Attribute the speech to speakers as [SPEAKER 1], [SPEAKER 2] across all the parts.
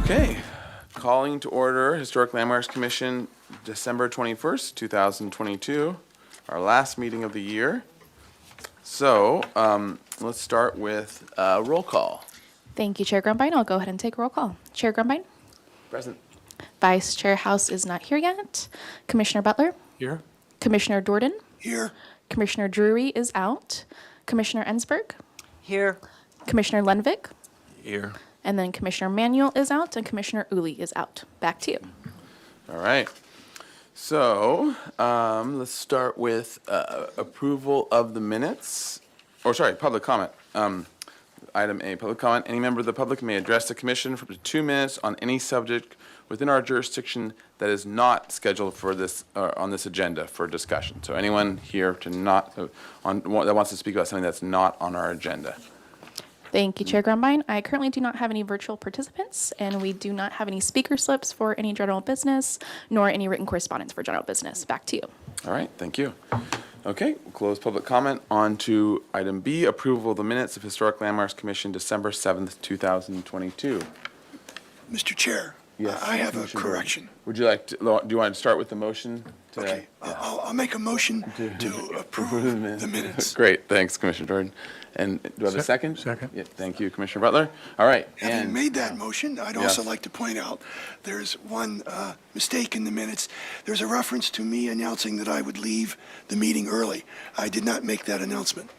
[SPEAKER 1] Okay, calling to order Historic Landmarks Commission, December 21st, 2022, our last meeting of the year. So, let's start with roll call.
[SPEAKER 2] Thank you, Chair Grumbine. I'll go ahead and take roll call. Chair Grumbine?
[SPEAKER 1] Present.
[SPEAKER 2] Vice Chair House is not here yet. Commissioner Butler?
[SPEAKER 3] Here.
[SPEAKER 2] Commissioner Dorden?
[SPEAKER 3] Here.
[SPEAKER 2] Commissioner Drury is out. Commissioner Ensberg?
[SPEAKER 4] Here.
[SPEAKER 2] Commissioner Lenvik?
[SPEAKER 1] Here.
[SPEAKER 2] And then Commissioner Manuel is out, and Commissioner Uli is out. Back to you.
[SPEAKER 1] All right. So, let's start with approval of the minutes. Public comment. Item A, public comment. Any member of the public may address the commission for up to 2 minutes on any subject within our jurisdiction that is not scheduled for this, on this agenda for discussion. So anyone here to not, that wants to speak about something that's not on our agenda.
[SPEAKER 2] Thank you, Chair Grumbine. I currently do not have any virtual participants, and we do not have any speaker slips for any general business, nor any written correspondence for general business. Back to you.
[SPEAKER 1] All right, thank you. Okay, we'll close public comment. On to item B, approval of the minutes of Historic Landmarks Commission, December 7th, 2022.
[SPEAKER 3] Mr. Chair,
[SPEAKER 1] Yes,
[SPEAKER 3] I have a
[SPEAKER 1] Commissioner Gordon.
[SPEAKER 3] correction.
[SPEAKER 1] Would you like to, do you want to start with the motion?
[SPEAKER 3] Okay, I'll make a motion to approve the minutes.
[SPEAKER 1] Great, thanks, Commissioner Jordan. And do I have a second?
[SPEAKER 3] Second.
[SPEAKER 1] Yeah, thank you, Commissioner Butler. All right.
[SPEAKER 3] Having
[SPEAKER 1] and-
[SPEAKER 3] made that motion, I'd also
[SPEAKER 1] Yes.
[SPEAKER 3] like to point out, there's one mistake in the minutes. There's a reference to me announcing that I would leave the meeting early. I did not make that announcement,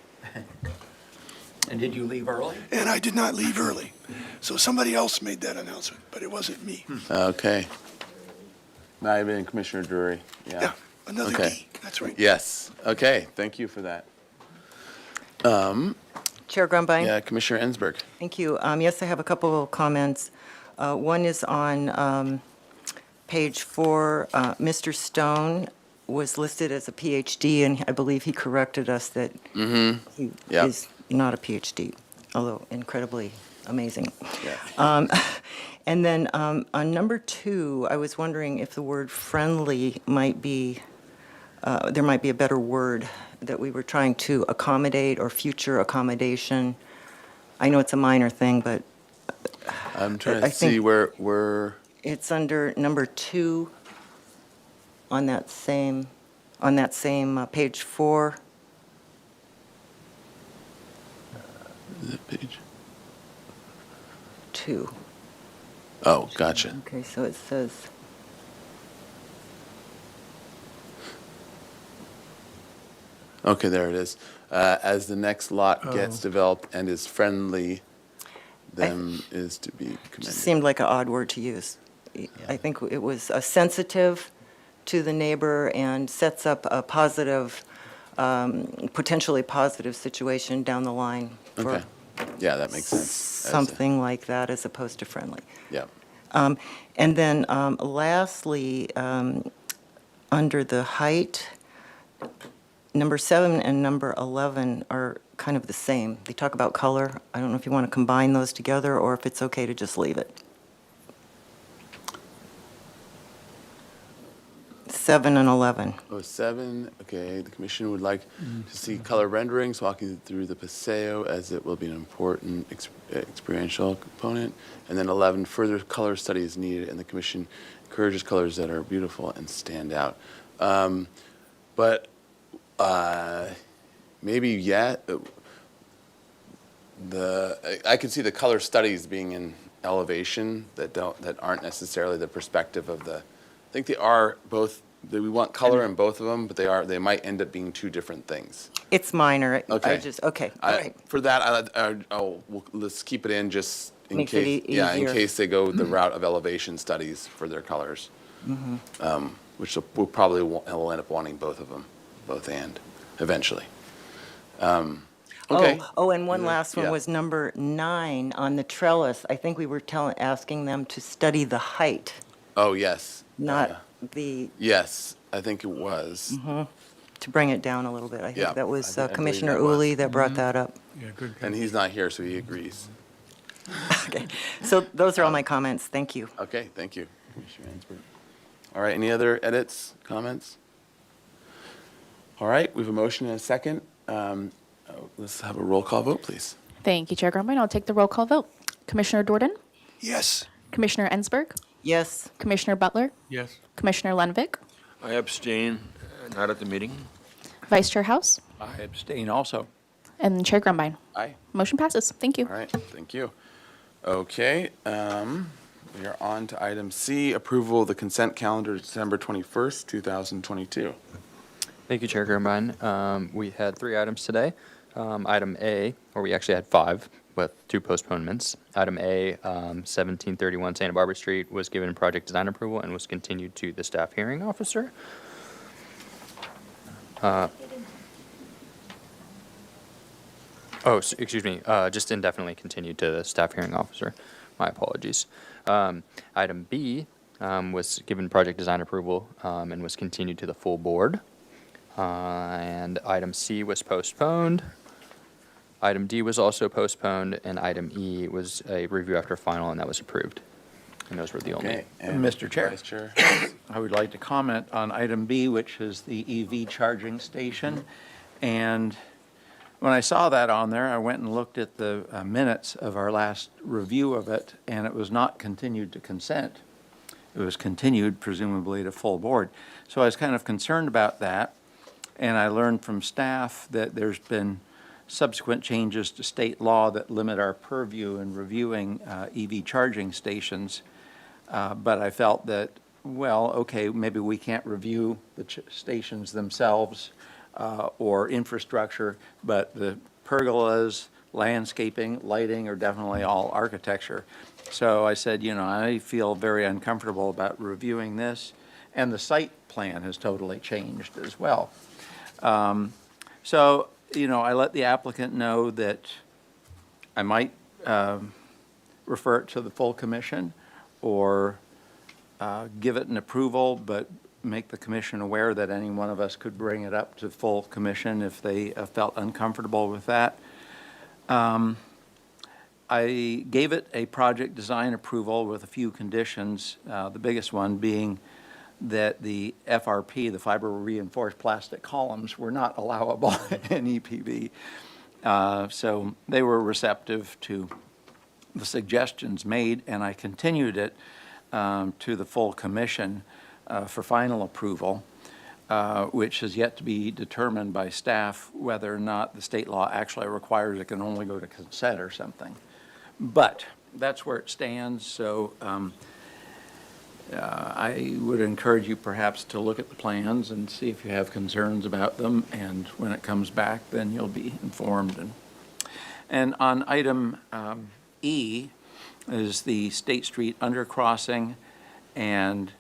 [SPEAKER 4] And did you leave early?
[SPEAKER 3] and I did not leave early. So somebody else made that announcement, but it wasn't me.
[SPEAKER 1] Okay. Might have been Commissioner Drury.
[SPEAKER 3] Yeah, another
[SPEAKER 1] Okay.
[SPEAKER 3] D, that's right.
[SPEAKER 1] Yes, okay, thank you for that.
[SPEAKER 4] Chair Grumbine?
[SPEAKER 1] Yeah, Commissioner Ensberg.
[SPEAKER 4] Thank you. Yes, I have a couple of comments. One is on page 4. Mr. Stone was listed as a PhD, and I believe he corrected us that he
[SPEAKER 1] Yep.
[SPEAKER 4] is not a PhD, although incredibly amazing.
[SPEAKER 1] Yeah.
[SPEAKER 4] And then on number 2, I was wondering if the word friendly might be, there might be a better word that we were trying to accommodate or future accommodation. I know it's a minor thing, but
[SPEAKER 1] I'm trying
[SPEAKER 4] I
[SPEAKER 1] to see
[SPEAKER 4] think-
[SPEAKER 1] where,
[SPEAKER 4] it's under number 2 on that same page 4.
[SPEAKER 1] the page?
[SPEAKER 4] 2.
[SPEAKER 1] Oh, gotcha.
[SPEAKER 4] Okay, so it says,
[SPEAKER 1] Okay, there it is. As the next lot gets developed and is friendly, then is to be
[SPEAKER 4] just
[SPEAKER 1] commended.
[SPEAKER 4] seemed like an odd word to use. I think it was sensitive to the neighbor and sets up a positive, potentially positive situation down the line for
[SPEAKER 1] Okay, yeah, that makes sense. As a-
[SPEAKER 4] something like that as opposed to friendly.
[SPEAKER 1] Yeah,
[SPEAKER 4] And then lastly, under the height, number 7 and number 11 are kind of the same. They talk about color. I don't know if you want to combine those together or if it's okay to just leave it. 7 and 11.
[SPEAKER 1] oh, 7, okay, the commission would like to see color renderings walking through the paseo as it will be an important experiential component. And then 11, further color study is needed and the commission encourages colors that are beautiful and stand out. But maybe, yeah, I could see the color studies being in elevation that aren't necessarily the perspective of the, I think they are both, we want color in both of them, but they might end up being two different things.
[SPEAKER 4] It's minor.
[SPEAKER 1] Okay.
[SPEAKER 4] Okay, all right.
[SPEAKER 1] For that, let's keep it in just in
[SPEAKER 4] Makes it
[SPEAKER 1] case, yeah, in
[SPEAKER 4] easier.
[SPEAKER 1] case they go the route of elevation studies for their colors. Which we'll probably will end up wanting both of them, both and, eventually. Okay.
[SPEAKER 4] Oh, and one
[SPEAKER 1] Yeah,
[SPEAKER 4] last one
[SPEAKER 1] yeah.
[SPEAKER 4] was number 9 on the trellis. I think we were asking them to study the height,
[SPEAKER 1] Oh, yes.
[SPEAKER 4] not the,
[SPEAKER 1] Yes, I think it was.
[SPEAKER 4] to bring it down a little bit. I
[SPEAKER 1] Yeah,
[SPEAKER 4] think that was
[SPEAKER 1] I believe
[SPEAKER 4] Commissioner
[SPEAKER 1] that was.
[SPEAKER 4] Uli that brought that up.
[SPEAKER 3] Yeah, good.
[SPEAKER 1] And he's not here, so he agrees.
[SPEAKER 4] Okay, so those are all my comments. Thank you.
[SPEAKER 1] Okay, thank you, Commissioner Ansberg. All right, any other edits, comments? All right, we have a motion and a second. Let's have a roll call vote, please.
[SPEAKER 2] Thank you, Chair Grumbine. I'll take the roll call vote. Commissioner Dorden?
[SPEAKER 3] Yes,
[SPEAKER 2] Commissioner Ensberg,
[SPEAKER 4] Yes.
[SPEAKER 2] Commissioner Butler,
[SPEAKER 5] Yes.
[SPEAKER 2] Commissioner Lenvik,
[SPEAKER 5] I abstain, not at the meeting.
[SPEAKER 2] Vice Chair House,
[SPEAKER 6] I abstain also.
[SPEAKER 2] and Chair Grumbine.
[SPEAKER 1] Aye.
[SPEAKER 2] Motion passes. Thank you.
[SPEAKER 1] All right, thank you. Okay, we are on to item C, approval of the consent calendar, December 21st, 2022.
[SPEAKER 7] Thank you, Chair Gerbein. We had 3 items today. Item A, or we actually had 5 with 2 postponements. Item A, 1731 Santa Barbara Street was given project design approval and was continued to the staff hearing officer. Excuse me, just indefinitely continued to the staff hearing officer. My apologies. Item B was given project design approval and was continued to the full board. And item C was postponed. Item D was also postponed, and item E was a review after final, and that was approved. And those were the only.
[SPEAKER 1] Okay. and
[SPEAKER 6] Mr. Chair.
[SPEAKER 1] Vice Chair.
[SPEAKER 6] I would like to comment on item B, which is the EV charging station. And when I saw that on there, I went and looked at the minutes of our last review of it, and it was not continued to consent. It was continued presumably to full board. So I was kind of concerned about that, and I learned from staff that there's been subsequent changes to state law that limit our purview in reviewing EV charging stations. But I felt that, well, okay, maybe we can't review the stations themselves or infrastructure, but the pergolas, landscaping, lighting are definitely all architecture. So I said, you know, I feel very uncomfortable about reviewing this, and the site plan has totally changed as well. So, you know, I let the applicant know that I might refer it to the full commission or give it an approval, but make the commission aware that any one of us could bring it up to full commission if they felt uncomfortable with that. I gave it a project design approval with a few conditions, the biggest one being that the FRP, the fiber reinforced plastic columns, were not allowable in EPB. So they were receptive to the suggestions made, and I continued it to the full commission for final approval, which is yet to be determined by staff whether or not the state law actually requires it can only go to consent or something. But that's where it stands, so I would encourage you perhaps to look at the plans and see if you have concerns about them, and when it comes back, then you'll be informed. And on item E is the State Street undercrossing, and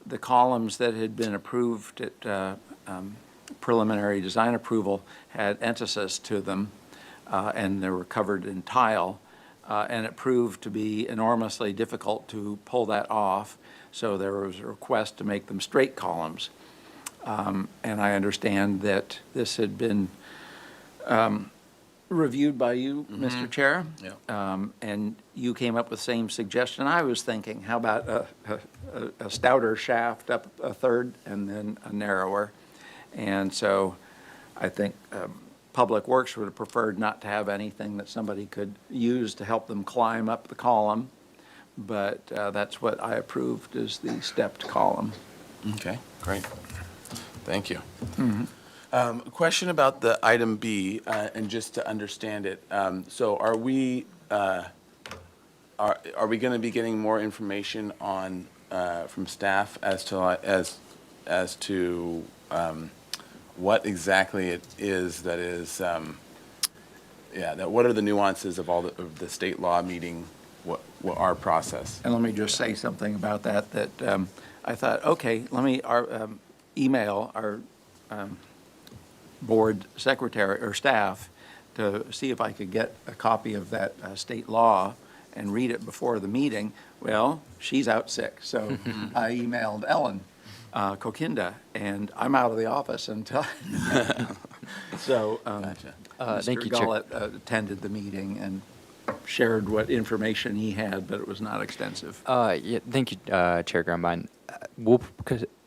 [SPEAKER 6] the columns that had been approved at preliminary design approval had entices to them, and they were covered in tile, and it proved to be enormously difficult to pull that off. So there was a request to make them straight columns. And I understand that this had been reviewed by you, Mr. Chair.
[SPEAKER 1] Yeah.
[SPEAKER 6] And you came up with the same suggestion I was thinking. How about a stouter shaft up a third and then a narrower? And so I think Public Works would have preferred not to have anything that somebody could use to help them climb up the column. But that's what I approved as the stepped column.
[SPEAKER 1] Okay, great. Thank you. A question about the item B, and just to understand it. So are we going to be getting more information on from staff as to what exactly it is that is what are the nuances of all of the state law meeting what our process?
[SPEAKER 6] And let me just say something about that I thought, okay, let me email our board secretary or staff to see if I could get a copy of that state law and read it before the meeting. Well, she's out sick, so I emailed Ellen Kokinda, and I'm out of the office until. So
[SPEAKER 1] Gotcha.
[SPEAKER 7] Thank
[SPEAKER 6] Mr.
[SPEAKER 7] you, Chair.
[SPEAKER 6] Gullett attended the meeting and shared what information he had, but it was not extensive.
[SPEAKER 7] Yeah, thank you, Chair Grumbine. We'll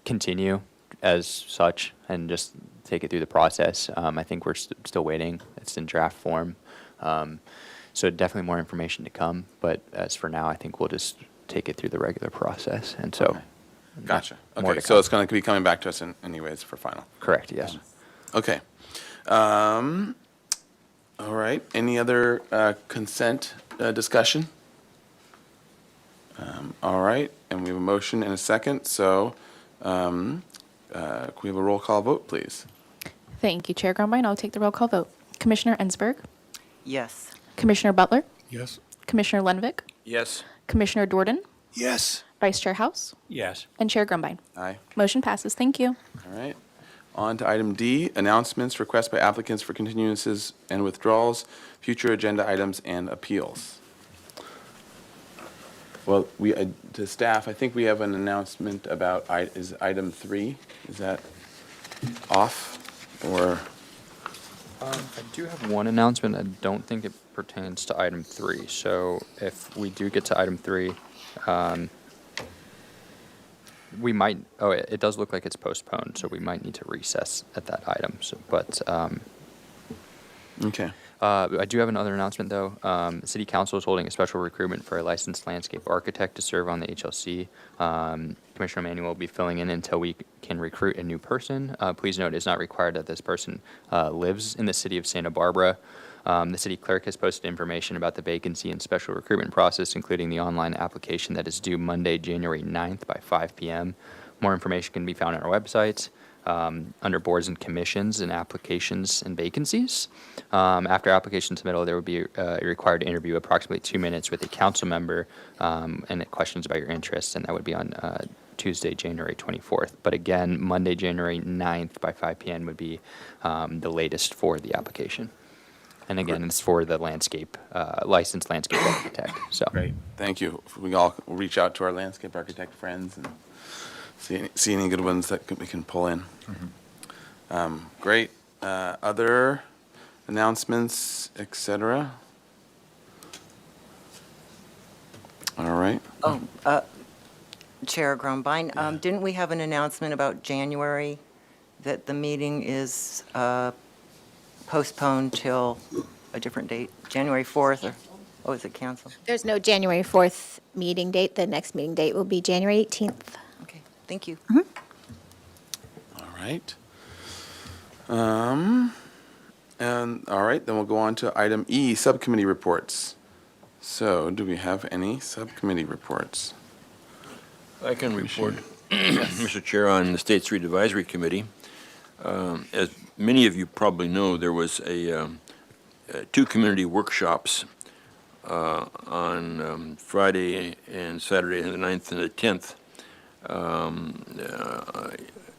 [SPEAKER 7] continue as such and just take it through the process. I think we're still waiting. It's in draft form. So definitely more information to come. But as for now, I think we'll just take it through the regular process. And so,
[SPEAKER 1] Gotcha.
[SPEAKER 7] More
[SPEAKER 1] Okay,
[SPEAKER 7] to
[SPEAKER 1] so
[SPEAKER 7] come.
[SPEAKER 1] it's going to be coming back to us anyways for final.
[SPEAKER 7] correct, yes.
[SPEAKER 1] Okay. All right, any other consent discussion? All right, and we have a motion and a second, so can we have a roll call vote, please?
[SPEAKER 2] Thank you, Chair Grumbine. I'll take the roll call vote. Commissioner Ensberg,
[SPEAKER 4] Yes.
[SPEAKER 2] Commissioner Butler,
[SPEAKER 3] Yes.
[SPEAKER 2] Commissioner Lenvik,
[SPEAKER 5] Yes.
[SPEAKER 2] Commissioner Dorden,
[SPEAKER 3] Yes.
[SPEAKER 2] Vice Chair House,
[SPEAKER 5] Yes.
[SPEAKER 2] and Chair Grumbine.
[SPEAKER 1] Aye.
[SPEAKER 2] Motion passes. Thank you.
[SPEAKER 1] All right. On to item D, announcements, requests by applicants for continuances and withdrawals, future agenda items, and appeals. Well, to staff, I think we have an announcement about, is item 3, is that off, or?
[SPEAKER 7] I do have one announcement. I don't think it pertains to item 3. So if we do get to item 3, we might, it does look like it's postponed, so we might need to recess at that item. So, but
[SPEAKER 1] Okay.
[SPEAKER 7] I do have another announcement, though. City Council is holding a special recruitment for a licensed landscape architect to serve on the HLC. Commissioner Emanuel will be filling in until we can recruit a new person. Please note, it's not required that this person lives in the city of Santa Barbara. The city clerk has posted information about the vacancy and special recruitment process, including the online application that is due Monday, January 9th by 5 p.m. More information can be found on our website. Under boards and commissions and applications and vacancies. After application submittal, there would be required to interview approximately 2 minutes with a council member and questions about your interests, and that would be on Tuesday, January 24th. But again, Monday, January 9th by 5 p.m. would be the latest for the application. And again, it's for the landscape, licensed landscape architect. So.
[SPEAKER 1] Great, thank you. We all will reach out to our landscape architect friends and see any good ones that we can pull in. Great. Other announcements, et cetera? All right.
[SPEAKER 4] Chair Grumbine, didn't we have an announcement about January, that the meeting is postponed till a different date, January 4th, or, oh, is it canceled?
[SPEAKER 8] There's no January 4th meeting date. The next meeting date will be January 18th.
[SPEAKER 4] Okay, thank you.
[SPEAKER 1] All right. And, all right, then we'll go on to item E, subcommittee reports. So, do we have any subcommittee reports?
[SPEAKER 5] I can report, Mr. Chair, on the State Street Advisory Committee. As many of you probably know, there was two community workshops on Friday and Saturday, the 9th and the 10th,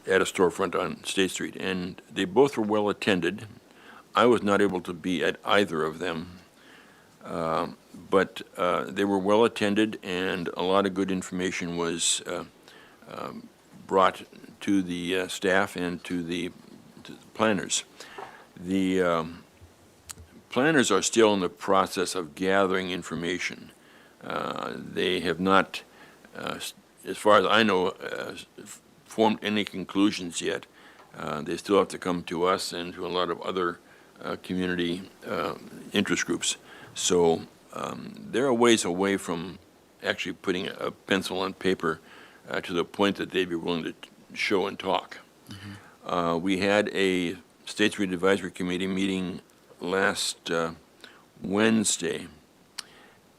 [SPEAKER 5] at a storefront on State Street, and they both were well attended. I was not able to be at either of them, but they were well attended, and a lot of good information was brought to the staff and to the planners. The planners are still in the process of gathering information. They have not, as far as I know, formed any conclusions yet. They still have to come to us and to a lot of other community interest groups. So they're a ways away from actually putting a pencil on paper to the point that they'd be willing to show and talk. We had a State Street Advisory Committee meeting last Wednesday,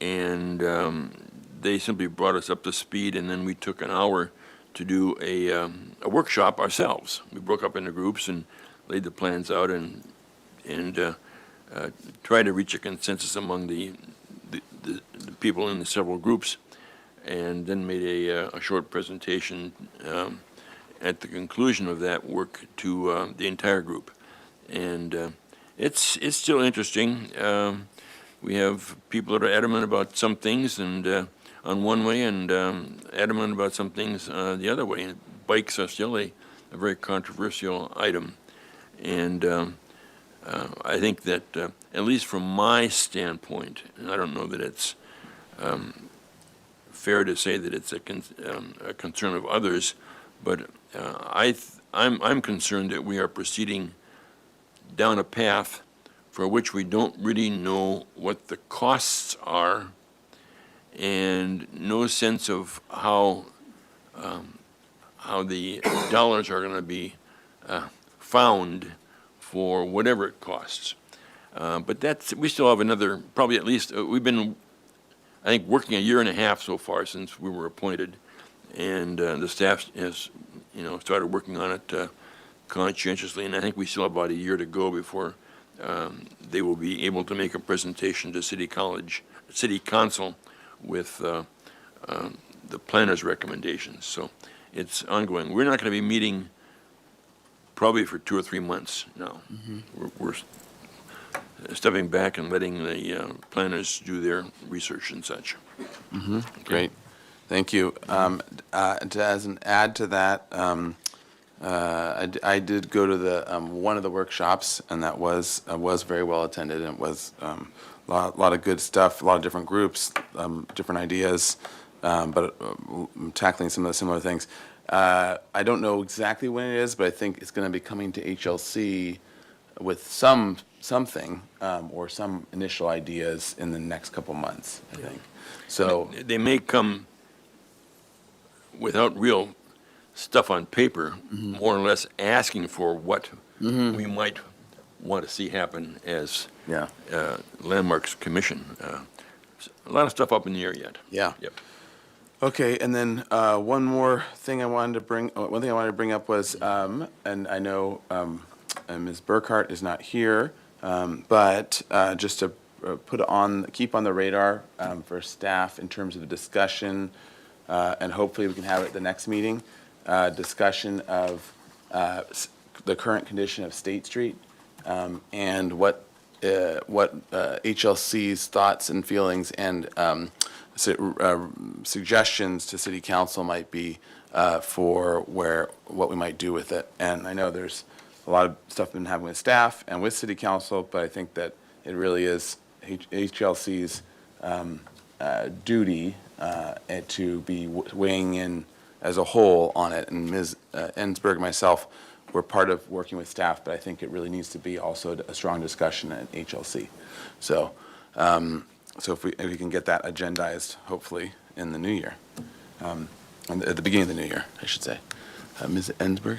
[SPEAKER 5] and they simply brought us up to speed, and then we took an hour to do a workshop ourselves. We broke up into groups and laid the plans out and tried to reach a consensus among the people in the several groups, and then made a short presentation at the conclusion of that work to the entire group. And it's still interesting. We have people that are adamant about some things and on one way, and adamant about some things the other way. Bikes are still a very controversial item. And I think that, at least from my standpoint, and I don't know that it's fair to say that it's a concern of others, but I'm concerned that we are proceeding down a path for which we don't really know what the costs are and no sense of how the dollars are going to be found for whatever it costs. But we still have another, probably at least, we've been, I think, working a year and a half so far since we were appointed, and the staff has, started working on it conscientiously, and I think we still have about a year to go before they will be able to make a presentation to City Council with the planner's recommendations. So it's ongoing. We're not going to be meeting probably for 2 or 3 months now. We're stepping back and letting the planners do their research and such.
[SPEAKER 1] Great, thank you. As an add to that, I did go to the one of the workshops, and that was very well attended, and it was a lot of good stuff, a lot of different groups, different ideas, but tackling some of the similar things. I don't know exactly when it is, but I think it's going to be coming to HLC with something or some initial ideas in the next couple months, I think. So
[SPEAKER 5] They may come without real stuff on paper, more or less asking for what we might want to see happen as
[SPEAKER 1] yeah,
[SPEAKER 5] Landmarks Commission. A lot of stuff up in the air yet.
[SPEAKER 1] yeah.
[SPEAKER 5] Yep.
[SPEAKER 1] Okay, and then one more thing I wanted to bring. One thing I wanted to bring up was, and I know Ms. Burkhart is not here, but just to keep on the radar for staff in terms of the discussion, and hopefully we can have it at the next meeting. Discussion of the current condition of State Street and what HLC's thoughts and feelings and suggestions to City Council might be for what we might do with it. And I know there's a lot of stuff been happening with staff and with City Council, but I think that it really is HLC's duty to be weighing in as a whole on it. And Ms. Ensberg and myself, we're part of working with staff, but I think it really needs to be also a strong discussion at HLC. So, if we can get that agendized, hopefully in the new year, at the beginning of the new year, I should say. Ms. Ensberg,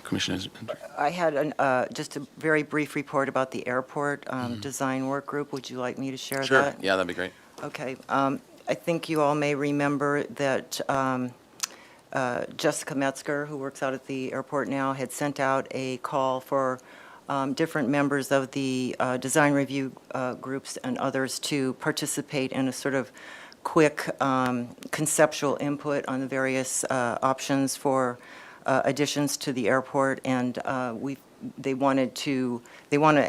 [SPEAKER 1] Commissioner Ensberg?
[SPEAKER 4] I had just a very brief report about the airport design work group. Would you like me to share
[SPEAKER 1] Sure,
[SPEAKER 4] that?
[SPEAKER 1] yeah, that'd be great.
[SPEAKER 4] Okay. I think you all may remember that Jessica Metzger, who works out at the airport now, had sent out a call for different members of the design review groups and others to participate in a sort of quick conceptual input on the various options for additions to the airport. And they want to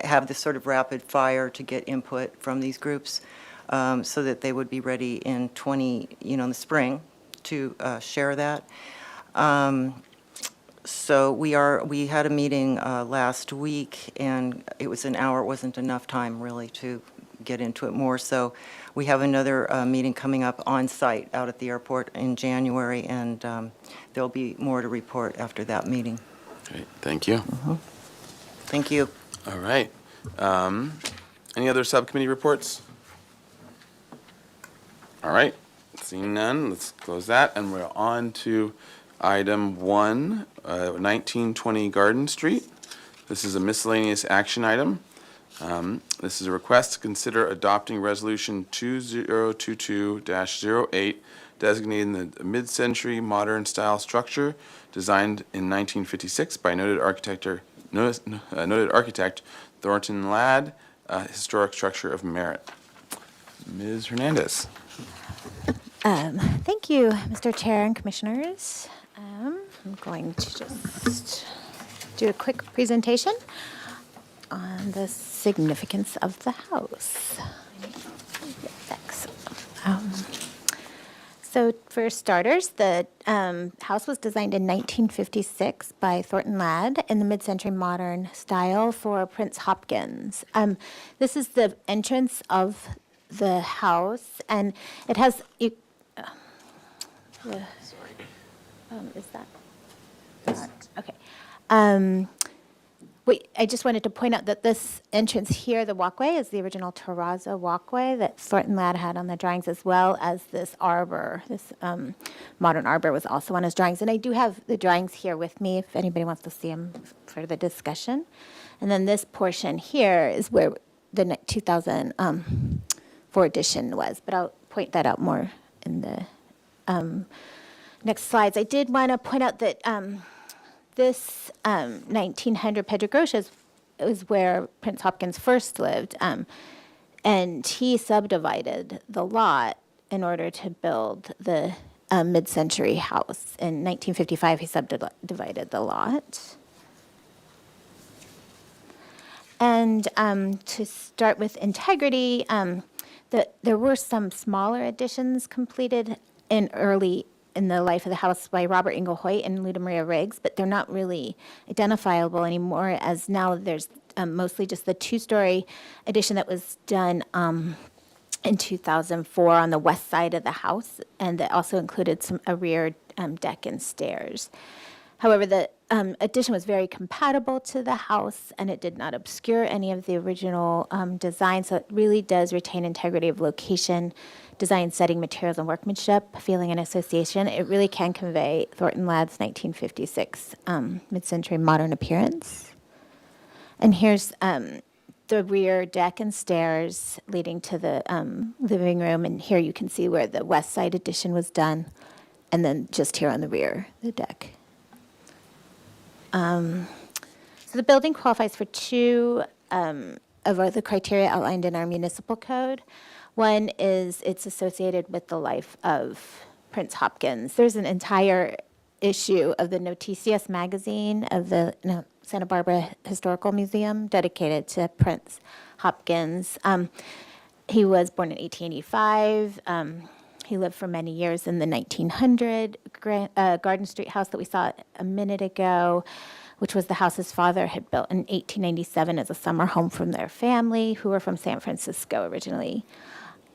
[SPEAKER 4] have this sort of rapid fire to get input from these groups so that they would be ready in in the spring to share that. So we had a meeting last week, and it was an hour. It wasn't enough time really to get into it more. So we have another meeting coming up on site out at the airport in January, and there'll be more to report after that meeting.
[SPEAKER 1] Great, thank you.
[SPEAKER 4] Thank you.
[SPEAKER 1] All right. Any other subcommittee reports? All right, seeing none, let's close that, and we're on to item 1, 1920 Garden Street. This is a miscellaneous action item. This is a request to consider adopting Resolution 2022-08, designating the mid-century modern style structure designed in 1956 by noted architect Thornton Ladd, historic structure of merit. Ms. Hernandez.
[SPEAKER 8] Thank you, Mr. Chair and Commissioners. I'm going to just do a quick presentation on the significance of the house. Thanks. So for starters, the house was designed in 1956 by Thornton Ladd in the mid-century modern style for Prince Hopkins. This is the entrance of the house, and it has... is that? Okay. Wait, I just wanted to point out that this entrance here, the walkway, is the original terrazzo walkway that Thornton Ladd had on the drawings, as well as this arbor. This modern arbor was also on his drawings. And I do have the drawings here with me if anybody wants to see them for the discussion. And then this portion here is where the 2004 edition was, but I'll point that out more in the next slides. I did want to point out that this 1900 Pedregosa is where Prince Hopkins first lived, and he subdivided the lot in order to build the mid-century house. In 1955, he subdivided the lot. And to start with integrity, there were some smaller additions completed in the life of the house by Robert Inglehoyt and Luda Maria Riggs, but they're not really identifiable anymore, as now there's mostly just the two-story addition that was done in 2004 on the west side of the house, and that also included a rear deck and stairs. However, the addition was very compatible to the house, and it did not obscure any of the original design, so it really does retain integrity of location, design, setting, materials, and workmanship, feeling, and association. It really can convey Thornton Ladd's 1956 mid-century modern appearance. And here's the rear deck and stairs leading to the living room, and here you can see where the west side addition was done, and then just here on the rear, the deck. So the building qualifies for two of the criteria outlined in our municipal code. One is it's associated with the life of Prince Hopkins. There's an entire issue of the Noticias magazine of the Santa Barbara Historical Museum dedicated to Prince Hopkins. He was born in 1885. He lived for many years in the 1900 Garden Street house that we saw a minute ago, which was the house his father had built in 1897 as a summer home from their family, who were from San Francisco originally.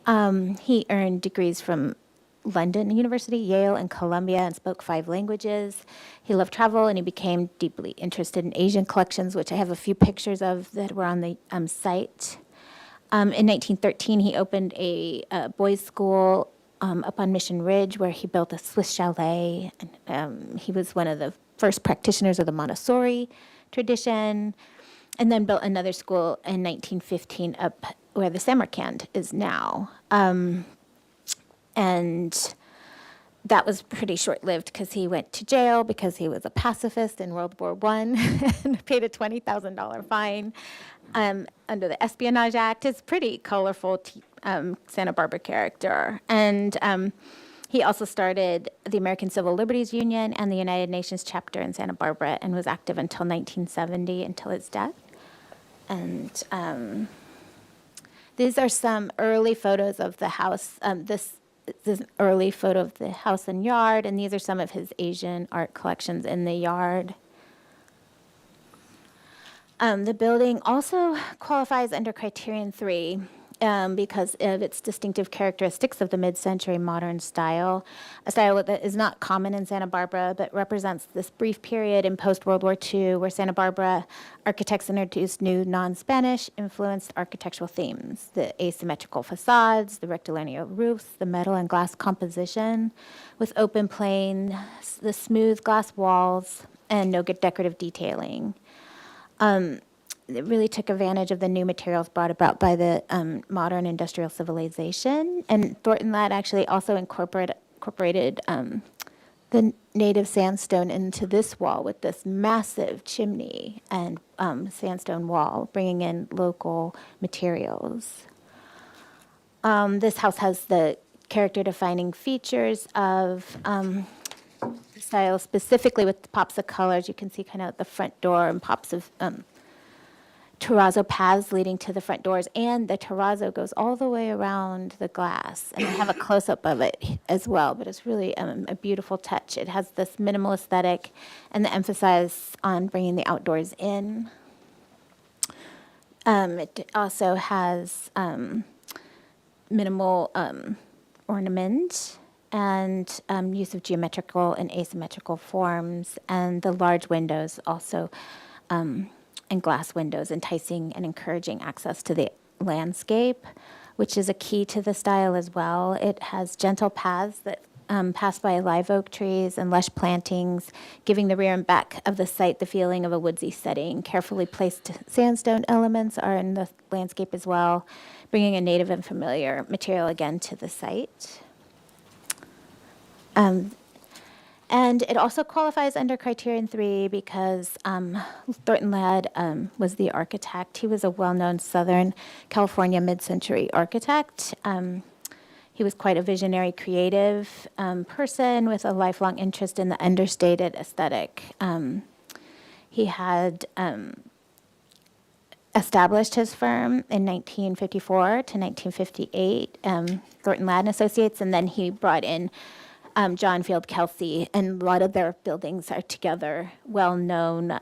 [SPEAKER 8] He earned degrees from London University, Yale, and Columbia, and spoke 5 languages. He loved travel, and he became deeply interested in Asian collections, which I have a few pictures of that were on the site. In 1913, he opened a boys' school up on Mission Ridge, where he built a Swiss chalet. And, he was one of the first practitioners of the Montessori tradition, and then built another school in 1915 up where the Samarkand is now. And that was pretty short-lived because he went to jail because he was a pacifist in World War I and paid a $20,000 fine under the Espionage Act. It's pretty colorful Santa Barbara character. And he also started the American Civil Liberties Union and the United Nations chapter in Santa Barbara, and was active until 1970, until his death. And these are some early photos of the house. This is an early photo of the house and yard, and these are some of his Asian art collections in the yard. The building also qualifies under Criterion 3 because of its distinctive characteristics of the mid-century modern style, a style that is not common in Santa Barbara, but represents this brief period in post-World War II where Santa Barbara architects introduced new non-Spanish influenced architectural themes: the asymmetrical facades, the rectilinear roofs, the metal and glass composition with open plane, the smooth glass walls, and no decorative detailing. It really took advantage of the new materials brought about by the modern industrial civilization. And Thornton Ladd actually also incorporated the native sandstone into this wall with this massive chimney and sandstone wall, bringing in local materials. This house has the character-defining features of the style, specifically with pops of colors. You can see kind of at the front door and pops of terrazzo paths leading to the front doors, and the terrazzo goes all the way around the glass. And I have a close-up of it as well, but it's really a beautiful touch. It has this minimal aesthetic and the emphasis on bringing the outdoors in. It also has minimal ornament and use of geometrical and asymmetrical forms, and the large windows also and glass windows, enticing and encouraging access to the landscape, which is a key to the style as well. It has gentle paths that pass by live oak trees and lush plantings, giving the rear and back of the site the feeling of a woodsy setting. Carefully placed sandstone elements are in the landscape as well, bringing a native and familiar material again to the site. And it also qualifies under criterion 3 because Thornton Ladd was the architect. He was a well-known Southern California mid-century architect. He was quite a visionary, creative person with a lifelong interest in the understated aesthetic. He had established his firm in 1954 to 1958, Thornton Ladd and Associates, and then he brought in John Field Kelsey, and a lot of their buildings are together, well known.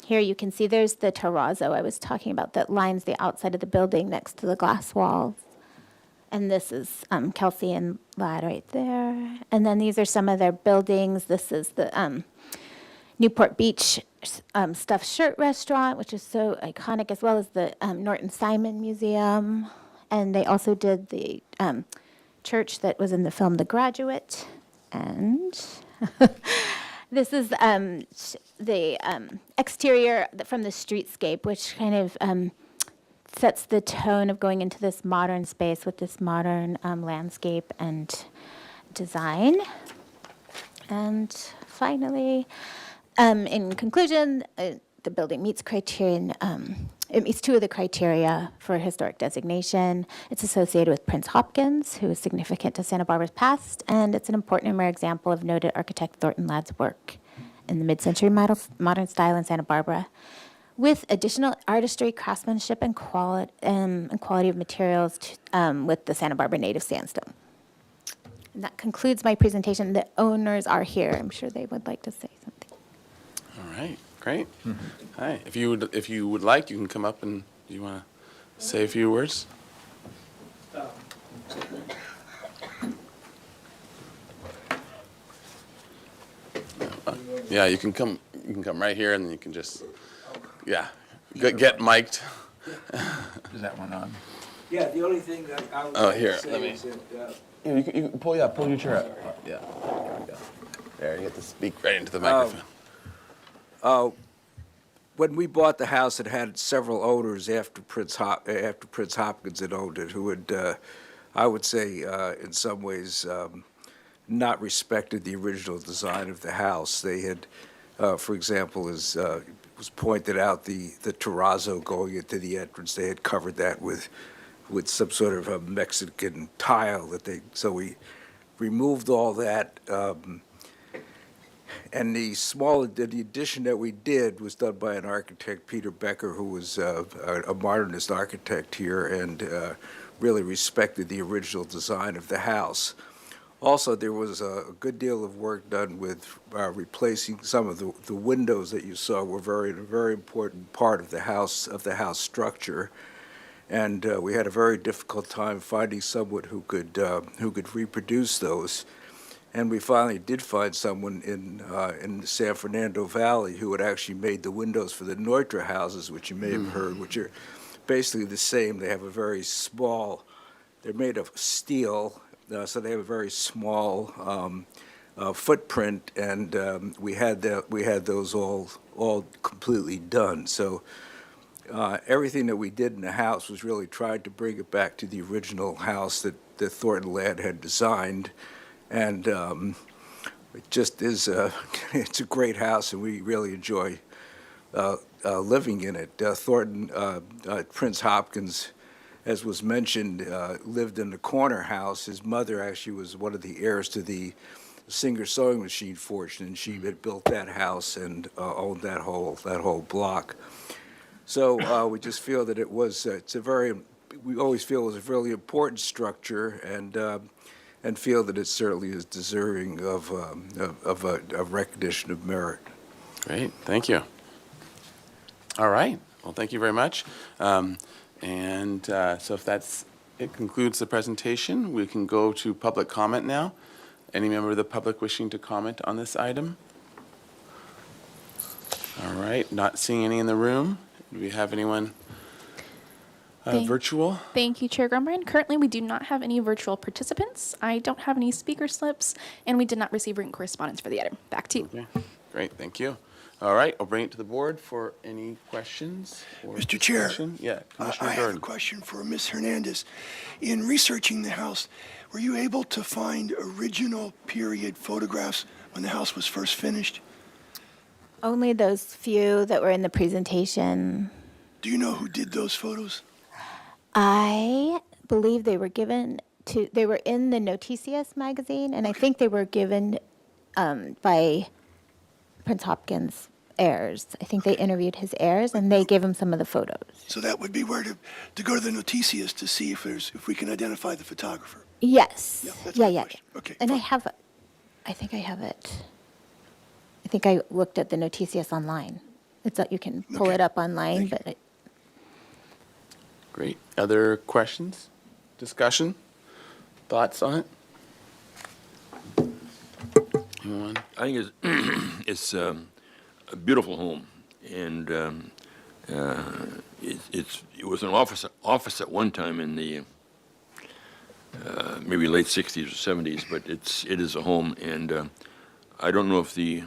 [SPEAKER 8] Here you can see there's the terrazzo I was talking about that lines the outside of the building next to the glass walls. And this is Kelsey and Ladd right there. And then these are some of their buildings. This is the Newport Beach Stuffed Shirt Restaurant, which is so iconic, as well as the Norton Simon Museum. And they also did the church that was in the film The Graduate. And this is the exterior from the streetscape, which kind of sets the tone of going into this modern space with this modern landscape and design. And finally, in conclusion, the building meets criterion. It meets 2 of the criteria for historic designation. It's associated with Prince Hopkins, who is significant to Santa Barbara's past, and it's an important and rare example of noted architect Thornton Ladd's work in the mid-century modern style in Santa Barbara, with additional artistry, craftsmanship, and quality of materials with the Santa Barbara native sandstone. And that concludes my presentation. The owners are here. I'm sure they would like to say something.
[SPEAKER 1] All right, great. Hi, if you would like, you can come up and, do you want to say a few words? Yeah, you can come right here, and then you can just, yeah, get mic'd.
[SPEAKER 6] Is that one on?
[SPEAKER 9] Yeah, the only thing that I would
[SPEAKER 1] Oh,
[SPEAKER 9] like
[SPEAKER 1] here,
[SPEAKER 9] to say
[SPEAKER 1] let me-
[SPEAKER 9] is that,
[SPEAKER 1] Yeah, you can pull your chair up. Yeah, there we go. There, you get to speak right into the microphone.
[SPEAKER 9] when we bought the house, it had several owners after Prince Hopkins had owned it, who had, I would say, in some ways, not respected the original design of the house. They had, for example, as was pointed out, the terrazzo going into the entrance, they had covered that with some sort of a Mexican tile so we removed all that. And the addition that we did was done by an architect, Peter Becker, who was a modernist architect here and really respected the original design of the house. Also, there was a good deal of work done with replacing some of the windows that you saw were a very important part of the house structure. And we had a very difficult time finding someone who could reproduce those. And we finally did find someone in the San Fernando Valley who had actually made the windows for the Neutra houses, which you may have heard, which are basically the same. They have a very small, they're made of steel, so they have a very small footprint, and we had those all completely done. So everything that we did in the house was really tried to bring it back to the original house that Thornton Ladd had designed. And it just is, it's a great house, and we really enjoy living in it. Prince Hopkins, as was mentioned, lived in the corner house. His mother actually was one of the heirs to the Singer sewing machine fortune, and she had built that house and owned that whole block. So we just feel that we always feel it was a really important structure, and feel that it certainly is deserving of recognition of merit.
[SPEAKER 1] Great, thank you. All right, well, thank you very much. So if it concludes the presentation, we can go to public comment now. Any member of the public wishing to comment on this item? All right, not seeing any in the room. Do we have anyone
[SPEAKER 2] Thank-
[SPEAKER 1] virtual?
[SPEAKER 2] Thank you, Chair Grumbrine. Currently, we do not have any virtual participants. I don't have any speaker slips, and we did not receive written correspondence for the item. Back to you.
[SPEAKER 1] Okay, great, thank you. All right, I'll bring it to the board for any questions or
[SPEAKER 3] Mr. Chair.
[SPEAKER 1] discussion. Yeah, Commissioner
[SPEAKER 3] I have a
[SPEAKER 1] Jordan.
[SPEAKER 3] question for Ms. Hernandez. In researching the house, were you able to find original period photographs when the house was first finished?
[SPEAKER 8] Only those few that were in the presentation.
[SPEAKER 3] Do you know who did those photos?
[SPEAKER 8] I believe they were they were in the Noticias magazine, and I think they were given by Prince Hopkins' heirs. I think they interviewed his heirs, and they gave him some of the photos.
[SPEAKER 3] So that would be where to go to the Noticias to see if we can identify the photographer.
[SPEAKER 8] Yes.
[SPEAKER 3] Yeah, that's
[SPEAKER 8] Yeah,
[SPEAKER 3] my
[SPEAKER 8] yeah.
[SPEAKER 3] question. Okay,
[SPEAKER 8] And
[SPEAKER 3] fine.
[SPEAKER 8] I think I have it. I think I looked at the Noticias online. You can pull
[SPEAKER 3] Okay.
[SPEAKER 8] it up online,
[SPEAKER 3] Thank
[SPEAKER 8] but
[SPEAKER 1] Great. Other questions, discussion, thoughts on it? Anyone?
[SPEAKER 5] I think it's a beautiful home, and it was an office at one time in the maybe late 60s or 70s, but it is a home, and I don't know if the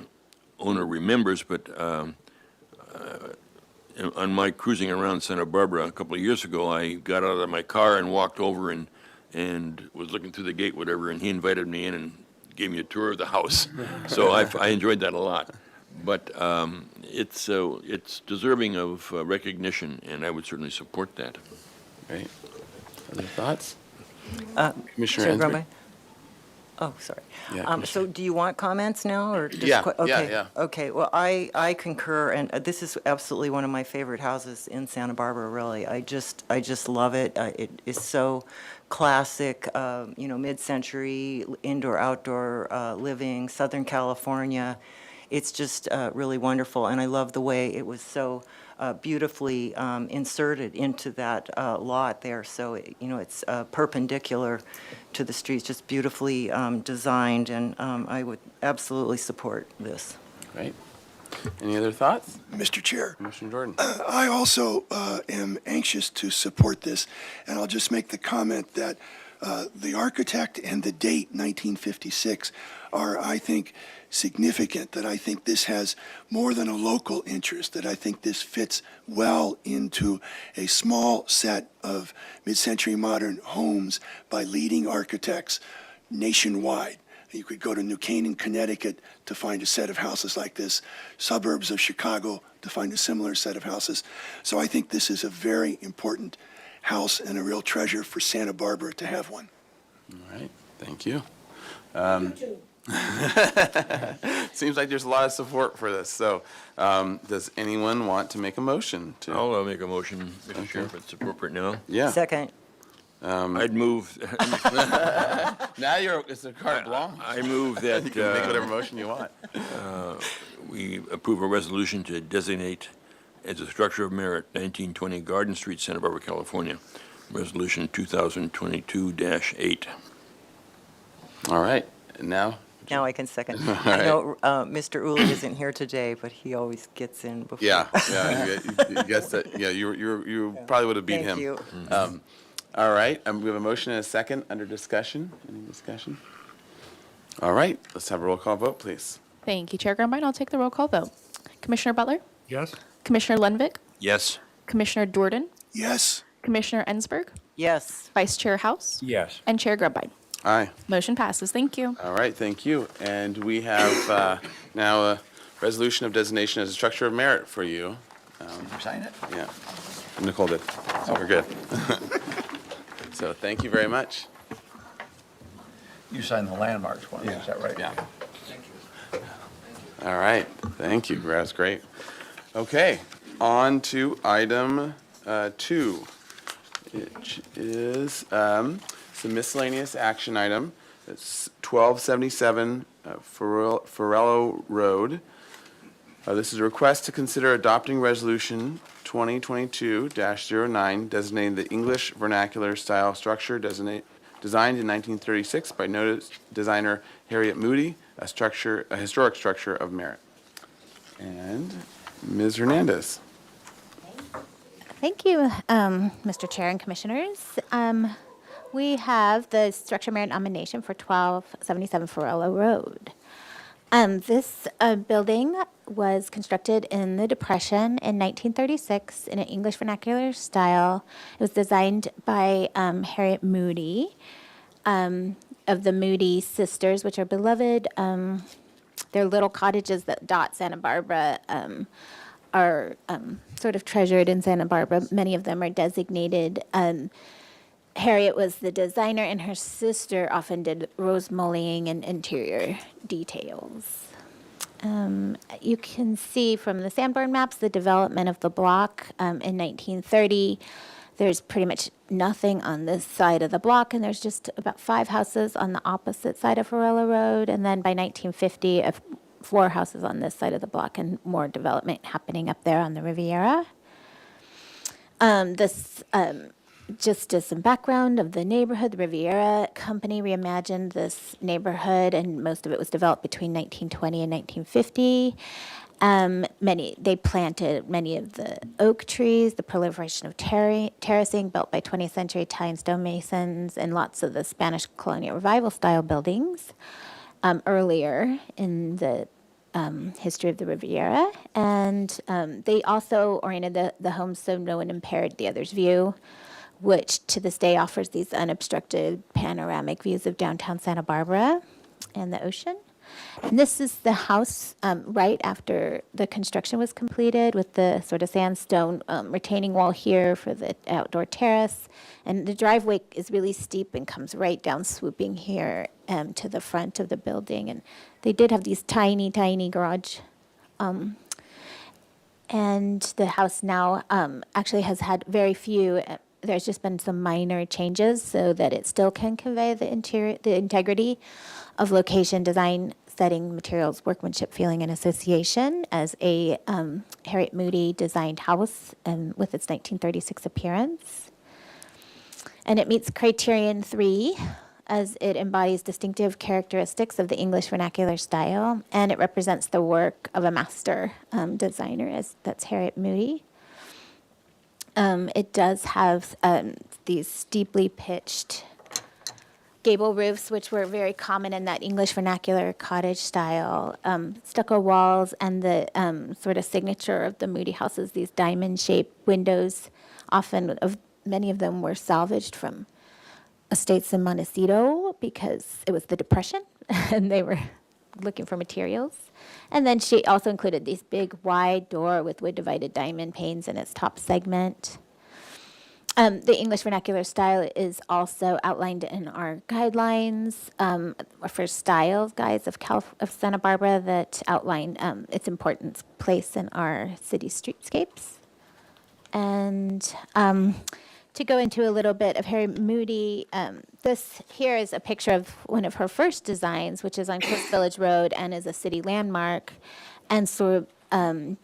[SPEAKER 5] owner remembers, but on my cruising around Santa Barbara a couple of years ago, I got out of my car and walked over and was looking through the gate, whatever, and he invited me in and gave me a tour of the house. So I enjoyed that a lot. But it's deserving of recognition, and I would certainly support that.
[SPEAKER 1] Great. Other thoughts?
[SPEAKER 4] Chair
[SPEAKER 1] Commissioner Ensberg?
[SPEAKER 4] Grumby? Oh, sorry.
[SPEAKER 1] Yeah,
[SPEAKER 4] So
[SPEAKER 1] Commissioner.
[SPEAKER 4] do you want comments now, or just?
[SPEAKER 1] Yeah, yeah,
[SPEAKER 4] okay,
[SPEAKER 1] yeah.
[SPEAKER 4] Okay, well, I concur, and this is absolutely one of my favorite houses in Santa Barbara, really. I just love it. It is so classic, mid-century, indoor-outdoor living, Southern California. It's just really wonderful, and I love the way it was so beautifully inserted into that lot there. So, it's perpendicular to the streets, just beautifully designed, and I would absolutely support this.
[SPEAKER 1] Great. Any other thoughts?
[SPEAKER 3] Mr. Chair,
[SPEAKER 1] Commissioner Jordan?
[SPEAKER 3] I also am anxious to support this, and I'll just make the comment that the architect and the date, 1956, are, I think, significant, that I think this has more than a local interest, that I think this fits well into a small set of mid-century modern homes by leading architects nationwide. You could go to New Canaan, Connecticut to find a set of houses like this, suburbs of Chicago to find a similar set of houses. So I think this is a very important house and a real treasure for Santa Barbara to have one.
[SPEAKER 1] All right, thank you. Seems like there's a lot of support for this. So does anyone want to make a motion to?
[SPEAKER 5] I'll make a motion, Mr. Chair, if it's appropriate now.
[SPEAKER 1] Yeah.
[SPEAKER 4] Second.
[SPEAKER 5] I'd move,
[SPEAKER 1] Now it's a carte blanche.
[SPEAKER 5] I move
[SPEAKER 1] You can make whatever
[SPEAKER 5] that
[SPEAKER 1] motion you want.
[SPEAKER 5] we approve a resolution to designate as a structure of merit 1920 Garden Street, Santa Barbara, California. Resolution 2022-8.
[SPEAKER 1] All right, and now?
[SPEAKER 4] Now I can second. I know Mr. Uli isn't here today, but he always gets in before.
[SPEAKER 1] Yeah, you guessed that. Yeah, you probably would have beat him.
[SPEAKER 4] Thank you.
[SPEAKER 1] All right, we have a motion and a second under discussion. Any discussion? All right, let's have a roll call vote, please.
[SPEAKER 2] Thank you, Chair Grumbrine. I'll take the roll call vote. Commissioner Butler?
[SPEAKER 9] Yes?
[SPEAKER 2] Commissioner Lundvik?
[SPEAKER 5] Yes.
[SPEAKER 2] Commissioner Jordan?
[SPEAKER 3] Yes,
[SPEAKER 2] Commissioner Ensberg?
[SPEAKER 4] Yes.
[SPEAKER 2] Vice Chair House?
[SPEAKER 9] Yes.
[SPEAKER 2] And Chair Grumbrine.
[SPEAKER 1] Aye.
[SPEAKER 2] Motion passes. Thank you.
[SPEAKER 1] All right, thank you. And we have now a resolution of designation as a structure of merit for you.
[SPEAKER 6] Sign it?
[SPEAKER 1] Yeah, Nicole did, so we're good. So thank you very much.
[SPEAKER 6] You signed the landmarks one, is that right?
[SPEAKER 1] Yeah. All right, thank you, that's great. Okay, on to item 2, which is some miscellaneous action item. It's 1277 Farello Road. This is a request to consider adopting resolution 2022-09 designating the English vernacular style structure designed in 1936 by noted designer Harriet Moody, a historic structure of merit. And Ms. Hernandez.
[SPEAKER 8] Thank you, Mr. Chair and Commissioners. We have the structure merit nomination for 1277 Farella Road. This building was constructed in the Depression in 1936 in an English vernacular style. It was designed by Harriet Moody of the Moody sisters, which are beloved. They're little cottages that dot Santa Barbara, are sort of treasured in Santa Barbara. Many of them are designated. Harriet was the designer, and her sister often did rose mullying and interior details. You can see from the Sanborn maps the development of the block in 1930. There's pretty much nothing on this side of the block, and there's just about 5 houses on the opposite side of Farella Road. And then by 1950, 4 houses on this side of the block, and more development happening up there on the Riviera. Just as some background of the neighborhood, the Riviera Company reimagined this neighborhood, and most of it was developed between 1920 and 1950. They planted many of the oak trees, the proliferation of terracing built by 20th century Italian stonemasons, and lots of the Spanish colonial revival style buildings earlier in the history of the Riviera. And they also oriented the homes so no one impaired the other's view, which to this day offers these unobstructed panoramic views of downtown Santa Barbara and the ocean. And this is the house right after the construction was completed, with the sort of sandstone retaining wall here for the outdoor terrace. And the driveway is really steep and comes right down, swooping here to the front of the building. And they did have these tiny, tiny garage. And the house now actually has had very few. There's just been some minor changes so that it still can convey the integrity of location, design, setting, materials, workmanship, feeling, and association as a Harriet Moody designed house with its 1936 appearance. And it meets criterion 3 as it embodies distinctive characteristics of the English vernacular style, and it represents the work of a master designer, that's Harriet Moody. It does have these steeply pitched gable roofs, which were very common in that English vernacular cottage style, stucco walls, and the sort of signature of the Moody houses, these diamond-shaped windows. Many of them were salvaged from estates in Montecito because it was the Depression, and they were looking for materials. And then she also included these big wide door with wood-divided diamond panes in its top segment. The English vernacular style is also outlined in our guidelines for style guides of Santa Barbara that outline its important place in our city streetscapes. And to go into a little bit of Harriet Moody, this here is a picture of one of her first designs, which is on Coast Village Road and is a city landmark, and sort of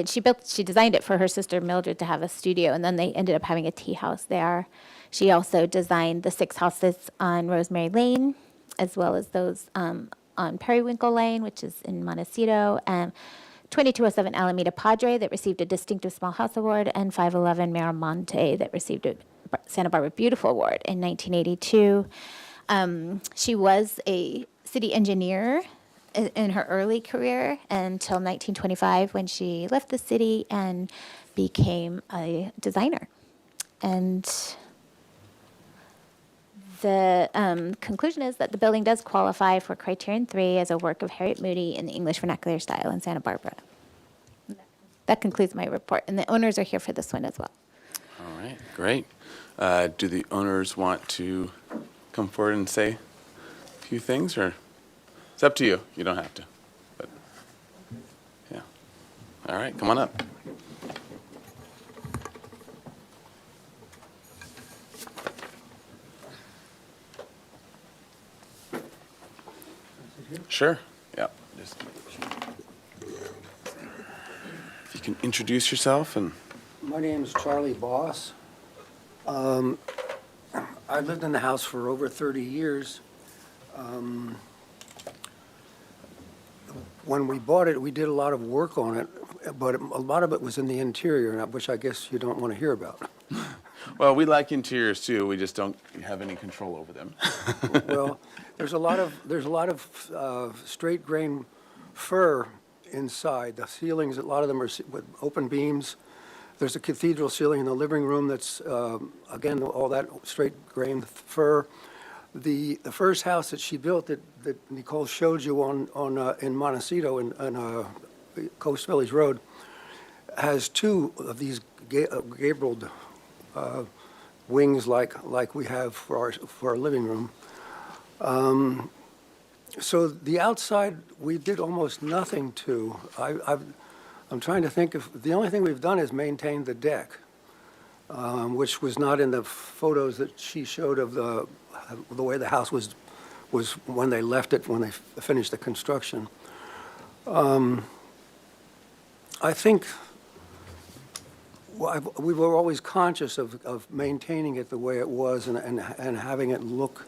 [SPEAKER 8] she designed it for her sister Mildred to have a studio, and then they ended up having a tea house there. She also designed the 6 houses on Rosemary Lane, as well as those on Periwinkle Lane, which is in Montecito, and 2207 Alameda Padre that received a distinctive small house award, and 511 Miramonte that received a Santa Barbara Beautiful Award in 1982. She was a city engineer in her early career until 1925, when she left the city and became a designer. And the conclusion is that the building does qualify for criterion 3 as a work of Harriet Moody in the English vernacular style in Santa Barbara. That concludes my report, and the owners are here for this one as well.
[SPEAKER 1] All right, great. Do the owners want to come forward and say a few things, or it's up to you? You don't have to, but yeah. All right, come on up. Sure. Yeah. If you can introduce yourself and.
[SPEAKER 10] My name is Charlie Boss. I lived in the house for over 30 years. When we bought it, we did a lot of work on it but a lot of it was in the interior, which I guess you don't want to hear about.
[SPEAKER 1] Well, we like interiors too, we just don't have any control over them.
[SPEAKER 10] Well, there's a lot of straight grain fir inside. The ceilings, a lot of them are with open beams. There's a cathedral ceiling in the living room that's, again, all that straight grain fir. The first house that she built that Nicole showed you in Montecito in Coast Village Road has two of these gabled wings like we have for our living room. So the outside, we did almost nothing to. I'm trying to think of, the only thing we've done is maintain the deck, which was not in the photos that she showed of the way the house was when they left it, when they finished the construction. I think we were always conscious of maintaining it the way it was and having it look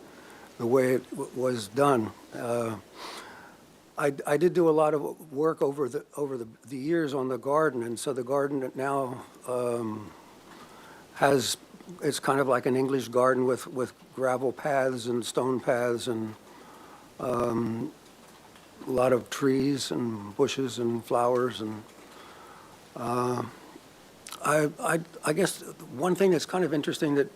[SPEAKER 10] the way it was done. I did do a lot of work over the years on the garden, and so the garden now it's kind of like an English garden with gravel paths and stone paths and a lot of trees and bushes and flowers and I guess one thing that's kind of interesting that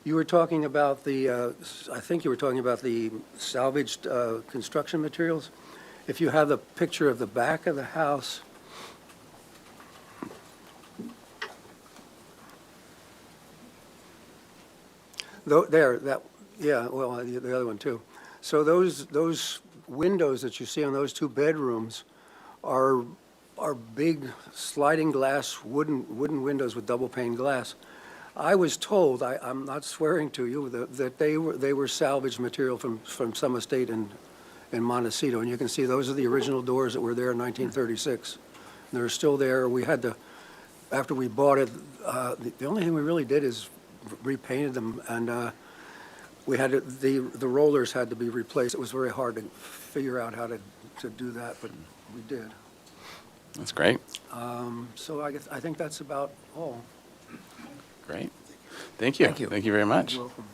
[SPEAKER 10] you were talking about I think you were talking about the salvaged construction materials. If you have the picture of the back of the house, yeah, well, the other one too. So those windows that you see on those two bedrooms are big sliding glass wooden windows with double pane glass. I was told, I'm not swearing to you, that they were salvaged material from some estate in Montecito, and you can see those are the original doors that were there in 1936. And they're still there. We had to, after we bought it, the only thing we really did is repainted them, and we had the rollers had to be replaced. It was very hard to figure out how to do that, but we did.
[SPEAKER 1] That's great.
[SPEAKER 10] So I think that's about all.
[SPEAKER 1] Great. Thank you.
[SPEAKER 10] Thank you.
[SPEAKER 1] Thank you very much.
[SPEAKER 10] You're welcome.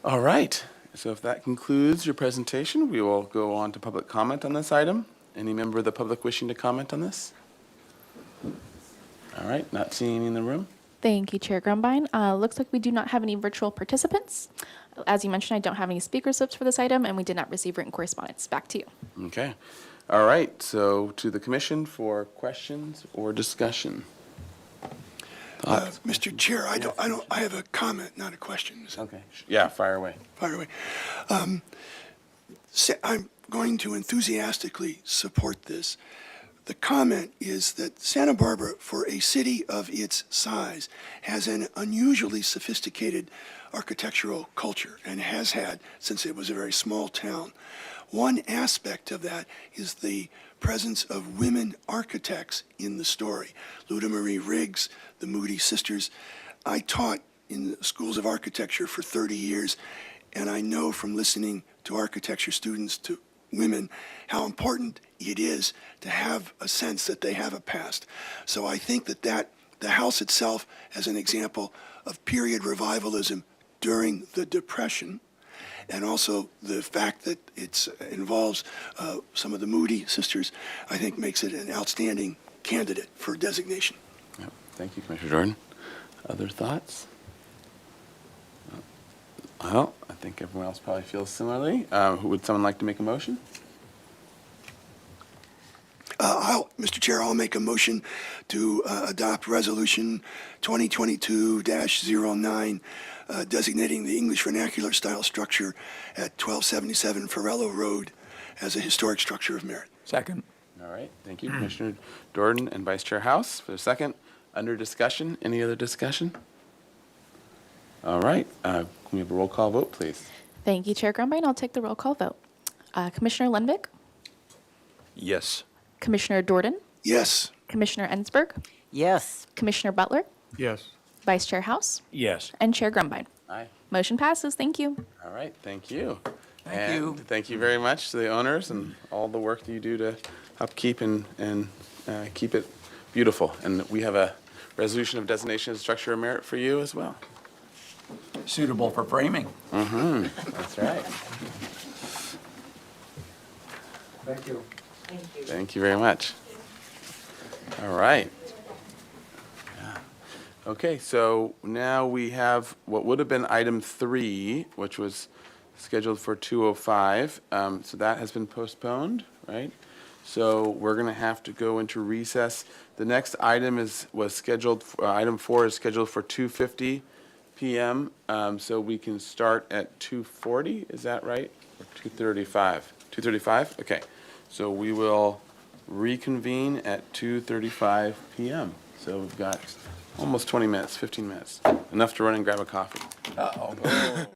[SPEAKER 1] All right. So if that concludes your presentation, we will go on to public comment on this item. Any member of the public wishing to comment on this? All right. Not seeing any in the room.
[SPEAKER 2] Thank you, Chair Grumbine. Looks like we do not have any virtual participants. As you mentioned, I don't have any speaker slips for this item, and we did not receive written correspondence. Back to you.
[SPEAKER 1] Okay. All right. So to the commission for questions or discussion. Thoughts?
[SPEAKER 3] Mr. Chair, I have a comment, not a question. So
[SPEAKER 1] Okay. Yeah, fire away.
[SPEAKER 3] fire away. I'm going to enthusiastically support this. The comment is that Santa Barbara, for a city of its size, has an unusually sophisticated architectural culture and has had since it was a very small town. One aspect of that is the presence of women architects in the story. Luda Marie Riggs, the Moody sisters. I taught in the schools of architecture for 30 years, and I know from listening to architecture students, to women, how important it is to have a sense that they have a past. So I think that the house itself, as an example of period revivalism during the Depression, and also the fact that it involves some of the Moody sisters, I think makes it an outstanding candidate for designation.
[SPEAKER 1] Yep. Thank you, Commissioner Jordan. Other thoughts? Well, I think everyone else probably feels similarly. Would someone like to make a motion?
[SPEAKER 3] Mr. Chair, I'll make a motion to adopt Resolution 2022-09, designating the English vernacular style structure at 1277 Farello Road as a historic structure of merit.
[SPEAKER 6] Second.
[SPEAKER 1] All right. Thank you, Commissioner Jordan and Vice Chair House for the second. Under discussion, any other discussion? All right. Can we have a roll call vote, please?
[SPEAKER 2] Thank you, Chair Grumbine. I'll take the roll call vote. Commissioner Lenvik,
[SPEAKER 5] Yes.
[SPEAKER 2] Commissioner Jordan,
[SPEAKER 3] Yes.
[SPEAKER 2] Commissioner Ensberg,
[SPEAKER 4] Yes.
[SPEAKER 2] Commissioner Butler,
[SPEAKER 6] Yes.
[SPEAKER 2] Vice Chair House,
[SPEAKER 6] Yes.
[SPEAKER 2] and Chair Grumbine.
[SPEAKER 1] Aye.
[SPEAKER 2] Motion passes. Thank you.
[SPEAKER 1] All right. Thank you.
[SPEAKER 6] Thank you.
[SPEAKER 1] Thank you very much to the owners and all the work that you do to upkeep and keep it beautiful. And we have a resolution of designation as structure of merit for you as well.
[SPEAKER 6] Suitable for framing.
[SPEAKER 1] That's right.
[SPEAKER 10] Thank you.
[SPEAKER 1] Thank you very much. All right. Yeah. Okay, so now we have what would have been item 3, which was scheduled for 2:05. So that has been postponed, right? So we're going to have to go into recess. The next item was scheduled, item 4 is scheduled for 2:50 PM. So we can start at 2:40, is that right? Or 2:35? 2:35? Okay. So we will reconvene at 2:35 PM. So we've got almost 20 minutes, 15 minutes, enough to run and grab a coffee.
[SPEAKER 6] Uh-oh.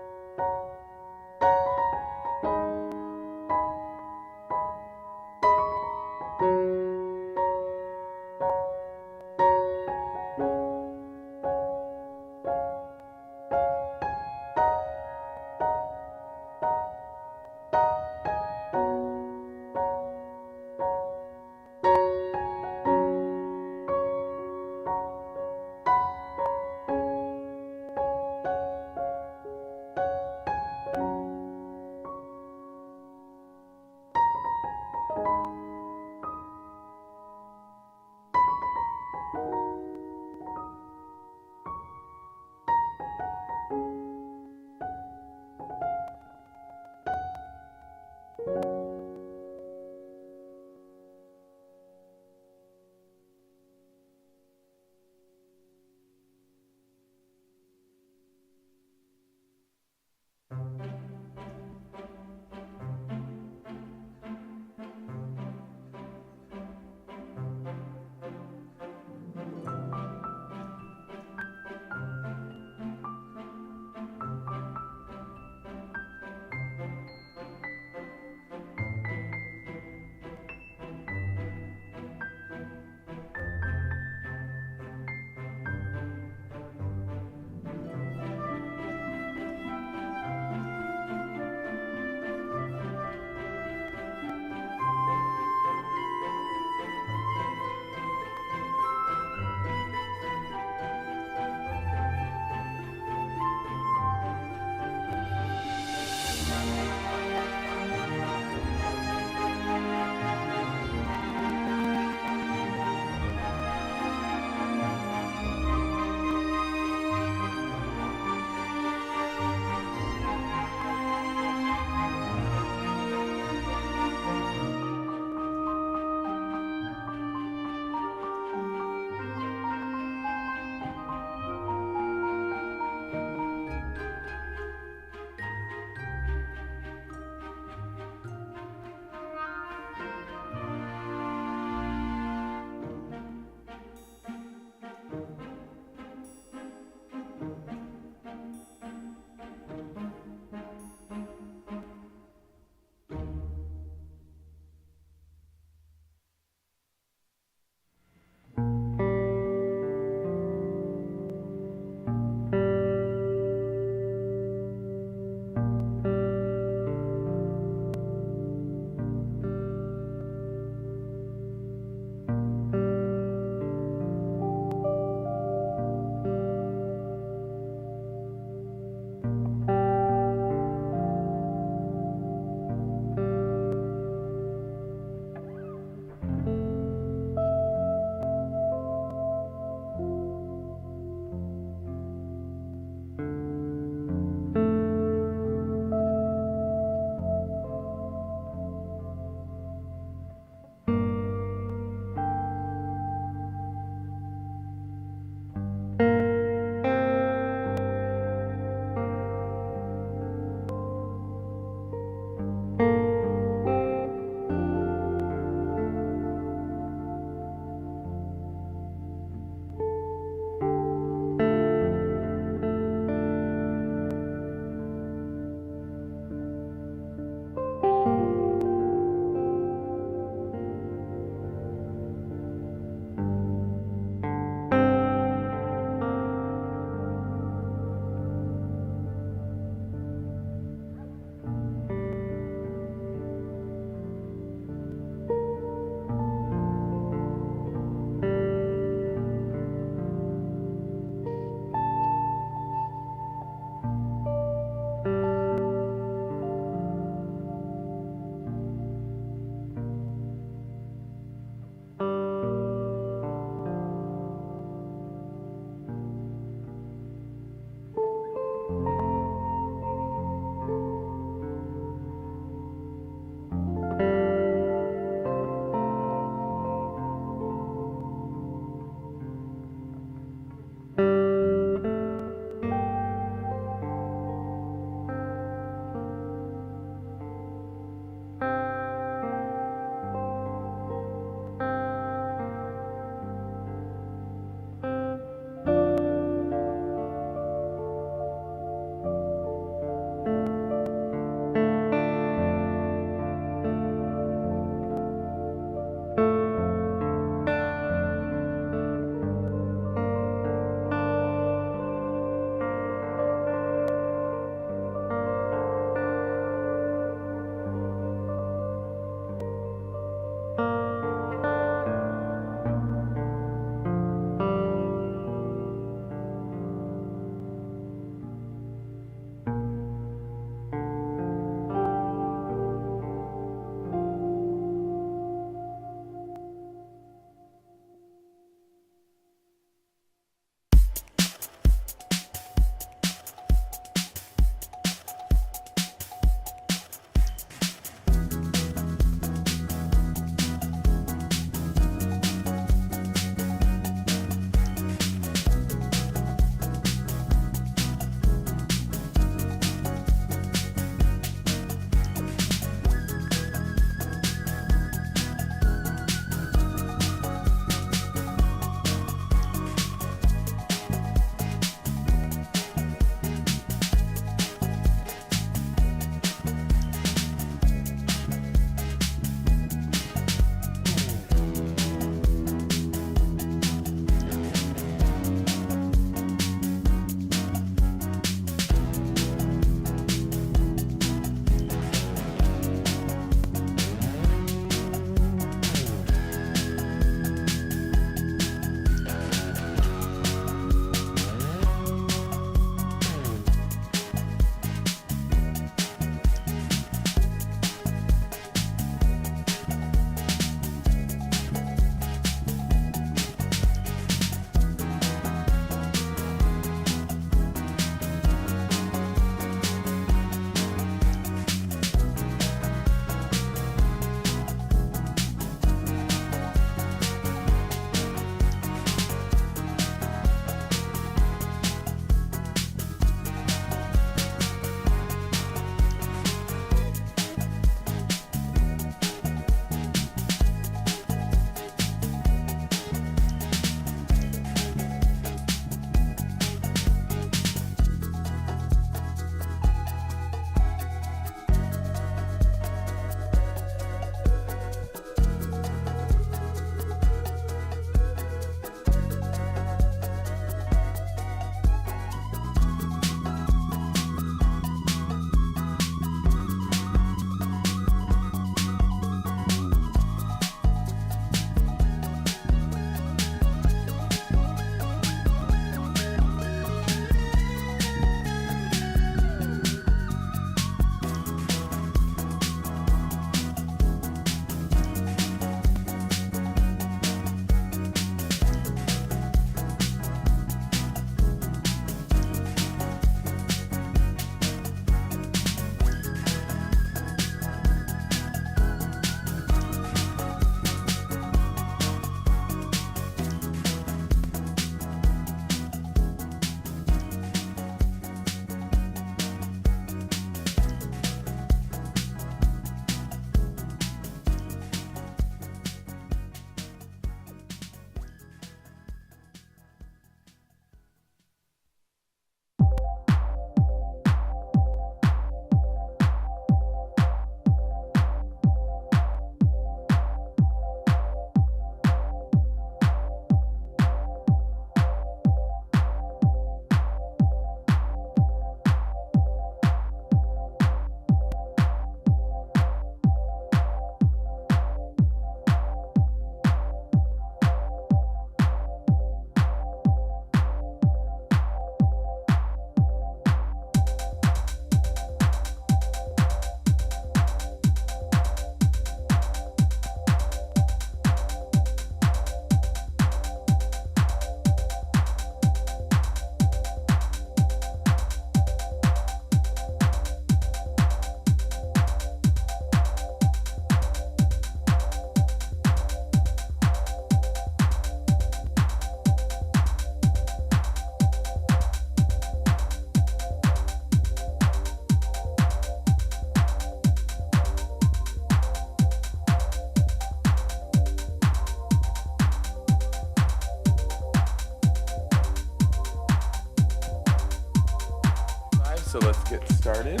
[SPEAKER 1] so let's get started.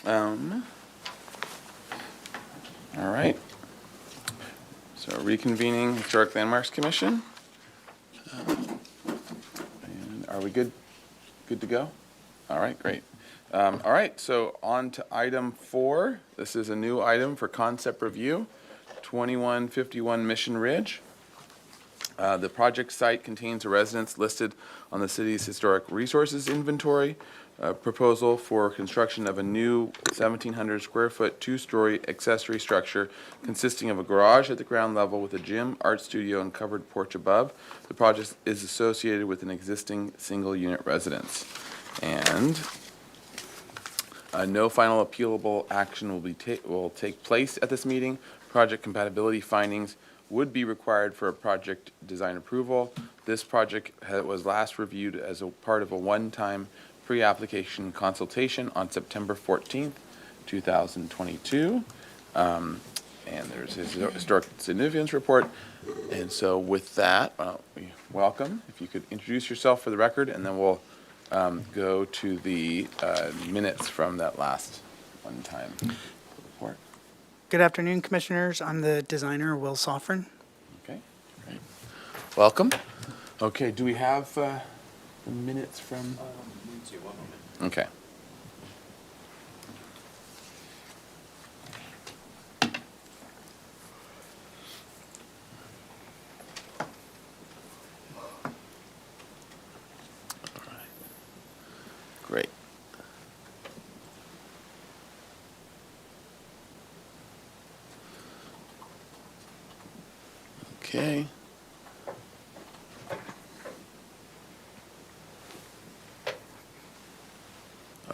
[SPEAKER 1] All right. So reconvening Historic Landmarks Commission. And are we good? Good to go? All right, great. All right, so on to item 4. This is a new item for concept review, 2151 Mission Ridge. The project site contains a residence listed on the city's historic resources inventory. Proposal for construction of a new 1,700 square foot, 2-story accessory structure consisting of a garage at the ground level with a gym, art studio, and covered porch above. The project is associated with an existing single-unit residence. And no final appealable action will take place at this meeting. Project compatibility findings would be required for a project design approval. This project was last reviewed as a part of a one-time pre-application consultation on September 14th, 2022. And there's a historic significance report. And so with that, we welcome. If you could introduce yourself for the record, and then we'll go to the minutes from that last one-time report.
[SPEAKER 11] Good afternoon, Commissioners. I'm the designer, Will Soffren.
[SPEAKER 1] Okay, great. Welcome. Okay, do we have the minutes from? Okay. Great. Okay.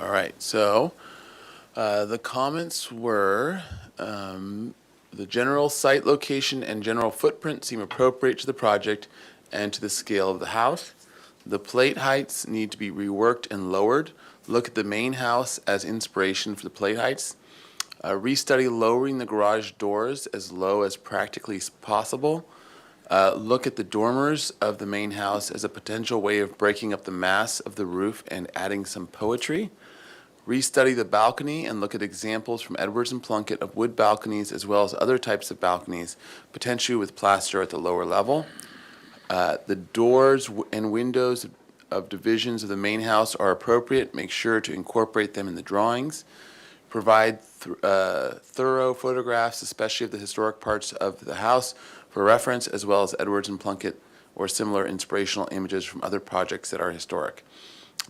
[SPEAKER 1] All right, so the comments were the general site location and general footprint seem appropriate to the project and to the scale of the house. The plate heights need to be reworked and lowered. Look at the main house as inspiration for the plate heights. Restudy lowering the garage doors as low as practically possible. Look at the dormers of the main house as a potential way of breaking up the mass of the roof and adding some poetry. Restudy the balcony and look at examples from Edwards and Plunkett of wood balconies as well as other types of balconies, potentially with plaster at the lower level. The doors and windows of divisions of the main house are appropriate. Make sure to incorporate them in the drawings. Provide thorough photographs, especially of the historic parts of the house, for reference, as well as Edwards and Plunkett or similar inspirational images from other projects that are historic.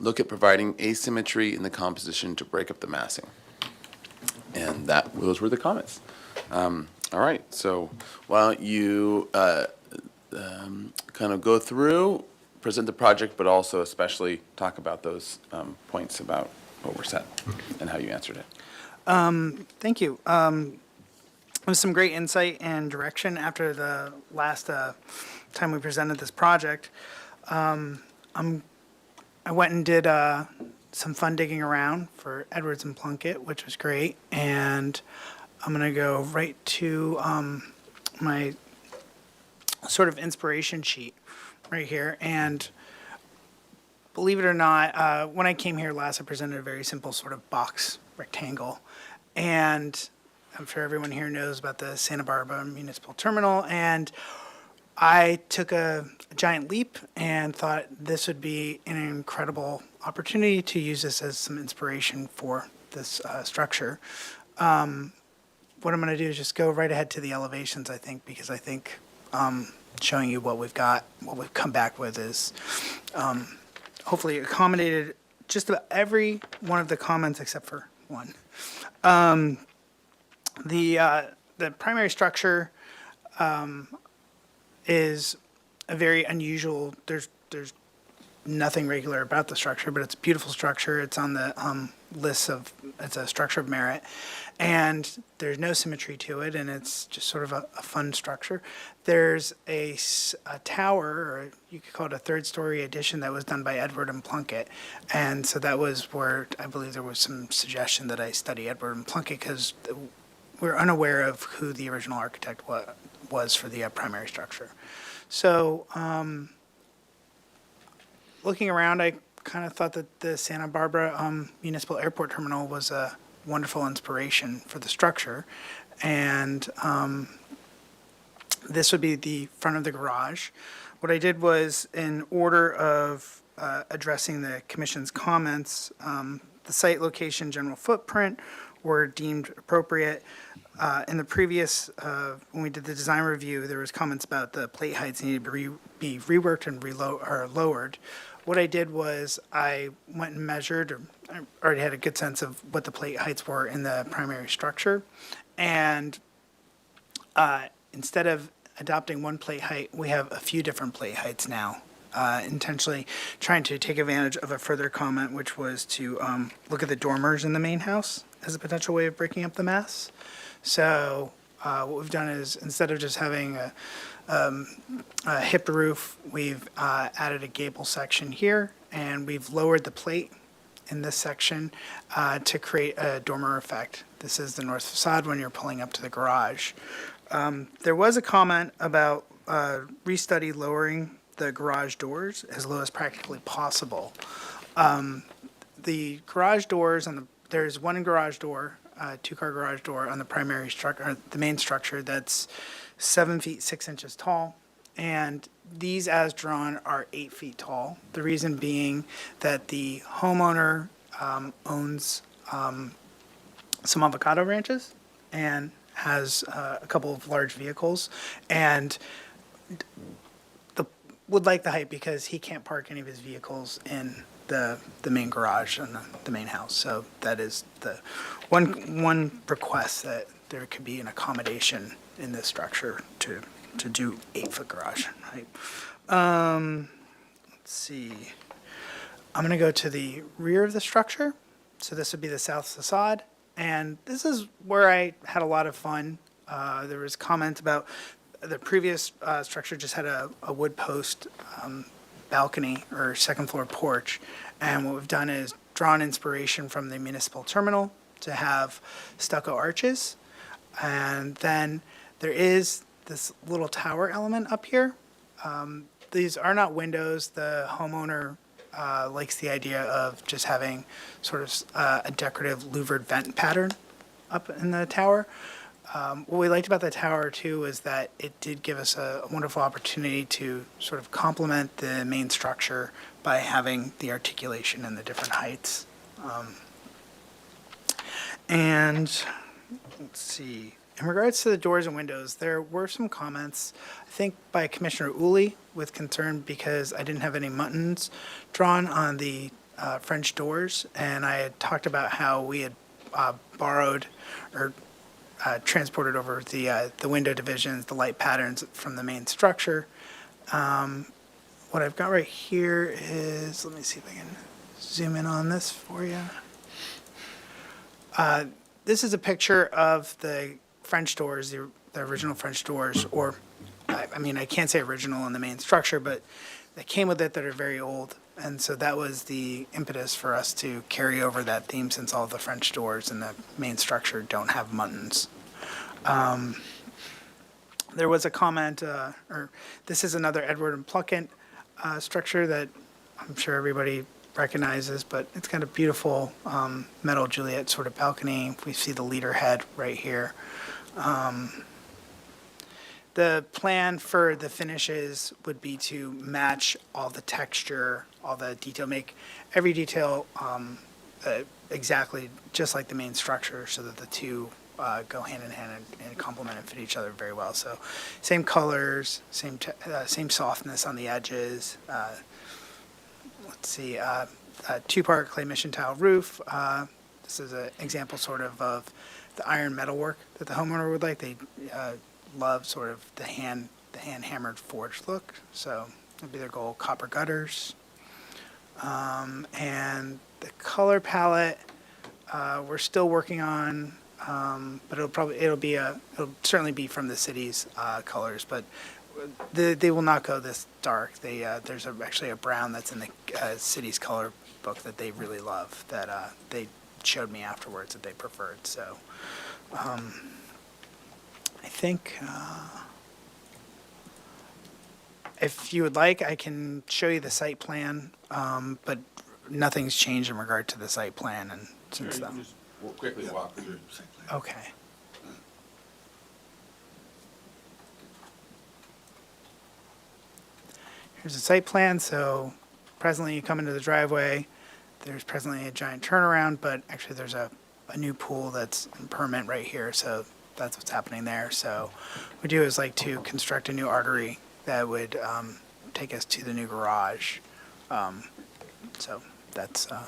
[SPEAKER 1] Look at providing asymmetry in the composition to break up the massing. And those were the comments. All right, so why don't you kind of go through, present the project, but also especially talk about those points about what were said and how you answered it.
[SPEAKER 11] Thank you. It was some great insight and direction after the last time we presented this project. I went and did some fun digging around for Edwards and Plunkett, which was great. And I'm going to go right to my sort of inspiration sheet right here. And believe it or not, when I came here last, I presented a very simple sort of box rectangle. And I'm sure everyone here knows about the Santa Barbara Municipal Terminal. And I took a giant leap and thought this would be an incredible opportunity to use this as some inspiration for this structure. What I'm going to do is just go right ahead to the elevations, I think, because I think showing you what we've got, what we've come back with is hopefully accommodated just about every one of the comments except for one. The primary structure is a very unusual, there's nothing regular about the structure, but it's a beautiful structure. It's on the list of, it's a structure of merit. And there's no symmetry to it, and it's just sort of a fun structure. There's a tower, or you could call it a third-story addition that was done by Edward and Plunkett. And so that was where I believe there was some suggestion that I study Edward and Plunkett because we're unaware of who the original architect was for the primary structure. So looking around, I kind of thought that the Santa Barbara Municipal Airport Terminal was a wonderful inspiration for the structure. And this would be the front of the garage. What I did was, in order of addressing the commission's comments, the site location, general footprint were deemed appropriate. In the previous, when we did the design review, there was comments about the plate heights needed to be reworked and lowered. What I did was I went and measured, or I already had a good sense of what the plate heights were in the primary structure. And instead of adopting one plate height, we have a few different plate heights now. Intentionally trying to take advantage of a further comment, which was to look at the dormers in the main house as a potential way of breaking up the mass. So what we've done is, instead of just having a hip roof, we've added a gable section here, and we've lowered the plate in this section to create a dormer effect. This is the north facade when you're pulling up to the garage. There was a comment about restudy lowering the garage doors as low as practically possible. The garage doors there's one garage door, two-car garage door on the primary structure, the main structure, that's 7 feet 6 inches tall, and these, as drawn, are 8 feet tall. The reason being that the homeowner owns some avocado ranches and has a couple of large vehicles, and would like the height because he can't park any of his vehicles in the main garage and the main house. So that is the one request, that there could be an accommodation in this structure to do 8-foot garage height. Let's see. I'm going to go to the rear of the structure. So this would be the south facade. And this is where I had a lot of fun. There was comment about the previous structure just had a wood post balcony or second floor porch. And what we've done is drawn inspiration from the municipal terminal to have stucco arches. And then there is this little tower element up here. These are not windows. The homeowner likes the idea of just having sort of a decorative louvered vent pattern up in the tower. What we liked about the tower, too, is that it did give us a wonderful opportunity to sort of complement the main structure by having the articulation and the different heights. And let's see. In regards to the doors and windows, there were some comments, I think by Commissioner Uli, with concern because I didn't have any muttons drawn on the French doors, and I had talked about how we had borrowed or transported over the window divisions, the light patterns from the main structure. What I've got right here is, let me see if I can zoom in on this for you. This is a picture of the French doors, the original French doors, or, I mean, I can't say original in the main structure, but they came with it that are very old. And so that was the impetus for us to carry over that theme, since all the French doors in the main structure don't have muttons. There was a comment, or this is another Edward and Plunkett structure that I'm sure everybody recognizes, but it's got a beautiful metal Juliet sort of balcony. We see the leader head right here. The plan for the finishes would be to match all the texture, all the detail, make every detail exactly just like the main structure, so that the two go hand in hand and complement and fit each other very well. So same colors, same softness on the edges. Let's see, a two-part clay mission tile roof. This is an example sort of the iron metal work that the homeowner would like. They love sort of the hand hammered forged look. So that'd be their goal. Copper gutters. And the color palette, we're still working on, but it'll certainly be from the city's colors, but they will not go this dark. There's actually a brown that's in the city's color book that they really love, that they showed me afterwards that they preferred. So I think if you would like, I can show you the site plan, but nothing's changed in regard to the site plan and since then.
[SPEAKER 1] We'll quickly walk through.
[SPEAKER 11] Okay. Here's the site plan, so presently you come into the driveway, there's presently a giant turnaround, but actually there's a new pool that's permanent right here, so that's what's happening there. So what we do is like to construct a new artery that would take us to the new garage. So that's,
[SPEAKER 1] All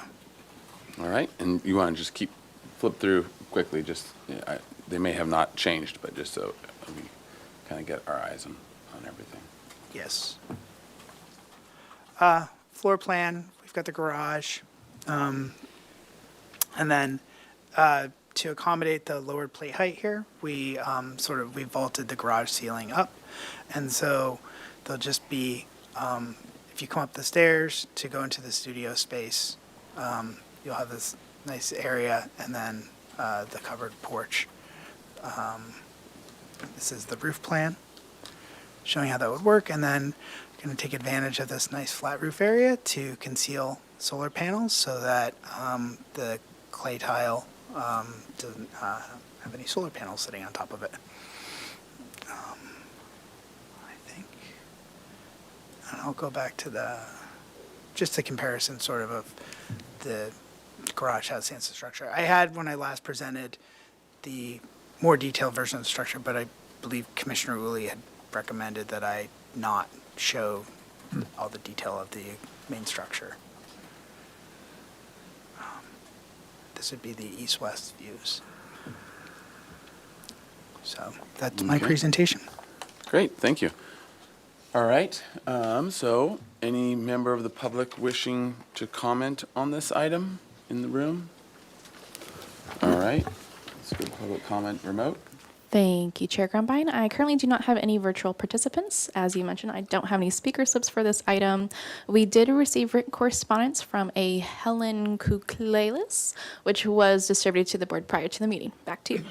[SPEAKER 1] right, and you want to just flip through quickly, just, they may have not changed, but just so we kind of get our eyes on everything.
[SPEAKER 11] yes. Floor plan, we've got the garage. And then to accommodate the lowered plate height here, we we vaulted the garage ceiling up. And so there'll just be, if you come up the stairs to go into the studio space, you'll have this nice area and then the covered porch. This is the roof plan, showing how that would work. And then going to take advantage of this nice flat roof area to conceal solar panels so that the clay tile doesn't have any solar panels sitting on top of it. I think, and I'll go back to just the comparison sort of the garage house and structure. I had, when I last presented, the more detailed version of the structure, but I believe Commissioner Woolley had recommended that I not show all the detail of the main structure. This would be the east-west views. So that's my
[SPEAKER 1] Okay.
[SPEAKER 11] presentation.
[SPEAKER 1] Great, thank you. All right, so any member of the public wishing to comment on this item in the room? All right, let's go to public comment remote.
[SPEAKER 2] Thank you, Chair Grumbine. I currently do not have any virtual participants. As you mentioned, I don't have any speaker slips for this item. We did receive written correspondence from a Helen Kuklelis, which was distributed to the board prior to the meeting. Back to you.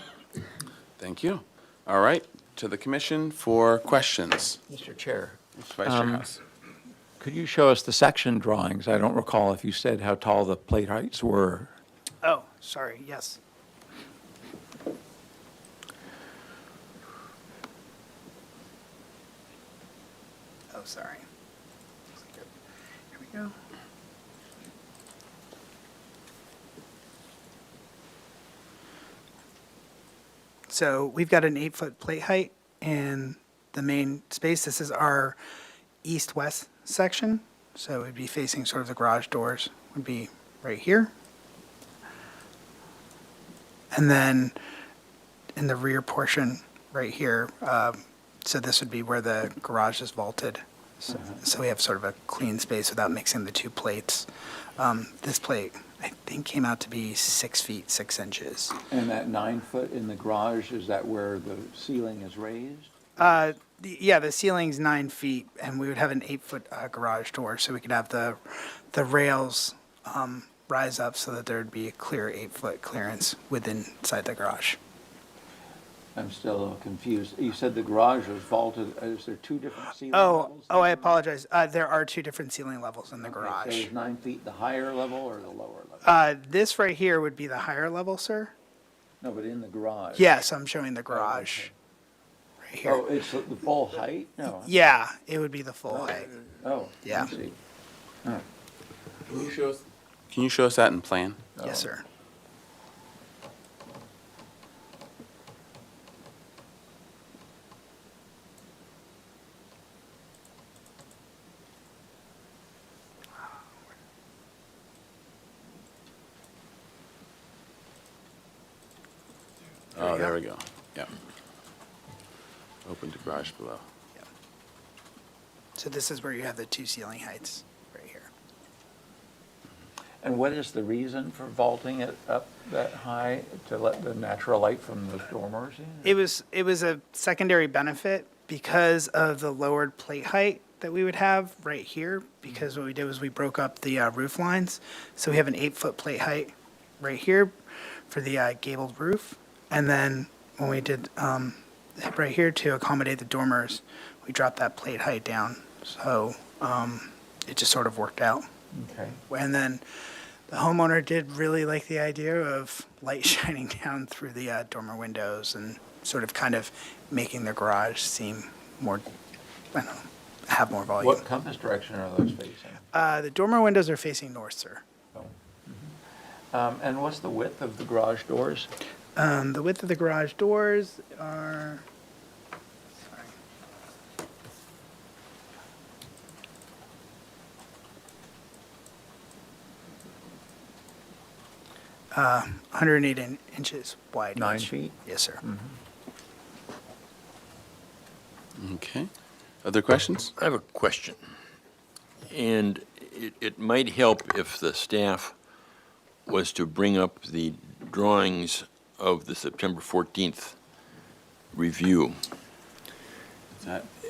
[SPEAKER 1] Thank you. All right, to the commission for questions.
[SPEAKER 6] Mr. Chair,
[SPEAKER 1] Vice Chair House.
[SPEAKER 6] could you show us the section drawings? I don't recall if you said how tall the plate heights were.
[SPEAKER 11] Oh, sorry, yes. Oh, sorry. Here we go. So we've got an 8-foot plate height in the main space. This is our east-west section. So it would be facing sort of the garage doors would be right here. And then in the rear portion right here, so this would be where the garage is vaulted. So we have sort of a clean space without mixing the two plates. This plate, I think, came out to be 6 feet, 6 inches.
[SPEAKER 6] And that 9 foot in the garage, is that where the ceiling is raised?
[SPEAKER 11] Yeah, the ceiling's 9 feet, and we would have an 8-foot garage door, so we could have the rails rise up so that there'd be a clear 8-foot clearance inside the garage.
[SPEAKER 6] I'm still a little confused. You said the garage was vaulted. Is there two different ceiling levels?
[SPEAKER 11] Oh, I apologize. There are 2 different ceiling levels in the
[SPEAKER 6] So
[SPEAKER 11] garage.
[SPEAKER 6] is 9 feet the higher level or the lower level?
[SPEAKER 11] This right here would be the higher level, sir.
[SPEAKER 6] No, but in the garage.
[SPEAKER 11] Yes, I'm showing the garage right here.
[SPEAKER 6] Oh, it's the full height? No.
[SPEAKER 11] Yeah, it would be the full height.
[SPEAKER 6] Oh,
[SPEAKER 11] Yeah.
[SPEAKER 6] I see.
[SPEAKER 1] Can you show us that in plan?
[SPEAKER 11] Yes, sir.
[SPEAKER 1] Oh, there we go. Yep. Open to garage below.
[SPEAKER 11] So this is where you have the 2 ceiling heights right here.
[SPEAKER 6] And what is the reason for vaulting it up that high to let the natural light from the dormers in?
[SPEAKER 11] It was a secondary benefit because of the lowered plate height that we would have right here, because what we did was we broke up the roof lines. So we have an 8-foot plate height right here for the gabled roof. And then when we did right here to accommodate the dormers, we dropped that plate height down. So it just sort of worked out.
[SPEAKER 6] Okay.
[SPEAKER 11] And then the homeowner did really like the idea of light shining down through the dormer windows and sort of kind of making the garage seem more, I don't know, have more volume.
[SPEAKER 6] What compass direction are those facing?
[SPEAKER 11] The dormer windows are facing north, sir.
[SPEAKER 6] And what's the width of the garage doors?
[SPEAKER 11] The width of the garage doors are, sorry. 108 inches wide.
[SPEAKER 6] 9
[SPEAKER 11] each.
[SPEAKER 6] feet?
[SPEAKER 11] Yes, sir.
[SPEAKER 1] Okay. Other questions?
[SPEAKER 5] I have a question, and it might help if the staff was to bring up the drawings of the September 14th review.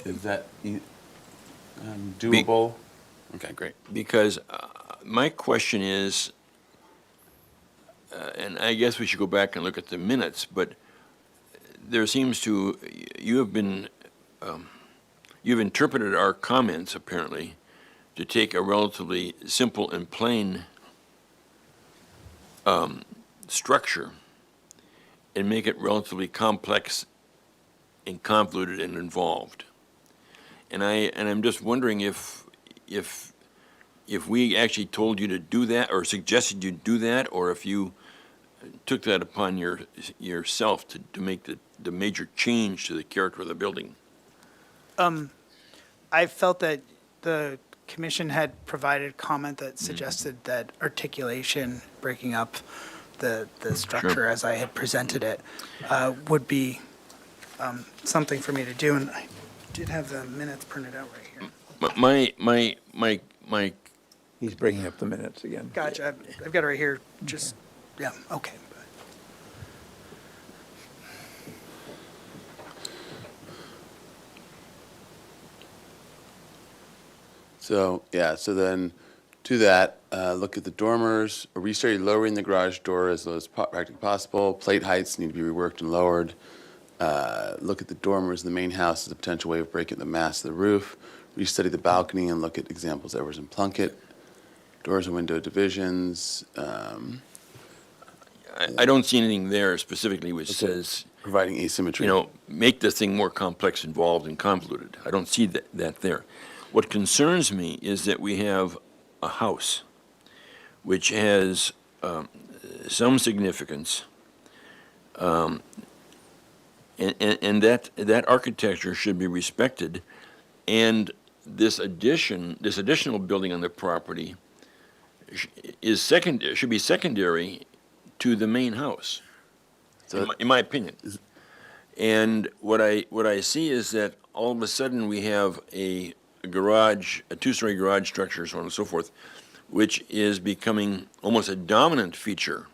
[SPEAKER 1] Is that doable? Okay, great.
[SPEAKER 5] Because my question is, and I guess we should go back and look at the minutes, but there seems to, you've interpreted our comments, apparently, to take a relatively simple and plain structure and make it relatively complex and convoluted and involved. And I'm just wondering if we actually told you to do that or suggested you do that, or if you took that upon yourself to make the major change to the character of the building.
[SPEAKER 11] I felt that the commission had provided comment that suggested that articulation, breaking up the structure as I had presented it, would be something for me to do. And I did have the minutes printed out right here.
[SPEAKER 5] But my
[SPEAKER 6] He's bringing up the minutes again.
[SPEAKER 11] Gotcha. I've got it right here. Just, yeah, okay.
[SPEAKER 1] So, yeah, so then to that, look at the dormers, restarted lowering the garage door as low as practically possible. Plate heights need to be reworked and lowered. Look at the dormers in the main house as a potential way of breaking the mass of the roof. Restudy the balcony and look at examples Edwards and Plunkett. Doors and window divisions.
[SPEAKER 5] I don't see anything there specifically which says,
[SPEAKER 1] Providing asymmetry.
[SPEAKER 5] make this thing more complex, involved, and convoluted. I don't see that there. What concerns me is that we have a house which has some significance, and that architecture should be respected, and this additional building on the property should be secondary to the main house, in my opinion. And what I see is that all of a sudden we have a garage, a two-story garage structure, so on and so forth, which is becoming almost a dominant feature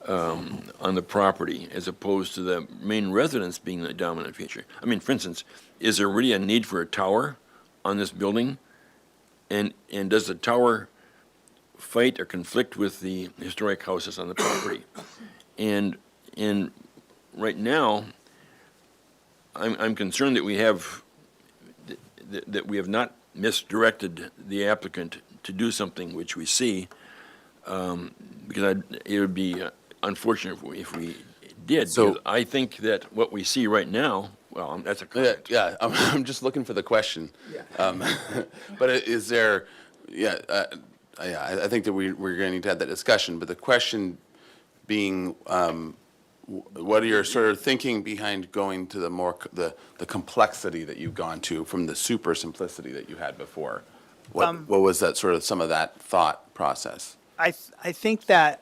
[SPEAKER 5] on the property, as opposed to the main residence being the dominant feature. I mean, for instance, is there really a need for a tower on this building? And does the tower fight or conflict with the historic houses on the property? And right now, I'm concerned that we have not misdirected the applicant to do something which we see, because it would be unfortunate if we did.
[SPEAKER 1] So-
[SPEAKER 5] Because I think that what we see right now, well, that's a comment.
[SPEAKER 1] Yeah, I'm just looking for the question. But is there, I think that we're going to need to have that discussion, but the question being, what are your sort of thinking behind going to the complexity that you've gone to from the super simplicity that you had before? What was that sort of some of that thought process?
[SPEAKER 11] I think that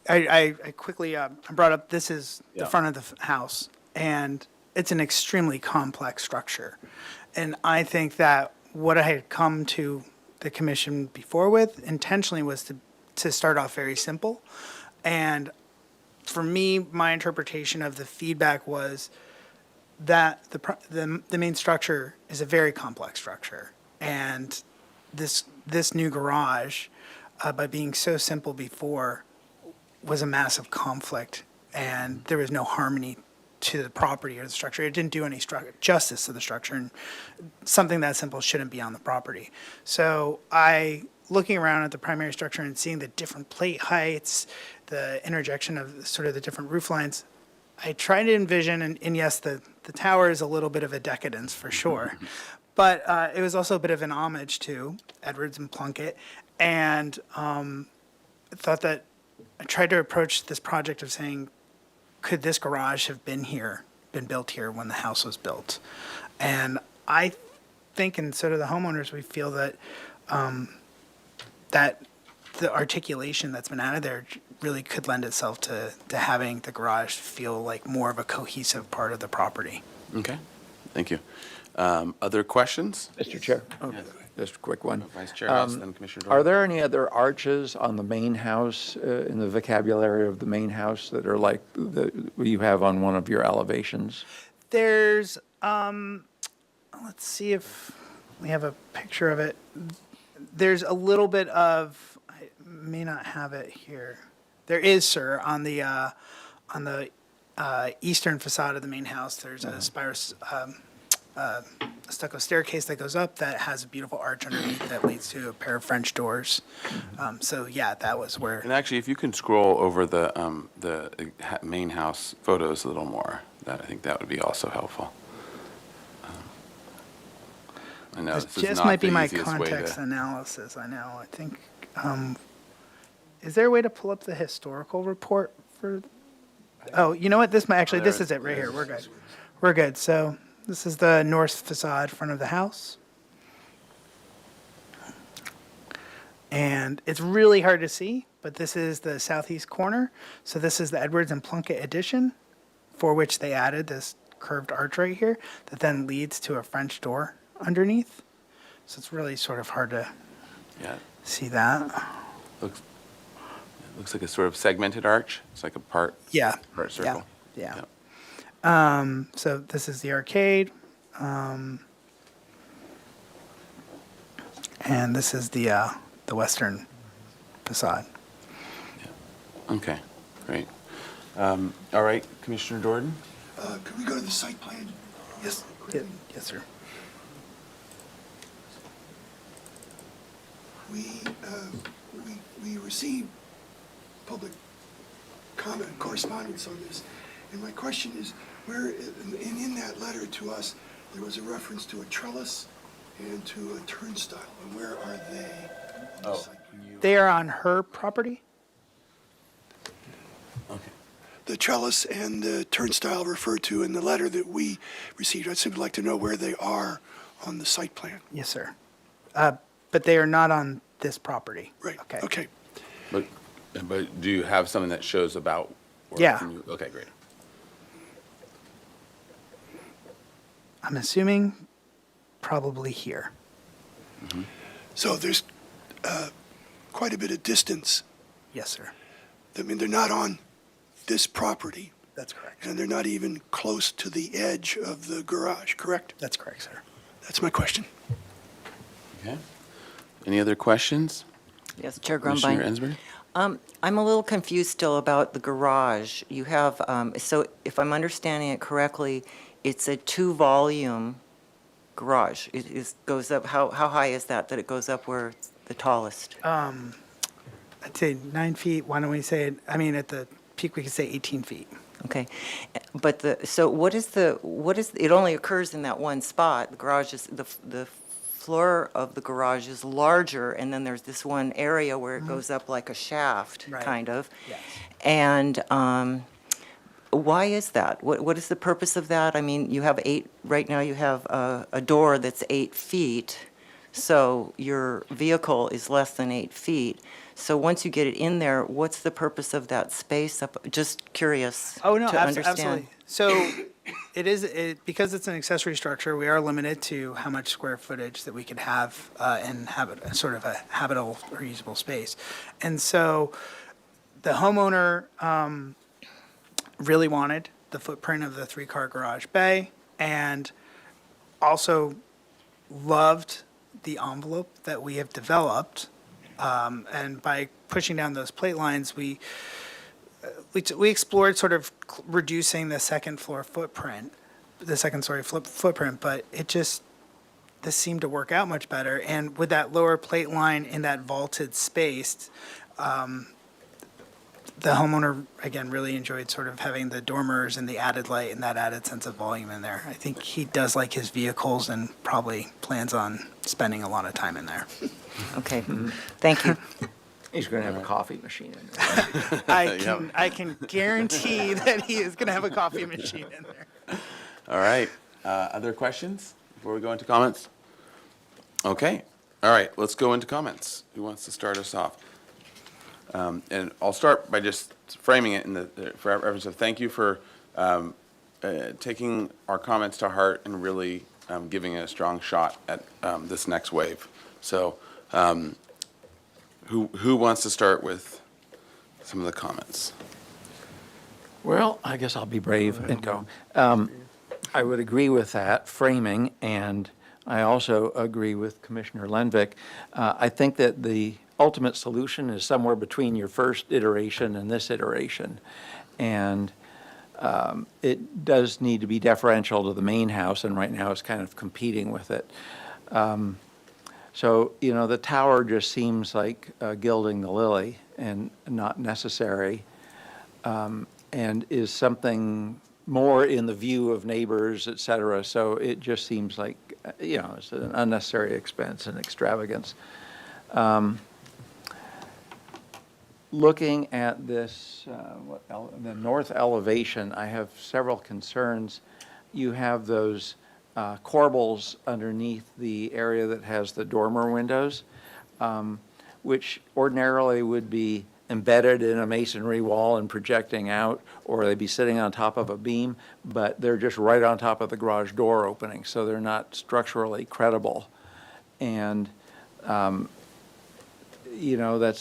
[SPEAKER 11] I quickly brought up, this is the
[SPEAKER 1] Yeah.
[SPEAKER 11] front of the house, and it's an extremely complex structure. And I think that what I had come to the commission before with intentionally was to start off very simple. And for me, my interpretation of the feedback was that the main structure is a very complex structure. And this new garage, by being so simple before, was a massive conflict, and there was no harmony to the property or the structure. It didn't do any justice to the structure, and something that simple shouldn't be on the property. So looking around at the primary structure and seeing the different plate heights, the interjection of sort of the different roof lines, I tried to envision, and yes, the tower is a little bit of a decadence for sure, but it was also a bit of an homage to Edwards and Plunkett, and thought that I tried to approach this project of saying, could this garage have been built here when the house was built? And I think, and so do the homeowners, we feel that that the articulation that's been added there really could lend itself to having the garage feel like more of a cohesive part of the property.
[SPEAKER 1] Okay, thank you. Other questions?
[SPEAKER 6] Mr. Chair, just a quick one.
[SPEAKER 1] Vice Chair House, then Commissioner Jordan.
[SPEAKER 6] Are there any other arches on the main house, in the vocabulary of the main house, that are like you have on one of your elevations?
[SPEAKER 11] There's, let's see if we have a picture of it. There's a little bit of, I may not have it here. There is, sir, on the eastern facade of the main house. There's a a stucco staircase that goes up that has a beautiful arch underneath that leads to a pair of French doors. So yeah, that was where.
[SPEAKER 1] And actually, if you can scroll over the main house photos a little more, I think that would be also helpful. I know
[SPEAKER 11] This
[SPEAKER 1] this is
[SPEAKER 11] just
[SPEAKER 1] not
[SPEAKER 11] might be
[SPEAKER 1] the
[SPEAKER 11] my
[SPEAKER 1] easiest way
[SPEAKER 11] context
[SPEAKER 1] to.
[SPEAKER 11] analysis, I know. I think, is there a way to pull up the historical report for? Oh, you know what? This might, actually, this is it right here. We're good. We're good. So this is the north facade front of the house. And it's really hard to see, but this is the southeast corner. So this is the Edwards and Plunkett addition, for which they added this curved arch right here that then leads to a French door underneath. So it's really sort of hard to
[SPEAKER 1] Yeah,
[SPEAKER 11] see that.
[SPEAKER 1] looks like a sort of segmented arch. It's like a part
[SPEAKER 11] Yeah.
[SPEAKER 1] circle.
[SPEAKER 11] Yeah. So this is the arcade. And this is the western facade.
[SPEAKER 1] Okay, great. All right, Commissioner Jordan?
[SPEAKER 3] Could we go to the site plan? Yes.
[SPEAKER 11] Yes, sir.
[SPEAKER 3] We received public comment, correspondence on this, and my question is, where, in that letter to us, there was a reference to a trellis and to a turnstile, and where are they? On the site plan?
[SPEAKER 11] They are on her property?
[SPEAKER 1] Okay.
[SPEAKER 3] The trellis and the turnstile referred to in the letter that we received. I'd simply like to know where they are on the site plan.
[SPEAKER 11] Yes, sir. But they are not on this property?
[SPEAKER 3] Right,
[SPEAKER 11] Okay.
[SPEAKER 3] okay.
[SPEAKER 1] But do you have something that shows about?
[SPEAKER 11] Yeah.
[SPEAKER 1] Okay, great.
[SPEAKER 11] I'm assuming probably here.
[SPEAKER 3] So there's quite a bit of distance.
[SPEAKER 11] Yes, sir.
[SPEAKER 3] I mean, they're not on this property,
[SPEAKER 11] That's correct.
[SPEAKER 3] and they're not even close to the edge of the garage, correct?
[SPEAKER 11] That's correct, sir.
[SPEAKER 3] That's my question.
[SPEAKER 1] Okay. Any other questions?
[SPEAKER 4] Yes, Chair
[SPEAKER 1] Commissioner
[SPEAKER 4] Grumbine.
[SPEAKER 1] Ensberg?
[SPEAKER 4] I'm a little confused still about the garage. You have, so if I'm understanding it correctly, it's a 2-volume garage. It goes up, how high is that it goes up where it's the tallest?
[SPEAKER 11] I'd say 9 feet. Why don't we say it? I mean, at the peak, we could say 18 feet.
[SPEAKER 4] Okay. But so what is, it only occurs in that one spot. The garage is, the floor of the garage is larger, and then there's this one area where it goes up like a shaft,
[SPEAKER 11] Right.
[SPEAKER 4] kind of.
[SPEAKER 11] Yes.
[SPEAKER 4] And why is that? What is the purpose of that? I mean, you have right now you have a door that's 8 feet, so your vehicle is less than 8 feet. So once you get it in there, what's the purpose of that space up? Just curious
[SPEAKER 11] Oh, no,
[SPEAKER 4] to understand.
[SPEAKER 11] absolutely. So because it's an accessory structure, we are limited to how much square footage that we could have and have it sort of a habitable or usable space. And so the homeowner really wanted the footprint of the 3-car garage bay and also loved the envelope that we have developed. And by pushing down those plate lines, we we explored sort of reducing the second floor footprint, the second story footprint, but this seemed to work out much better. And with that lower plate line in that vaulted space, the homeowner, again, really enjoyed sort of having the dormers and the added light and that added sense of volume in there. I think he does like his vehicles and probably plans on spending a lot of time in there.
[SPEAKER 4] Okay, thank you.
[SPEAKER 6] He's going to have a coffee machine in there.
[SPEAKER 11] I can guarantee that he is going to have a coffee machine in there.
[SPEAKER 1] All right. Other questions before we go into comments? Okay. All right, let's go into comments. Who wants to start us off? And I'll start by just framing it for reference of thank you for taking our comments to heart and really giving it a strong shot at this next wave. So who wants to start with some of the comments?
[SPEAKER 6] Well, I guess I'll be brave and go. I would agree with that framing, and I also agree with Commissioner Lenvik. I think that the ultimate solution is somewhere between your first iteration and this iteration. And it does need to be deferential to the main house, and right now it's kind of competing with it. So, the tower just seems like gilding the lily and not necessary, and is something more in the view of neighbors, et cetera. So it just seems like, it's an unnecessary expense and extravagance. Looking at this, the north elevation, I have several concerns. You have those corbels underneath the area that has the dormer windows, which ordinarily would be embedded in a masonry wall and projecting out, or they'd be sitting on top of a beam, but they're just right on top of the garage door opening, so they're not structurally credible. And that's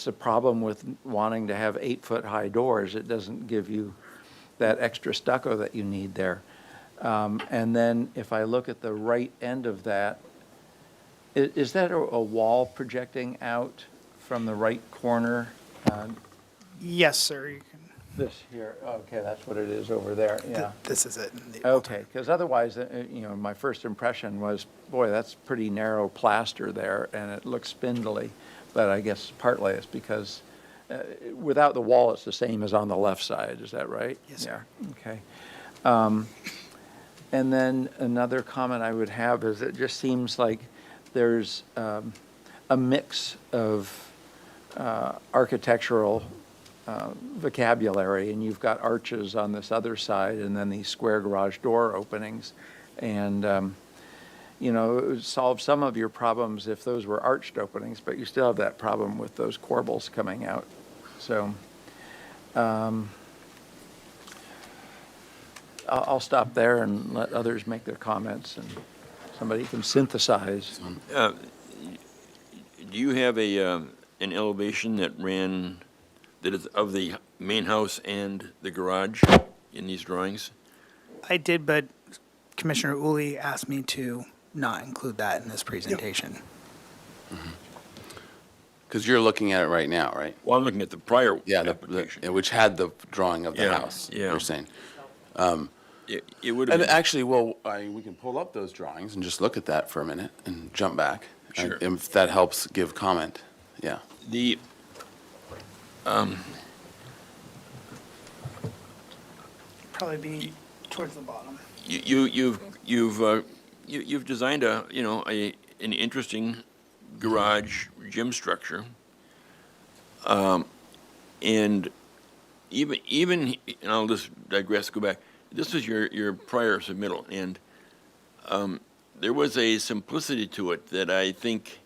[SPEAKER 6] the problem with wanting to have 8-foot-high doors. It doesn't give you that extra stucco that you need there. And then if I look at the right end of that, is that a wall projecting out from the right corner?
[SPEAKER 11] Yes, sir. You can.
[SPEAKER 6] This here, okay, that's what it is over there, yeah.
[SPEAKER 11] This is it.
[SPEAKER 6] Okay, because otherwise, my first impression was, boy, that's pretty narrow plaster there, and it looks spindly. But I guess partly it's because without the wall, it's the same as on the left side. Is that right?
[SPEAKER 11] Yes, sir.
[SPEAKER 6] Yeah, okay. And then another comment I would have is it just seems like there's a mix of architectural vocabulary, and you've got arches on this other side and then these square garage door openings. And it would solve some of your problems if those were arched openings, but you still have that problem with those corbels coming out. So I'll stop there and let others make their comments, and somebody can synthesize.
[SPEAKER 5] Do you have an elevation that is of the main house and the garage in these drawings?
[SPEAKER 11] I did, but Commissioner Uli asked me to not include that in this presentation.
[SPEAKER 1] Because you're looking at it right now, right?
[SPEAKER 5] Well, I'm looking at the prior
[SPEAKER 1] Yeah,
[SPEAKER 5] application.
[SPEAKER 1] which had the drawing of the
[SPEAKER 5] Yeah,
[SPEAKER 1] house,
[SPEAKER 5] yeah.
[SPEAKER 1] you're saying.
[SPEAKER 5] It would have
[SPEAKER 1] And
[SPEAKER 5] been,
[SPEAKER 1] actually, we can pull up those drawings and just look at that for a minute and jump back.
[SPEAKER 5] Sure.
[SPEAKER 1] If that helps give comment, yeah.
[SPEAKER 5] the,
[SPEAKER 11] Probably be towards the bottom.
[SPEAKER 5] you've designed an interesting garage gym structure. And even, and I'll just digress, go back. This was your prior submittal, and there was a simplicity to it that I think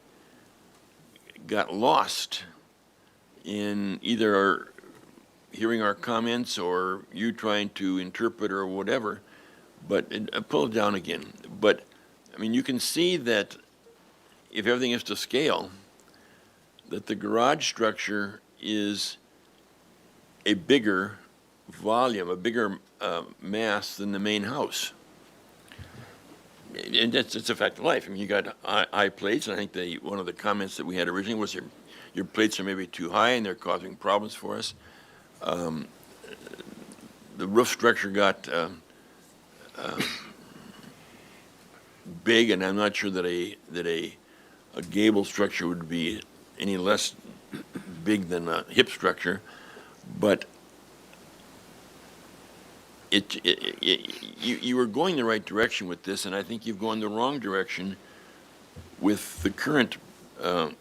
[SPEAKER 5] got lost in either hearing our comments or you trying to interpret or whatever. But pull it down again. But I mean, you can see that if everything is to scale, that the garage structure is a bigger volume, a bigger mass than the main house. And it's a fact of life. I mean, you got high plates, and I think one of the comments that we had originally was your plates are maybe too high and they're causing problems for us. the roof structure got big, and I'm not sure that a gable structure would be any less big than a hip structure, but you were going the right direction with this, and I think you've gone the wrong direction with the current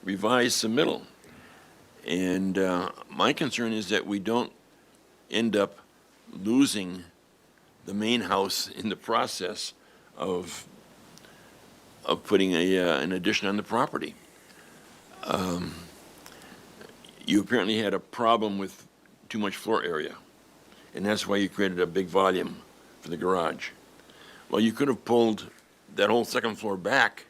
[SPEAKER 5] revised submittal. And my concern is that we don't end up losing the main house in the process of putting an addition on the property. You apparently had a problem with too much floor area, and that's why you created a big volume for the garage. Well, you could have pulled that whole second floor back,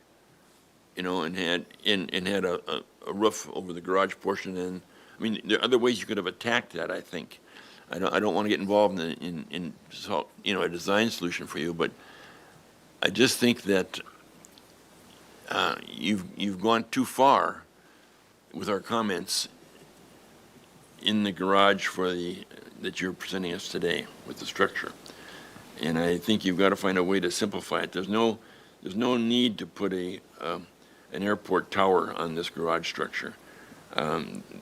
[SPEAKER 5] and had a roof over the garage portion. And I mean, there are other ways you could have attacked that. I think. I don't want to get involved in a design solution for you, but I just think that you've gone too far with our comments in the garage that you're presenting us today with the structure. And I think you've got to find a way to simplify it. There's no need to put an airport tower on this garage structure.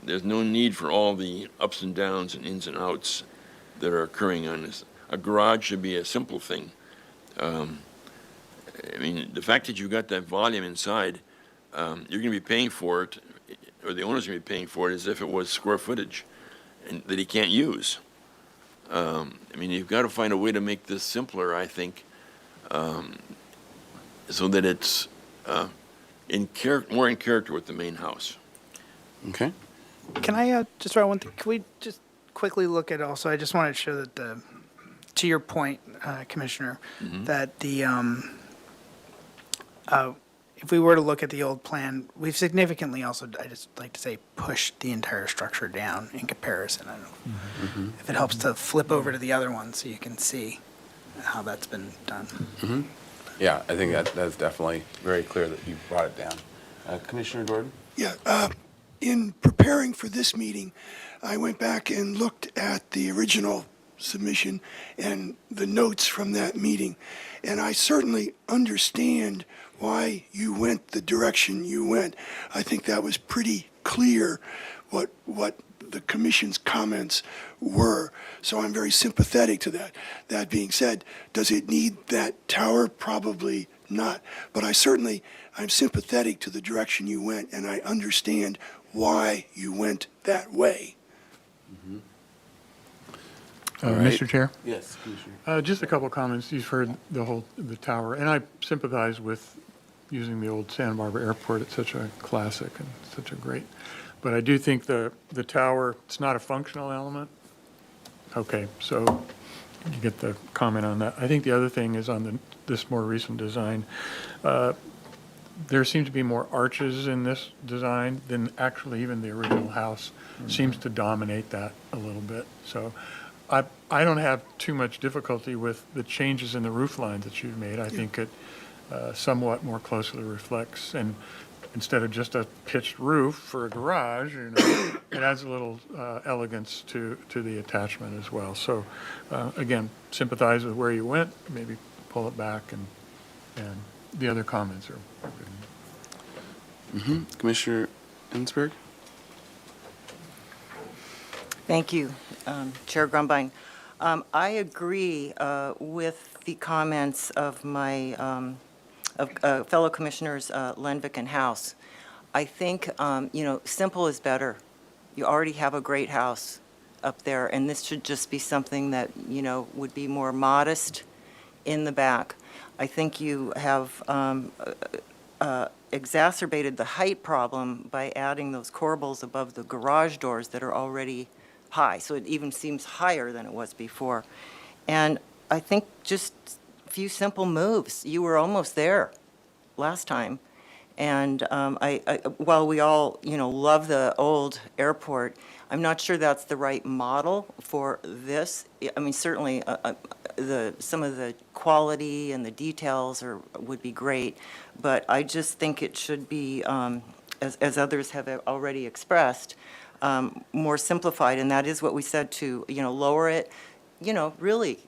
[SPEAKER 5] There's no need for all the ups and downs and ins and outs that are occurring on this. A garage should be a simple thing. I mean, the fact that you've got that volume inside, you're going to be paying for it, or the owner's going to be paying for it as if it was square footage and that he can't use. I mean, you've got to find a way to make this simpler, I think, so that it's more in character with the main house.
[SPEAKER 1] Okay.
[SPEAKER 11] Can I just throw out one thing? Can we just quickly look at also, I just wanted to show that to your point, Commissioner, that if we were to look at the old plan, we've significantly also, I just like to say, pushed the entire structure down in comparison. I don't know if it helps to flip over to the other one so you can see how that's been done.
[SPEAKER 1] Yeah, I think that's definitely very clear that you brought it down. Commissioner Gordon?
[SPEAKER 3] Yeah, in preparing for this meeting, I went back and looked at the original submission and the notes from that meeting, and I certainly understand why you went the direction you went. I think that was pretty clear what the commission's comments were. So I'm very sympathetic to that. That being said, does it need that tower? Probably not. But I'm sympathetic to the direction you went, and I understand why you went that way.
[SPEAKER 1] All right.
[SPEAKER 12] Mr. Chair,
[SPEAKER 1] Yes, Commissioner.
[SPEAKER 12] just a couple of comments. You've heard the tower, and I sympathize with using the old Santa Barbara Airport. It's such a classic and such a great, but I do think the tower, it's not a functional element. Okay, so you get the comment on that. I think the other thing is on this more recent design. There seem to be more arches in this design than actually even the original house seems to dominate that a little bit. So I don't have too much difficulty with the changes in the roof lines that you've made. I think it somewhat more closely reflects, and instead of just a pitched roof for a garage, it adds a little elegance to the attachment as well. So again, sympathize with where you went, maybe pull it back, and the other comments are good.
[SPEAKER 1] Commissioner Ensberg?
[SPEAKER 4] Thank you, Chair Grumbine. I agree with the comments of my fellow commissioners Lenvik and House. I think, simple is better. You already have a great house up there, and this should just be something that, would be more modest in the back. I think you have exacerbated the height problem by adding those corbels above the garage doors that are already high, so it even seems higher than it was before. And I think just a few simple moves. You were almost there last time. And while we all, love the old airport, I'm not sure that's the right model for this. I mean, certainly some of the quality and the details would be great, but I just think it should be as others have already expressed, more simplified, and that is what we said to, lower it, really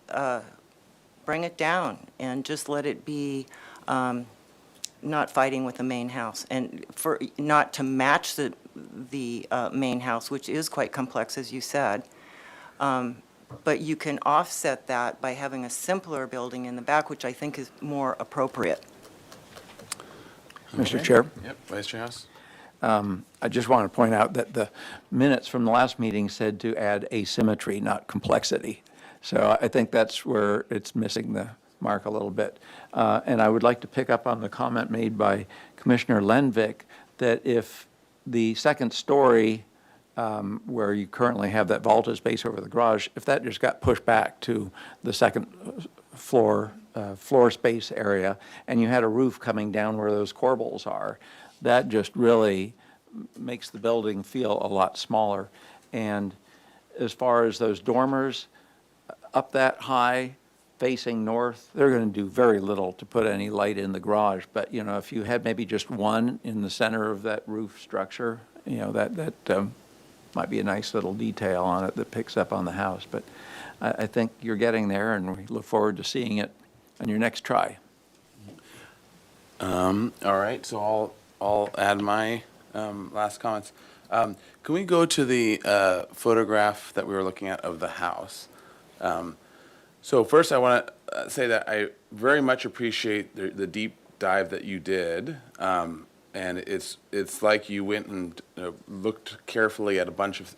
[SPEAKER 4] bring it down and just let it be not fighting with the main house, and for not to match the main house, which is quite complex, as you said. But you can offset that by having a simpler building in the back, which I think is more appropriate.
[SPEAKER 6] Mr. Chair,
[SPEAKER 1] Yep, Vice Chair House?
[SPEAKER 6] I just want to point out that the minutes from the last meeting said to add asymmetry, not complexity. So I think that's where it's missing the mark a little bit. And I would like to pick up on the comment made by Commissioner Lenvik that if the second story, where you currently have that vaulted space over the garage, if that just got pushed back to the second floor space area, and you had a roof coming down where those corbels are, that just really makes the building feel a lot smaller. And as far as those dormers, up that high, facing north, they're going to do very little to put any light in the garage. But, if you had maybe just one in the center of that roof structure, that might be a nice little detail on it that picks up on the house. But I think you're getting there, and we look forward to seeing it on your next try.
[SPEAKER 1] All right, so I'll add my last comments. Can we go to the photograph that we were looking at of the house? So first, I want to say that I very much appreciate the deep dive that you did, and it's like you went and looked carefully at a bunch of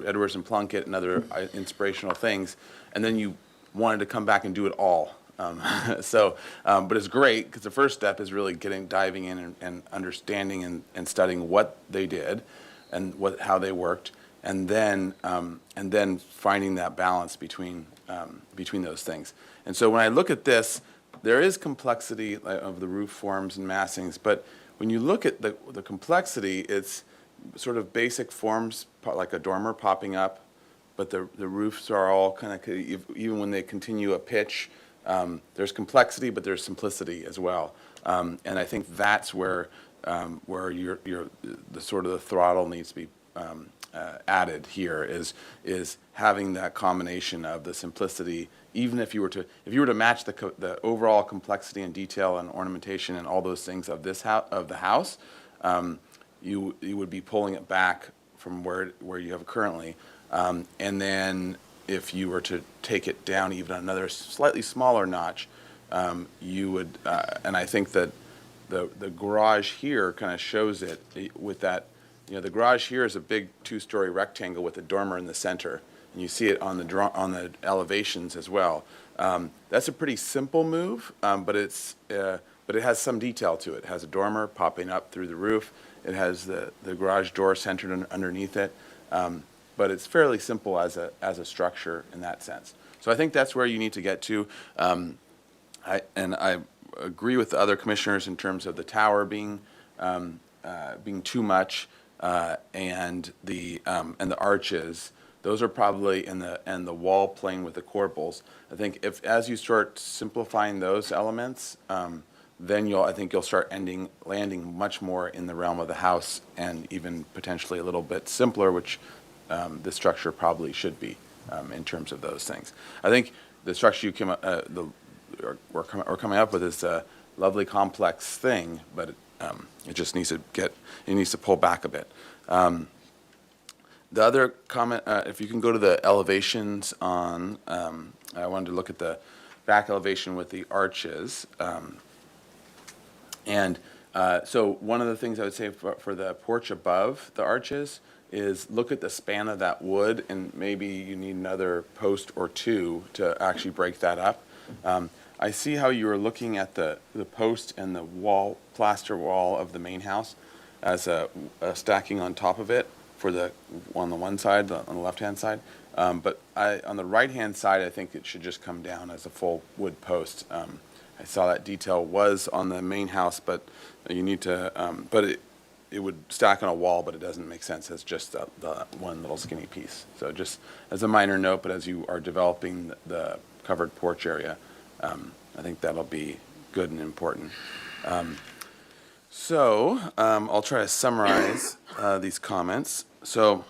[SPEAKER 1] Edwards and Plunkett and other inspirational things, and then you wanted to come back and do it all. But it's great because the first step is really diving in and understanding and studying what they did and how they worked, and then finding that balance between those things. And so when I look at this, there is complexity of the roof forms and massings, but when you look at the complexity, it's sort of basic forms like a dormer popping up, but the roofs are all kind of, even when they continue a pitch, there's complexity, but there's simplicity as well. And I think that's where the sort of the throttle needs to be added here is having that combination of the simplicity. Even if you were to match the overall complexity and detail and ornamentation and all those things of the house, you would be pulling it back from where you have it currently, and then if you were to take it down even another slightly smaller notch, you would, and I think that the garage here kind of shows it with that. The garage here is a big two-story rectangle with a dormer in the center, and you see it on the elevations as well. That's a pretty simple move, but it has some detail to it. It has a dormer popping up through the roof. It has the garage door centered underneath it, but it's fairly simple as a structure in that sense. So I think that's where you need to get to. I agree with the other commissioners in terms of the tower being too much. And the arches, those are probably and the wall plane with the corbels. I think as you start simplifying those elements, then I think you'll start landing much more in the realm of the house, and even potentially a little bit simpler, which the structure probably should be in terms of those things. I think the structure we're coming up with is a lovely complex thing, but it just needs to pull back a bit. The other comment, if you can go to the elevations on, I wanted to look at the back elevation with the arches. So one of the things I would say for the porch above the arches is look at the span of that wood, and maybe you need another post or two to actually break that up. I see how you were looking at the post and the plaster wall of the main house as a stacking on top of it on the one side, on the left-hand side. But on the right-hand side, I think it should just come down as a full wood post. I saw that detail was on the main house, but you need to, but it would stack on a wall, but it doesn't make sense as just the one little skinny piece. So just as a minor note, but as you are developing the covered porch area, I think that'll be good and important. So, I'll try to summarize these comments. So,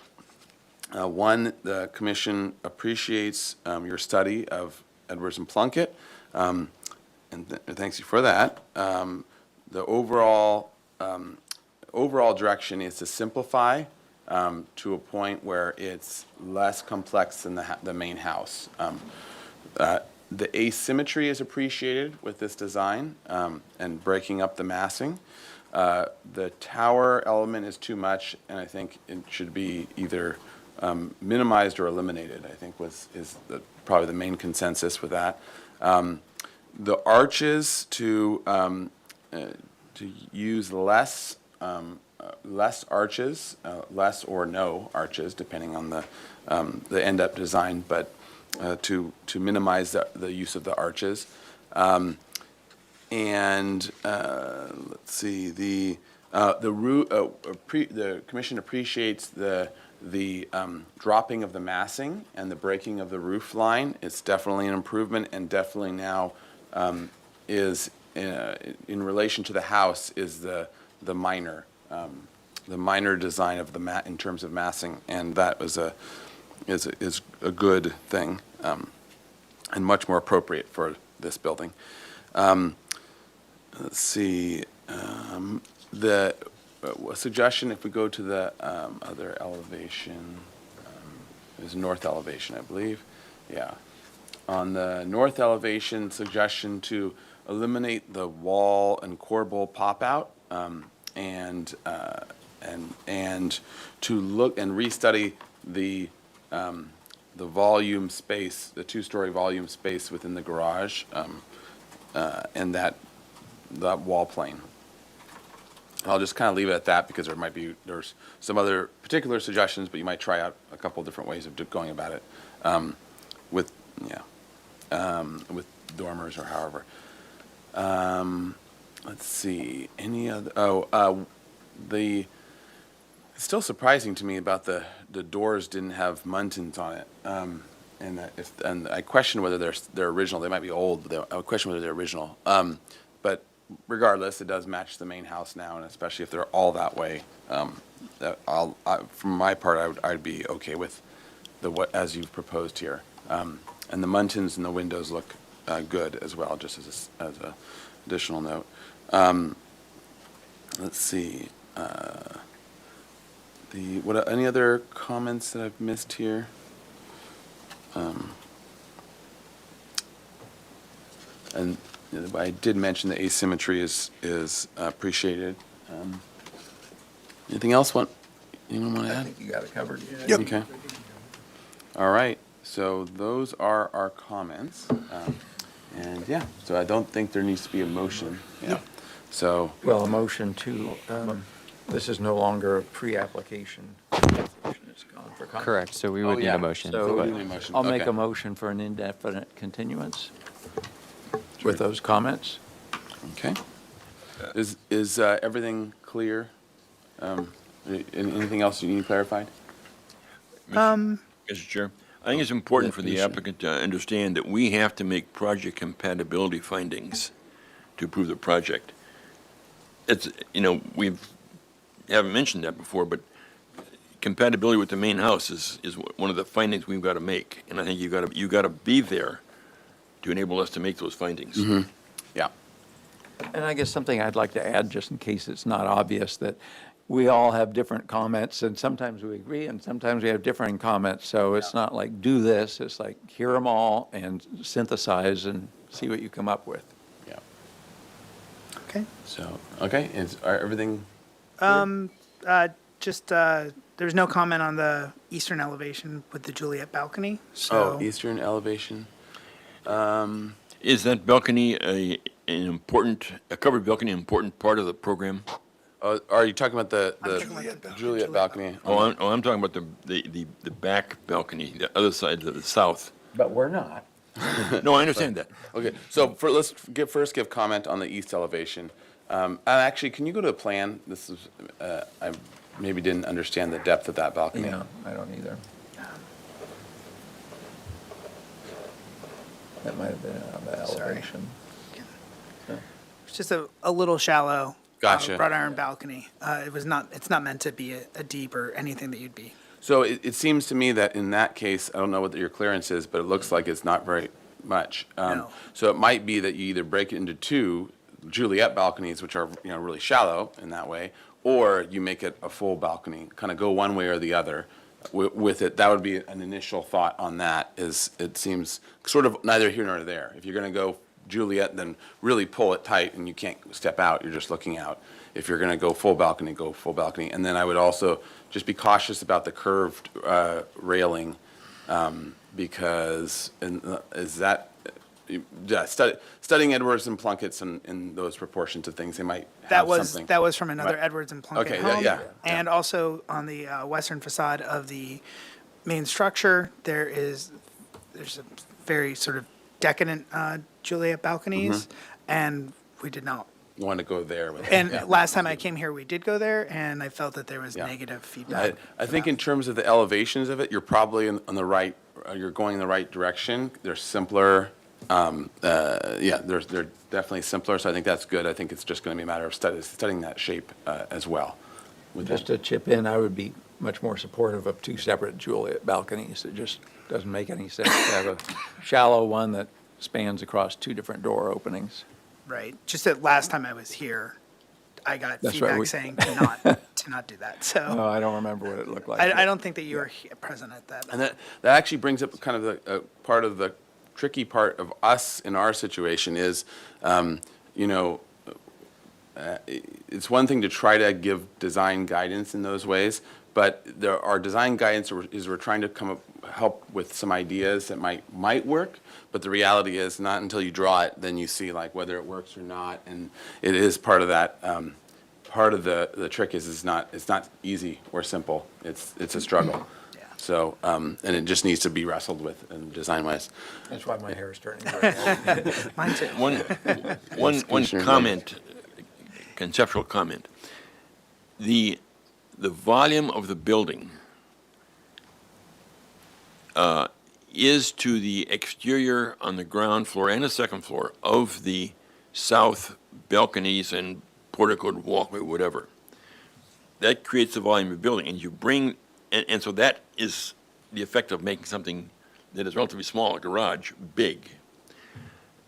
[SPEAKER 1] one, the commission appreciates your study of Edwards and Plunkett, and thanks you for that. The overall direction is to simplify to a point where it's less complex than the main house. The asymmetry is appreciated with this design and breaking up the massing. The tower element is too much, and I think it should be either minimized or eliminated, I think is probably the main consensus with that. The arches to use less arches, less or no arches, depending on the end-up design, but to minimize the use of the arches. Let's see, the commission appreciates the dropping of the massing and the breaking of the roof line. It's definitely an improvement, and definitely now is in relation to the house is the minor design of the in terms of massing, and that was is a good thing and much more appropriate for this building. Let's see, the suggestion, if we go to the other elevation, is north elevation, I believe. Yeah. On the north elevation, suggestion to eliminate the wall and corbel pop-out and to look and restudy the volume space, the two-story volume space within the garage, and that wall plane. I'll just kind of leave it at that because there's some other particular suggestions, but you might try out a couple different ways of going about it with dormers or however. Let's see, any other, it's still surprising to me about the doors didn't have muntins on it. And I question whether they're original. They might be old, but I would question whether they're original. But regardless, it does match the main house now, and especially if they're all that way. From my part, I'd be okay with as you've proposed here. And the muntins and the windows look good as well, just as a additional note. Let's see. Any other comments that I've missed here? And I did mention the asymmetry is appreciated. Anything else? Anyone want to add?
[SPEAKER 6] I think you got it covered.
[SPEAKER 3] Yep.
[SPEAKER 1] Okay. All right. So those are our comments. And yeah, so I don't think there needs to be a motion. Yeah. So.
[SPEAKER 6] Well, a motion to, this is no longer a pre-application. It's gone for comment.
[SPEAKER 7] Correct, so we would need
[SPEAKER 1] yeah.
[SPEAKER 7] a motion.
[SPEAKER 6] So
[SPEAKER 1] we need a motion.
[SPEAKER 6] I'll make
[SPEAKER 1] Okay.
[SPEAKER 6] a motion for an indefinite continuance with those comments.
[SPEAKER 1] Okay. Is everything clear? Anything else you need clarified?
[SPEAKER 5] Mr. Chair, I think it's important for the applicant to understand that we have to make project compatibility findings to approve the project. It's, we haven't mentioned that before, but compatibility with the main house is one of the findings we've got to make. And I think you got to be there to enable us to make those findings.
[SPEAKER 1] Mm-hmm. Yeah.
[SPEAKER 6] And I guess something I'd like to add, just in case it's not obvious, that we all have different comments, and sometimes we agree, and sometimes we have differing comments. So it's not like, do this, it's like, hear them all and synthesize and see what you come up with.
[SPEAKER 1] Yeah.
[SPEAKER 11] Okay.
[SPEAKER 1] So, okay, everything?
[SPEAKER 11] There's no comment on the eastern elevation with the Juliet balcony, so.
[SPEAKER 1] Eastern elevation.
[SPEAKER 5] Is that balcony a covered balcony, an important part of the program?
[SPEAKER 1] Are you talking about the
[SPEAKER 3] Juliet balcony.
[SPEAKER 1] Juliet balcony?
[SPEAKER 5] I'm talking about the back balcony, the other side to the south.
[SPEAKER 6] But we're not.
[SPEAKER 5] No, I understand that.
[SPEAKER 1] Okay, so let's first give comment on the east elevation. Actually, can you go to the plan? This is, I maybe didn't understand the depth of that balcony.
[SPEAKER 6] Yeah, I don't either. That might have been on the
[SPEAKER 11] Sorry.
[SPEAKER 6] elevation.
[SPEAKER 11] It's just a little shallow
[SPEAKER 1] Gotcha.
[SPEAKER 11] wrought iron balcony. It's not meant to be a deep or anything that you'd be.
[SPEAKER 1] So it seems to me that in that case, I don't know what your clearance is, but it looks like it's not very much.
[SPEAKER 11] No.
[SPEAKER 1] So it might be that you either break it into two Juliet balconies, which are, really shallow in that way, or you make it a full balcony, kind of go one way or the other with it. That would be an initial thought on that, is it seems sort of neither here nor there. If you're going to go Juliet, then really pull it tight and you can't step out, you're just looking out. If you're going to go full balcony, go full balcony. And then I would also just be cautious about the curved railing, because is that, yeah, studying Edwards and Plunkett's and those proportions of things, they might have something.
[SPEAKER 11] That was from another
[SPEAKER 1] Right.
[SPEAKER 11] Edwards and Plunkett
[SPEAKER 1] Okay,
[SPEAKER 11] home.
[SPEAKER 1] yeah.
[SPEAKER 11] And also on the western facade of the main structure, there's a very sort of decadent Juliet balconies, and we did not.
[SPEAKER 1] Want to go there with it.
[SPEAKER 11] And
[SPEAKER 1] Yeah.
[SPEAKER 11] last time I came here, we did go there, and I felt that there was
[SPEAKER 1] Yeah.
[SPEAKER 11] negative feedback.
[SPEAKER 1] I think in terms of the elevations of it, you're probably on the right, you're going in the right direction. They're simpler. They're definitely simpler, so I think that's good. I think it's just going to be a matter of studying that shape as well. with
[SPEAKER 6] Just
[SPEAKER 1] that.
[SPEAKER 6] to chip in, I would be much more supportive of two separate Juliet balconies. It just doesn't make any sense to have a shallow one that spans across two different door openings.
[SPEAKER 11] Right. Just that last time I was here, I got
[SPEAKER 6] That's right,
[SPEAKER 11] feedback
[SPEAKER 6] we-
[SPEAKER 11] saying to not do that. So
[SPEAKER 6] Oh, I don't remember what it looked like.
[SPEAKER 11] I don't think that you were present at that.
[SPEAKER 1] And that actually brings up kind of the part of the tricky part of us in our situation is, it's one thing to try to give design guidance in those ways, but our design guidance is we're trying to help with some ideas that might work, but the reality is not until you draw it, then you see like whether it works or not, and it is part of that. Part of the trick is it's not easy or simple. It's a struggle.
[SPEAKER 11] Yeah.
[SPEAKER 1] So, and it just needs to be wrestled with design-wise.
[SPEAKER 6] That's why my hair is turning gray.
[SPEAKER 11] Mine too.
[SPEAKER 5] One
[SPEAKER 1] Commissioner
[SPEAKER 5] comment, conceptual comment. The volume of the building is to the exterior on the ground floor and the second floor of the south balconies and porticoed walkway, whatever. That creates the volume of the building, and you bring, and so that is the effect of making something that is relatively small, a garage, big.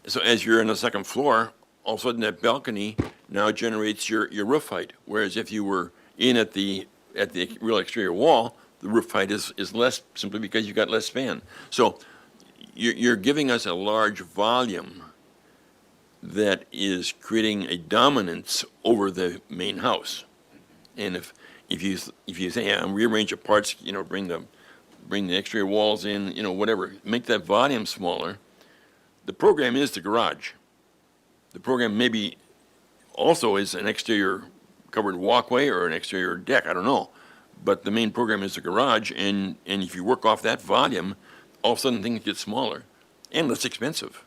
[SPEAKER 5] So as you're on the second floor, all of a sudden that balcony now generates your roof height, whereas if you were in at the real exterior wall, the roof height is less simply because you've got less span. So you're giving us a large volume that is creating a dominance over the main house. And if you say, yeah, rearrange the parts, bring the exterior walls in, whatever, make that volume smaller, the program is the garage. The program maybe also is an exterior covered walkway or an exterior deck, I don't know. But the main program is the garage, and if you work off that volume, all of a sudden things get smaller and less expensive,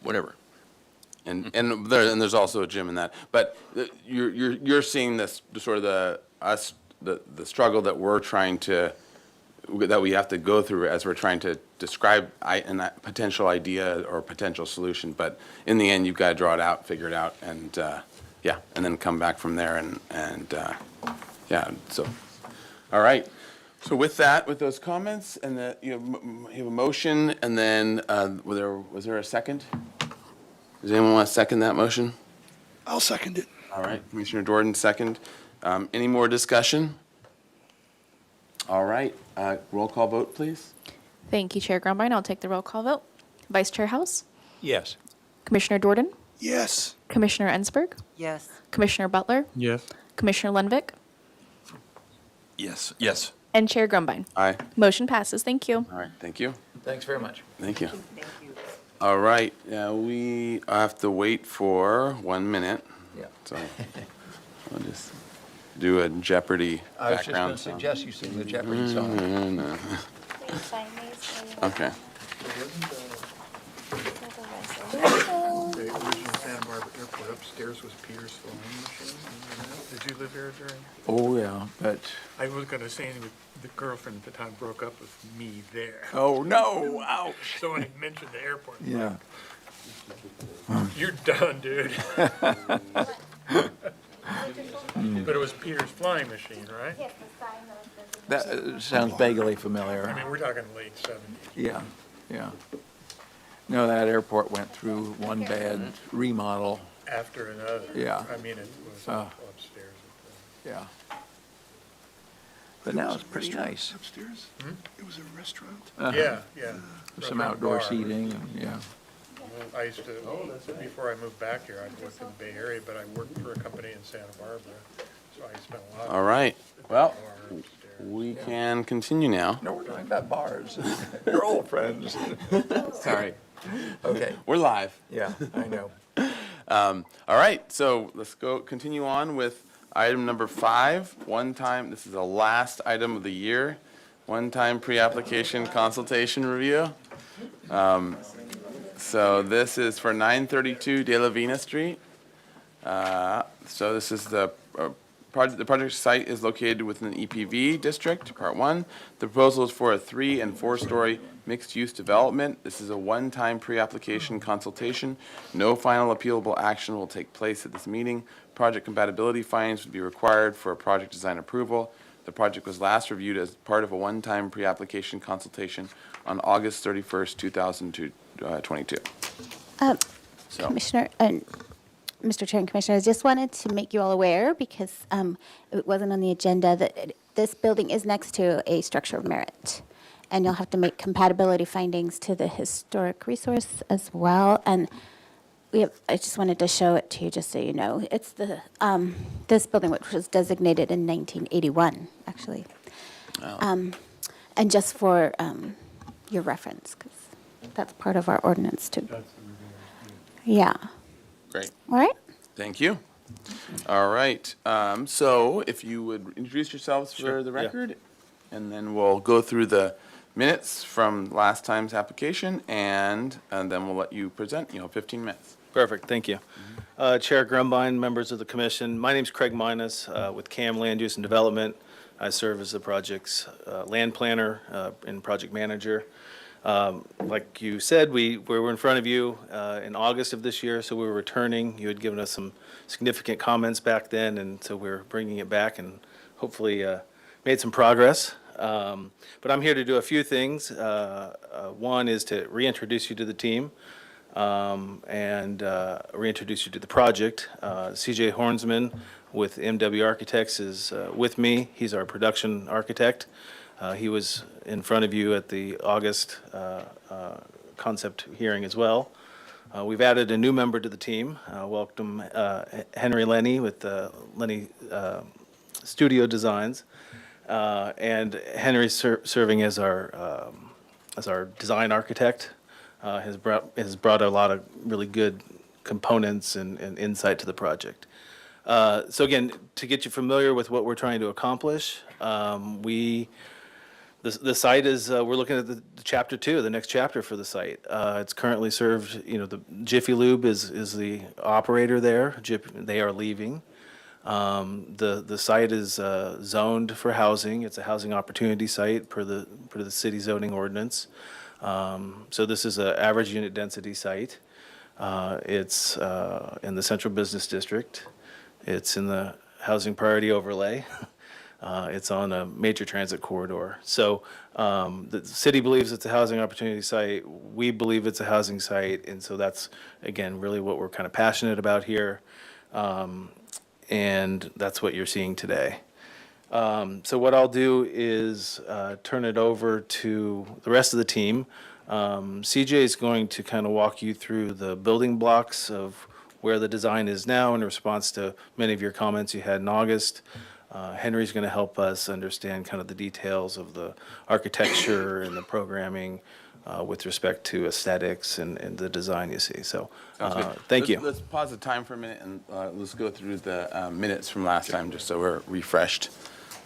[SPEAKER 5] whatever.
[SPEAKER 1] And there's also a gym in that. But you're seeing this sort of the struggle that we have to go through as we're trying to describe a potential idea or potential solution. But in the end, you've got to draw it out, figure it out, and then come back from there So, all right. So with those comments, and you have a motion, and then was there a second? Does anyone want to second that motion?
[SPEAKER 3] I'll second it.
[SPEAKER 1] All right, Commissioner Jordan, second. Any more discussion? All right, roll call vote, please.
[SPEAKER 2] Thank you, Chair Grumbine. I'll take the roll call vote. Vice Chair House,
[SPEAKER 6] Yes.
[SPEAKER 2] Commissioner Jordan,
[SPEAKER 3] Yes.
[SPEAKER 2] Commissioner Ensberg,
[SPEAKER 4] Yes.
[SPEAKER 2] Commissioner Butler,
[SPEAKER 12] Yes.
[SPEAKER 2] Commissioner Lenvik,
[SPEAKER 5] Yes.
[SPEAKER 2] and Chair Grumbine.
[SPEAKER 1] Aye.
[SPEAKER 2] Motion passes. Thank you.
[SPEAKER 1] All right, thank you.
[SPEAKER 6] Thanks very much.
[SPEAKER 1] Thank you. All right, we have to wait for 1 minute.
[SPEAKER 6] Yeah.
[SPEAKER 1] So I'll just do a Jeopardy
[SPEAKER 6] I was just going
[SPEAKER 1] background
[SPEAKER 6] to
[SPEAKER 1] song.
[SPEAKER 6] suggest you sing the Jeopardy song.
[SPEAKER 1] Okay.
[SPEAKER 12] The original Santa Barbara Airport upstairs was Peter's sewing machine. Remember that? Did you live here during?
[SPEAKER 6] Oh, yeah, but,
[SPEAKER 12] I was gonna say, the girlfriend at the time broke up with me there.
[SPEAKER 6] oh, no, ouch.
[SPEAKER 12] So when he mentioned the airport,
[SPEAKER 6] Yeah.
[SPEAKER 12] you're done, dude. But it was Peter's Flying Machine, right?
[SPEAKER 9] That sounds vaguely
[SPEAKER 12] I
[SPEAKER 9] familiar.
[SPEAKER 12] mean, we're talking late 70s.
[SPEAKER 9] Yeah, yeah. No, that airport went through one bad remodel.
[SPEAKER 12] After another.
[SPEAKER 9] Yeah.
[SPEAKER 12] I mean, it was
[SPEAKER 9] Oh.
[SPEAKER 12] upstairs.
[SPEAKER 9] Yeah. But now it's pretty nice.
[SPEAKER 3] Upstairs? It was a restaurant?
[SPEAKER 12] Yeah, yeah.
[SPEAKER 9] Some
[SPEAKER 12] Restaurant
[SPEAKER 9] outdoor
[SPEAKER 12] bar.
[SPEAKER 9] seating, and, yeah.
[SPEAKER 12] I used to, before I moved back here, I worked in the Bay Area, but I worked for a company in Santa Barbara, so I spent a lot of.
[SPEAKER 1] All right. Well,
[SPEAKER 12] bar upstairs.
[SPEAKER 1] we can continue now.
[SPEAKER 9] No, we're talking about bars. You're old friends.
[SPEAKER 1] Sorry.
[SPEAKER 9] Okay,
[SPEAKER 1] We're live.
[SPEAKER 9] yeah, I know.
[SPEAKER 1] All right, so let's continue on with item number 5. This is the last item of the year, one-time pre-application consultation review. So this is for 932 De La Vina Street. So this is the project site is located within the EPV district, part 1. The proposal is for a 3- and 4-story mixed-use development. This is a one-time pre-application consultation. No final appealable action will take place at this meeting. Project compatibility findings would be required for a project design approval. The project was last reviewed as part of a one-time pre-application consultation on August 31st, 2022. So,
[SPEAKER 8] Commissioner, Mr. Chair and Commissioners, just wanted to make you all aware, because it wasn't on the agenda, that this building is next to a structure of merit. And you'll have to make compatibility findings to the historic resource as well. And I just wanted to show it to you, just so you know. It's this building, which was designated in 1981, actually. And just for your reference, because that's part of our ordinance too. Yeah.
[SPEAKER 1] great.
[SPEAKER 8] All right.
[SPEAKER 1] Thank you. All right. So if you would introduce yourselves for the record, and then we'll go through the minutes from last time's application, and then we'll let you present, 15 minutes.
[SPEAKER 13] Perfect, thank you. Chair Grumbine, members of the commission, my name's Craig Minus with CAM Land Use and Development. I serve as the project's land planner and project manager. Like you said, we were in front of you in August of this year, so we were returning. You had given us some significant comments back then, and so we're bringing it back and hopefully made some progress. But I'm here to do a few things. One is to reintroduce you to the team and reintroduce you to the project. CJ Hornsman with MW Architects is with me. He's our production architect. He was in front of you at the August concept hearing as well. We've added a new member to the team. Welcome Henry Lenny with Lenny Studio Designs. And Henry's serving as our design architect. Has brought a lot of really good components and insight to the project. So again, to get you familiar with what we're trying to accomplish, the site is, we're looking at the chapter 2, the next chapter for the site. It's currently served, the Jiffy Lube is the operator there. They are leaving. The site is zoned for housing. It's a housing opportunity site per the city zoning ordinance. So this is an average unit density site. It's in the central business district. It's in the housing priority overlay. It's on a major transit corridor. So the city believes it's a housing opportunity site. We believe it's a housing site. And so that's, again, really what we're kind of passionate about here. And that's what you're seeing today. So what I'll do is turn it over to the rest of the team. CJ is going to kind of walk you through the building blocks of where the design is now in response to many of your comments you had in August. Henry's going to help us understand kind of the details of the architecture and the programming with respect to aesthetics and the design you see. So thank you.
[SPEAKER 1] Let's pause the time for a minute and let's go through the minutes from last time, just so we're refreshed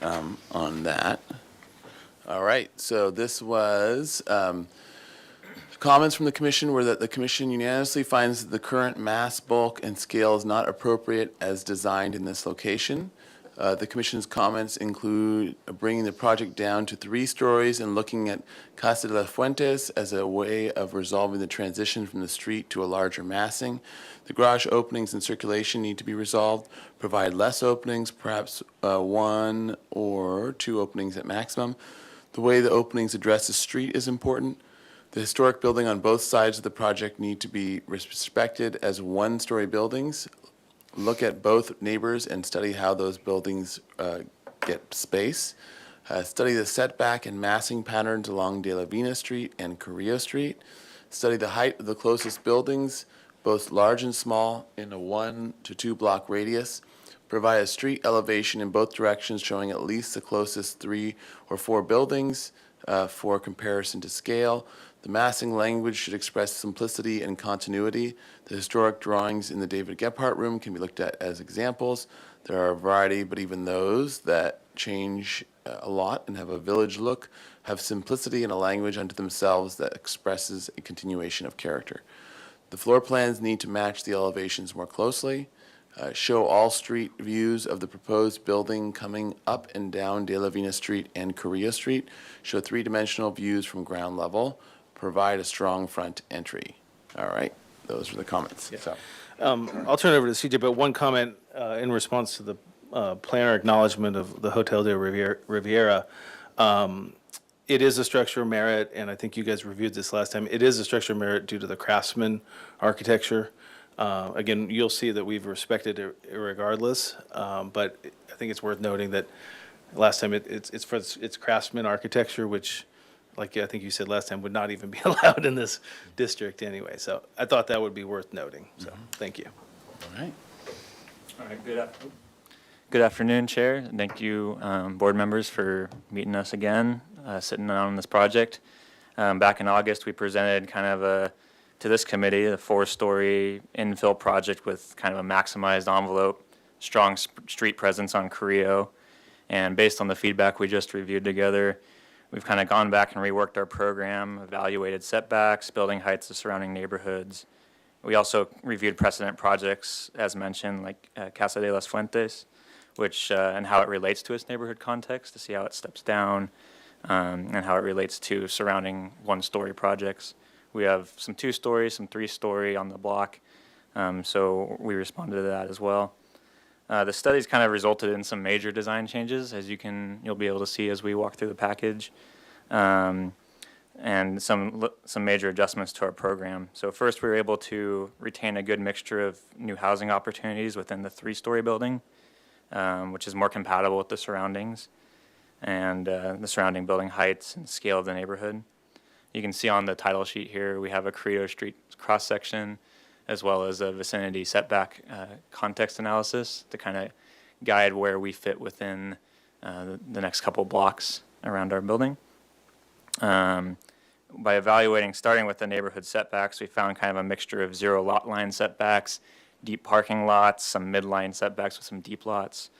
[SPEAKER 1] on that. All right, so this was comments from the commission were that the commission unanimously finds that the current mass, bulk, and scale is not appropriate as designed in this location. The commission's comments include bringing the project down to 3 stories and looking at Casa de las Fuentes as a way of resolving the transition from the street to a larger massing. The garage openings and circulation need to be resolved. Provide less openings, perhaps 1 or 2 openings at maximum. The way the openings address the street is important. The historic building on both sides of the project need to be respected as 1-story buildings. Look at both neighbors and study how those buildings get space. Study the setback and massing patterns along De La Vina Street and Carrillo Street. Study the height of the closest buildings, both large and small, in a 1 to 2 block radius. Provide a street elevation in both directions showing at least the closest 3 or 4 buildings for comparison to scale. The massing language should express simplicity and continuity. The historic drawings in the David Gephardt room can be looked at as examples. There are a variety, but even those that change a lot and have a village look have simplicity and a language unto themselves that expresses a continuation of character. The floor plans need to match the elevations more closely. Show all street views of the proposed building coming up and down De La Vina Street and Carrillo Street. Show 3-dimensional views from ground level. Provide a strong front entry. All right, those are the comments. So,
[SPEAKER 13] I'll turn it over to CJ, but one comment in response to the planner acknowledgement of the Hotel de Riviera. It is a structure of merit, and I think you guys reviewed this last time. It is a structure of merit due to the craftsman architecture. Again, you'll see that we've respected it regardless, but I think it's worth noting that last time it's craftsman architecture, which, like I think you said last time, would not even be allowed in this district anyway. So I thought that would be worth noting. So thank you.
[SPEAKER 1] all right.
[SPEAKER 14] All right, good afternoon, Chair. And thank you, board members, for meeting us again, sitting down on this project. Back in August, we presented kind of to this committee, a 4-story infill project with kind of a maximized envelope, strong street presence on Carrillo. And based on the feedback we just reviewed together, we've kind of gone back and reworked our program, evaluated setbacks, building heights of surrounding neighborhoods. We also reviewed precedent projects, as mentioned, like Casa de las Fuentes, which and how it relates to its neighborhood context to see how it steps down and how it relates to surrounding 1-story projects. We have some 2-story, some 3-story on the block, so we responded to that as well. The studies kind of resulted in some major design changes, as you'll be able to see as we walk through the package, and some major adjustments to our program. So first, we were able to retain a good mixture of new housing opportunities within the 3-story building, which is more compatible with the surroundings and the surrounding building heights and scale of the neighborhood. You can see on the title sheet here, we have a Carrillo Street cross-section, as well as a vicinity setback context analysis to kind of guide where we fit within the next couple blocks around our building. By evaluating, starting with the neighborhood setbacks, we found kind of a mixture of 0 lot line setbacks, deep parking lots, some midline setbacks with some deep lots.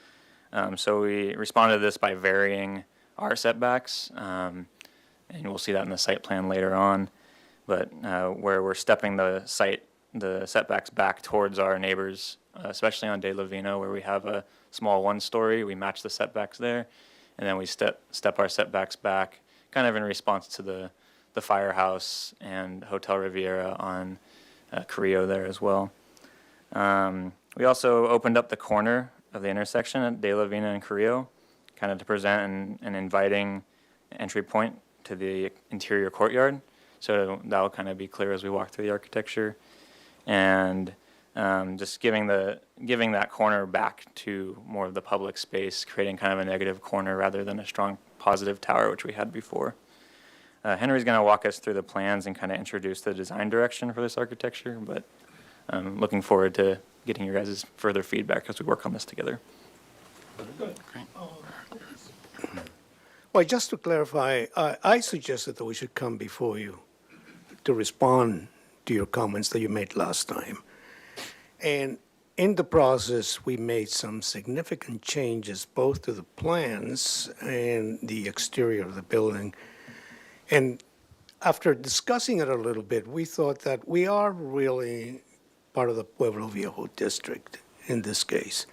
[SPEAKER 14] So we responded to this by varying our setbacks, and we'll see that in the site plan later on. But where we're stepping the setbacks back towards our neighbors, especially on De La Vina, where we have a small 1-story, we match the setbacks there, and then we step our setbacks back, kind of in response to the firehouse and Hotel Riviera on Carrillo there as well. We also opened up the corner of the intersection at De La Vina and Carrillo, kind of to present an inviting entry point to the interior courtyard. So that'll kind of be clear as we walk through the architecture. And just giving that corner back to more of the public space, creating kind of a negative corner rather than a strong positive tower, which we had before. Henry's going to walk us through the plans and kind of introduce the design direction for this architecture, but I'm looking forward to getting your guys' further feedback as we work on this together.
[SPEAKER 1] Great.
[SPEAKER 15] Well, just to clarify, I suggested that we should come before you to respond to your comments that you made last time. And in the process, we made some significant changes both to the plans and the exterior of the building. And after discussing it a little bit, we thought that we are really part of the Pueblo Viejo district in this case.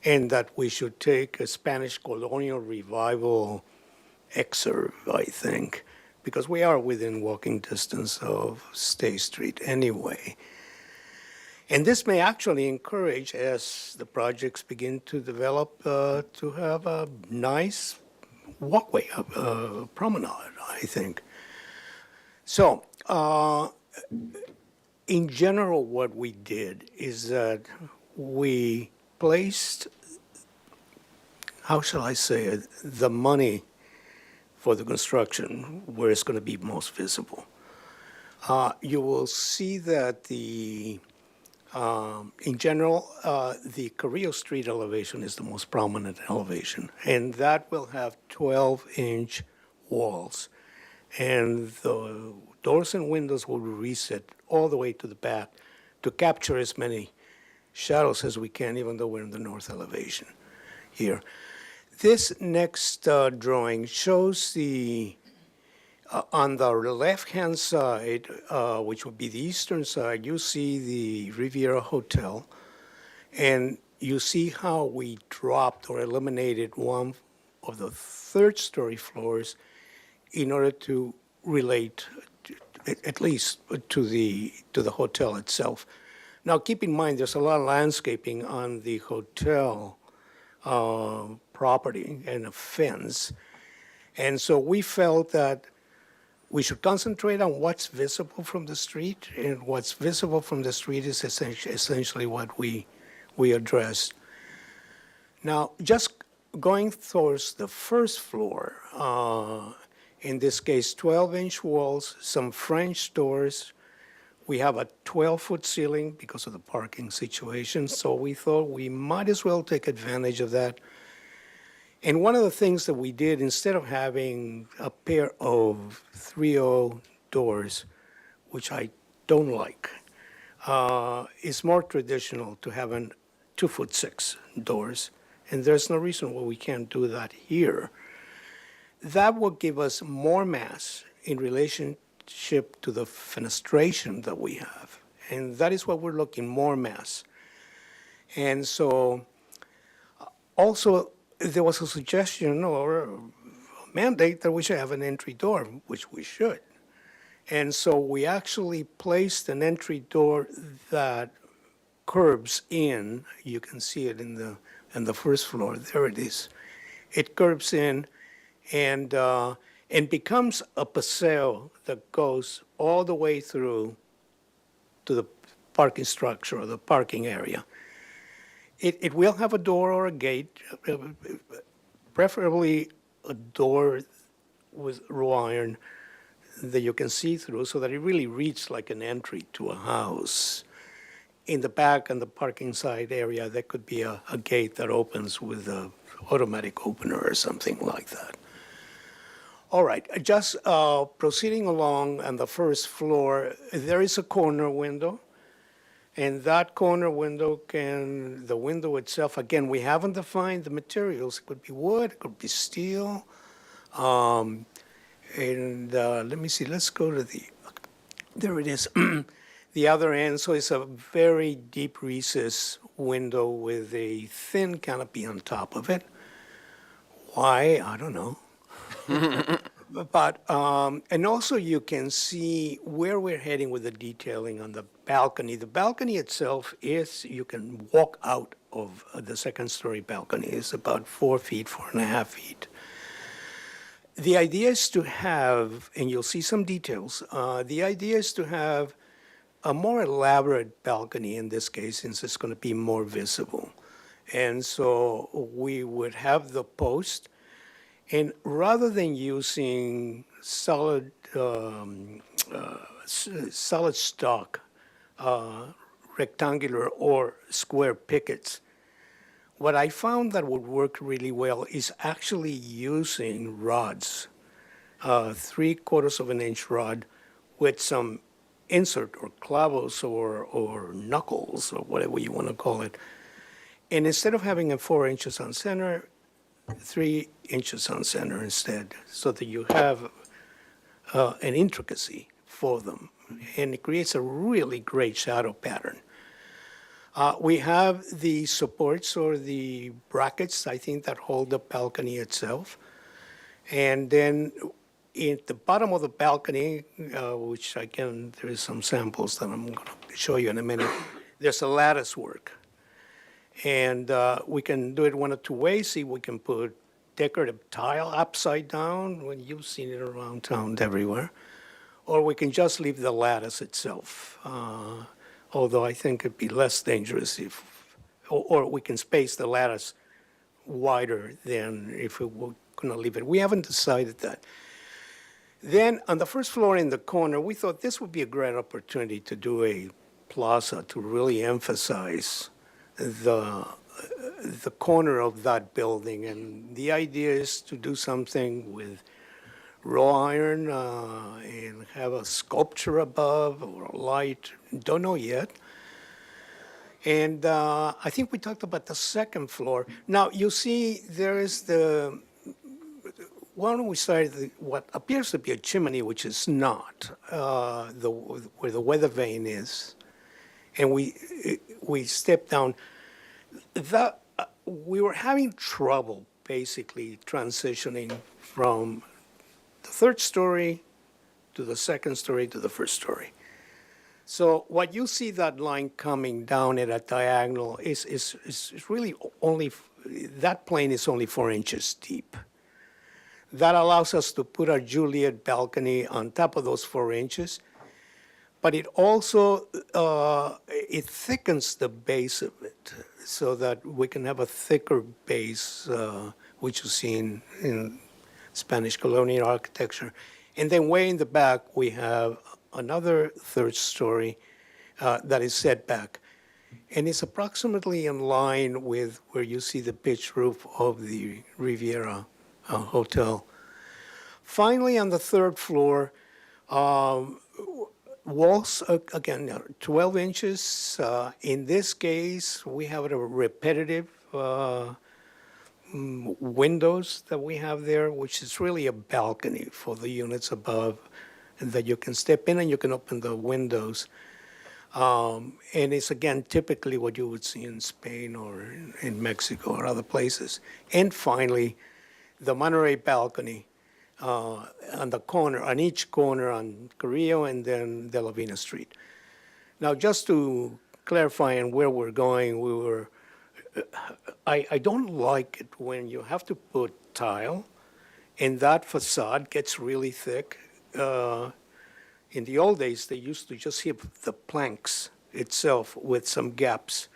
[SPEAKER 15] and that we should take a Spanish colonial revival excerpt, I think, because we are within walking distance of State Street anyway. And this may actually encourage, as the projects begin to develop, to have a nice walkway, promenade, I think. So, in general, what we did is that we placed, how shall I say it, the money for the construction where it's going to be most visible. You will see that in general, the Carrillo Street elevation is the most prominent elevation, and that will have 12-inch walls. And the doors and windows will be reset all the way to the back to capture as many shadows as we can, even though we're in the north elevation here. This next drawing shows on the left-hand side, which would be the eastern side, you see the Riviera Hotel, and you see how we dropped or eliminated one of the third-story floors in order to relate, at least to the hotel itself. Now, keep in mind, there's a lot of landscaping on the hotel property and a fence. And so we felt that we should concentrate on what's visible from the street, and what's visible from the street is essentially what we addressed. Now, just going towards the first floor, in this case, 12-inch walls, some French doors. We have a 12-foot ceiling because of the parking situation, so we thought we might as well take advantage of that. And one of the things that we did, instead of having a pair of 3.0 doors, which I don't like, is more traditional to have 2'6" doors, and there's no reason why we can't do that here. That will give us more mass in relationship to the fenestration that we have, and that is what we're looking, more mass. And so, also, there was a suggestion or a mandate that we should have an entry door, which we should. And so we actually placed an entry door that curbs in. You can see it in the first floor. There it is. It curbs in and becomes a paseo that goes all the way through to the parking structure or the parking area. It will have a door or a gate, preferably a door with raw iron that you can see through so that it really reads like an entry to a house. In the back and the parking side area, there could be a gate that opens with an automatic opener or something like that. All right, just proceeding along on the first floor, there is a corner window. And that corner window the window itself, again, we haven't defined the materials. It could be wood, it could be steel. Let me see, let's go to there it is, the other end. So it's a very deep recess window with a thin canopy on top of it. Why? I don't know. But, and also you can see where we're heading with the detailing on the balcony. The balcony itself you can walk out of the second-story balcony. It's about 4 feet, 4.5 feet. The idea is to have, and you'll see some details, the idea is to have a more elaborate balcony in this case, since it's going to be more visible. And so we would have the post. And rather than using solid stock rectangular or square pickets, what I found that would work really well is actually using rods, 3/4 of an inch rod with some insert or clavos or knuckles or whatever you want to call it. And instead of having a 4 inches on center, 3 inches on center instead, so that you have an intricacy for them. And it creates a really great shadow pattern. We have the supports or the brackets, I think, that hold the balcony itself. And then at the bottom of the balcony, which again, there is some samples that I'm going to show you in a minute, there's a lattice work. And we can do it one of two ways. See, we can put decorative tile upside down, when you've seen it around town everywhere, or we can just leave the lattice itself. Although I think it'd be less dangerous if, or we can space the lattice wider than if we were going to leave it. We haven't decided that. Then on the first floor in the corner, we thought this would be a great opportunity to do a plaza to really emphasize the corner of that building. And the idea is to do something with raw iron and have a sculpture above or a light. Don't know yet. And I think we talked about the second floor. Now, you see there is the, why don't we start at what appears to be a chimney, which is not, where the weather vane is. And we step down. We were having trouble basically transitioning from the third story to the second story to the first story. So what you see that line coming down at a diagonal is really only, that plane is only 4 inches deep. That allows us to put our Juliet balcony on top of those 4 inches, but it also, it thickens the base of it so that we can have a thicker base, which you see in Spanish colonial architecture. And then way in the back, we have another third story that is set back. And it's approximately in line with where you see the pitched roof of the Riviera Hotel. Finally, on the third floor, walls, again, 12 inches. In this case, we have a repetitive windows that we have there, which is really a balcony for the units above, and that you can step in and you can open the windows. And it's, again, typically what you would see in Spain or in Mexico or other places. And finally, the Monterey balcony on the corner, on each corner on Carrillo and then De La Vina Street. Now, just to clarify on where we're going, we were, I don't like it when you have to put tile and that facade gets really thick. In the old days, they used to just hit the planks itself with some gaps,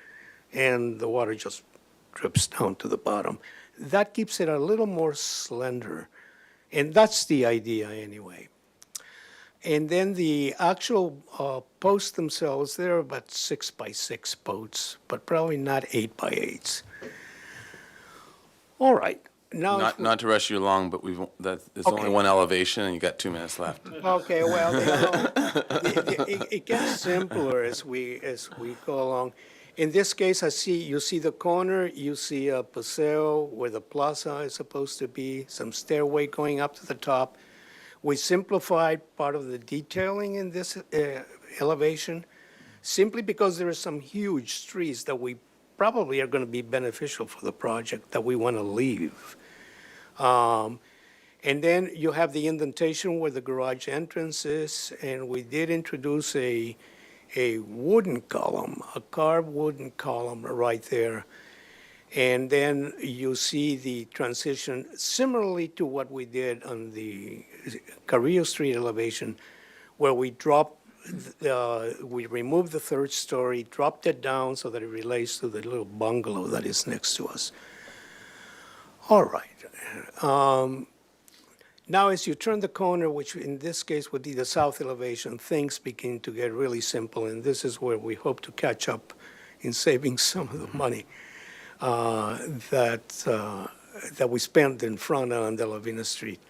[SPEAKER 15] and the water just drips down to the bottom. That keeps it a little more slender, and that's the idea anyway. And then the actual posts themselves, they're about 6x6 posts, but probably not 8x8s. All right. Now,
[SPEAKER 1] Not to rush you along, but it's only one elevation, and you got 2 minutes left.
[SPEAKER 15] okay, well, it gets simpler as we go along. In this case, you see the corner, you see a paseo where the plaza is supposed to be, some stairway going up to the top. We simplified part of the detailing in this elevation simply because there are some huge trees that we probably are going to be beneficial for the project that we want to leave. And then you have the indentation where the garage entrance is, and we did introduce a wooden column, a carved wooden column right there. And then you see the transition similarly to what we did on the Carrillo Street elevation, where we removed the third story, dropped it down so that it relates to the little bungalow that is next to us. All right. Now, as you turn the corner, which in this case would be the south elevation, things begin to get really simple, and this is where we hope to catch up in saving some of the money that we spent in front on De La Vina Street.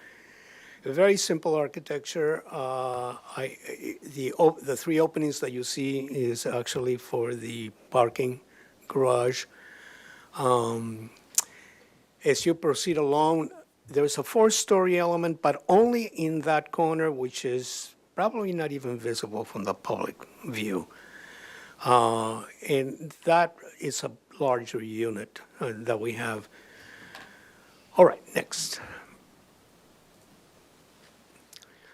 [SPEAKER 15] A very simple architecture. The 3 openings that you see is actually for the parking garage. As you proceed along, there's a 4-story element, but only in that corner, which is probably not even visible from the public view. And that is a larger unit that we have. All right, next.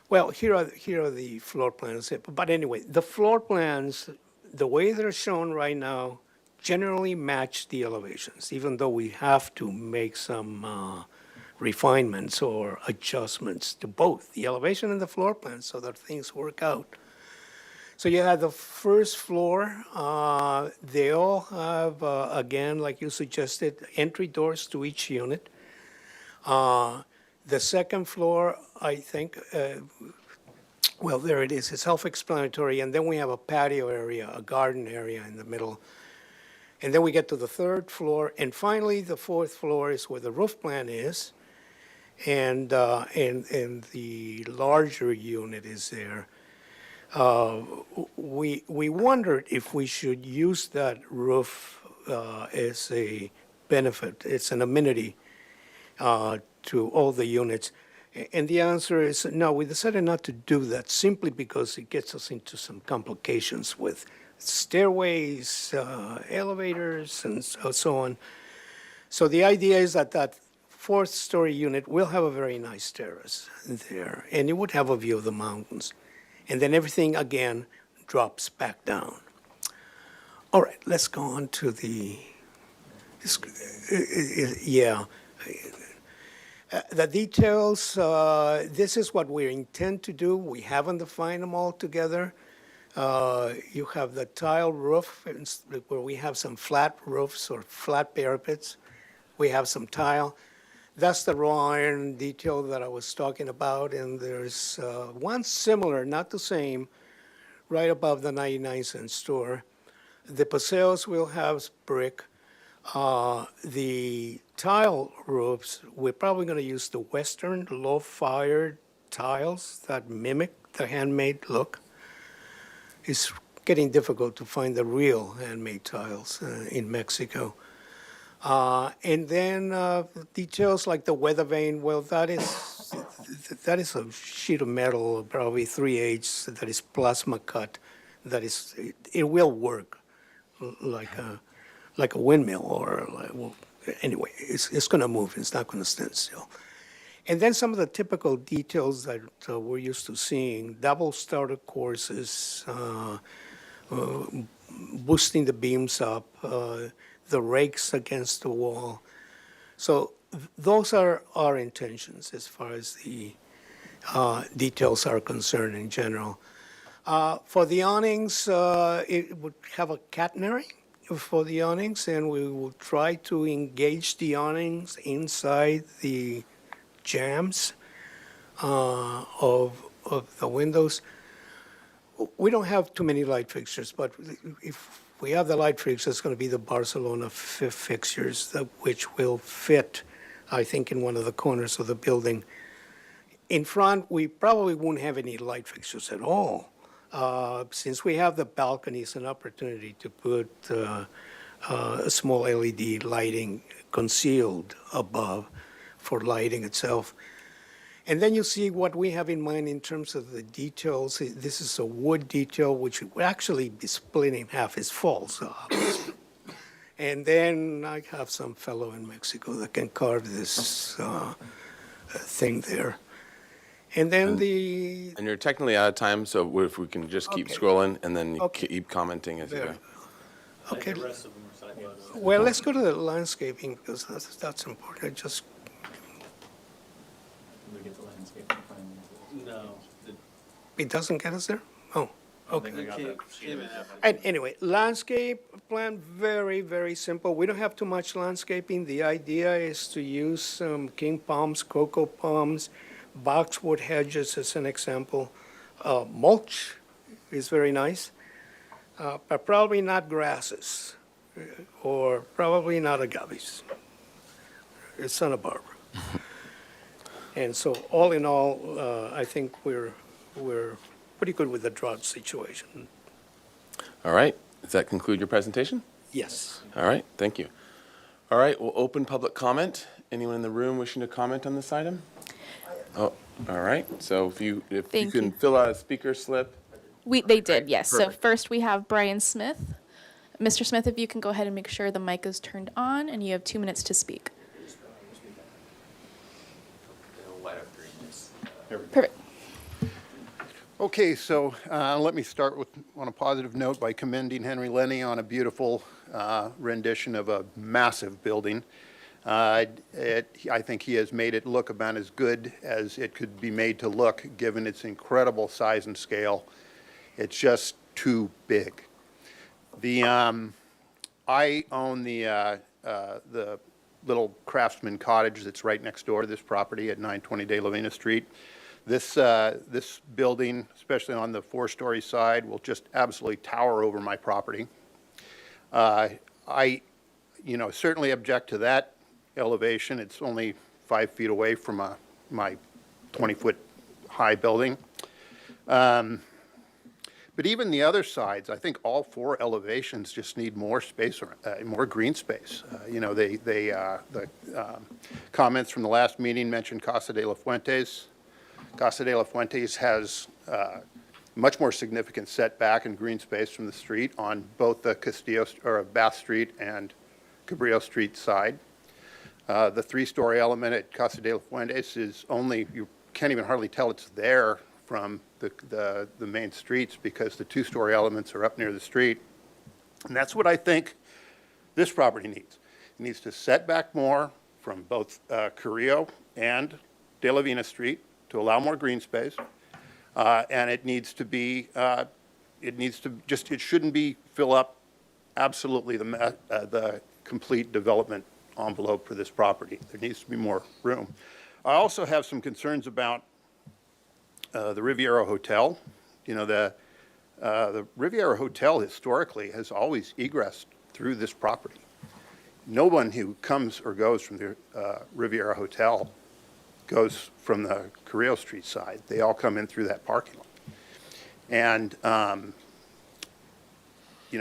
[SPEAKER 15] Well, here are the floor plans. But anyway, the floor plans, the way they're shown right now, generally match the elevations, even though we have to make some refinements or adjustments to both the elevation and the floor plan so that things work out. So you have the first floor. They all have, again, like you suggested, entry doors to each unit. The second floor, I think, well, there it is. It's self-explanatory. And then we have a patio area, a garden area in the middle. And then we get to the third floor. And finally, the fourth floor is where the roof plan is. And the larger unit is there. We wondered if we should use that roof as a benefit. It's an amenity to all the units. And the answer is no, we decided not to do that simply because it gets us into some complications with stairways, elevators, and so on. So the idea is that that fourth-story unit will have a very nice terrace there, and it would have a view of the mountains. And then everything, again, drops back down. All right, let's go on to the, the details. This is what we intend to do. We haven't defined them all together. You have the tile roof, where we have some flat roofs or flat parapets. We have some tile. That's the raw iron detail that I was talking about, and there's one similar, not the same, right above the 99-cent store. The paseos will have brick. The tile roofs, we're probably going to use the Western low-fired tiles that mimic the handmade look. It's getting difficult to find the real handmade tiles in Mexico. And then details like the weather vane, well, that is a sheet of metal, probably 3/8, that is plasma cut. That is, it will work like a windmill or well, anyway, it's going to move. It's not going to stand still. And then some of the typical details that we're used to seeing: double starter courses, boosting the beams up. The rakes against the wall. So those are our intentions as far as the details are concerned in general. For the awnings, it would have a catenary for the awnings, and we will try to engage the awnings inside the jambs of the windows. We don't have too many light fixtures, but if we have the light fixtures, it's going to be the Barcelona fixtures, which will fit, I think, in one of the corners of the building. In front, we probably won't have any light fixtures at all. Since we have the balconies, an opportunity to put a small LED lighting concealed above for lighting itself. And then you see what we have in mind in terms of the details. This is a wood detail, which would actually be split in half. It's false. And then I have some fellow in Mexico that can carve this thing there. And then
[SPEAKER 1] And you're technically out of time, so if we can just keep scrolling and then keep commenting as you go.
[SPEAKER 15] Okay. Well, let's go to the landscaping because that's important. Just
[SPEAKER 13] No.
[SPEAKER 15] it doesn't get us there? Oh, okay. And anyway, landscape plan, very, very simple. We don't have too much landscaping. The idea is to use some king palms, cocoa palms, boxwood hedges as an example. Mulch is very nice, but probably not grasses, or probably not agaves. It's Santa Barbara. And so all in all, I think we're pretty good with the drought situation.
[SPEAKER 1] All right. Does that conclude your presentation?
[SPEAKER 15] Yes.
[SPEAKER 1] All right. Thank you. All right. We'll open public comment. Anyone in the room wishing to comment on this item? Oh, all right. So if you
[SPEAKER 2] Thank
[SPEAKER 1] can
[SPEAKER 2] you.
[SPEAKER 1] fill out a speaker slip
[SPEAKER 2] They did, yes. So
[SPEAKER 5] perfect.
[SPEAKER 2] first we have Brian Smith. Mr. Smith, if you can go ahead and make sure the mic is turned on, and you have 2 minutes to speak. Perfect.
[SPEAKER 16] Okay, so let me start with, on a positive note, by commending Henry Lenny on a beautiful rendition of a massive building. I think he has made it look about as good as it could be made to look, given its incredible size and scale. It's just too big. I own the little craftsman cottage that's right next door to this property at 920 De La Vina Street. This building, especially on the 4-story side, will just absolutely tower over my property. I certainly object to that elevation. It's only 5 feet away from my 20-foot high building. But even the other sides, I think all 4 elevations just need more space, more green space. The comments from the last meeting mentioned Casa de la Fuentes. Casa de la Fuentes has much more significant setback and green space from the street on both the Bath Street and Cabrillo Street side. The 3-story element at Casa de la Fuentes is only, you can't even hardly tell it's there from the main streets because the 2-story elements are up near the street. And that's what I think this property needs. It needs to set back more from both Carrillo and De La Vina Street to allow more green space. And it needs to be, it shouldn't be fill up absolutely the complete development envelope for this property. There needs to be more room. I also have some concerns about the Riviera Hotel. The Riviera Hotel historically has always egressed through this property. No one who comes or goes from the Riviera Hotel goes from the Carrillo Street side. They all come in through that parking lot. And,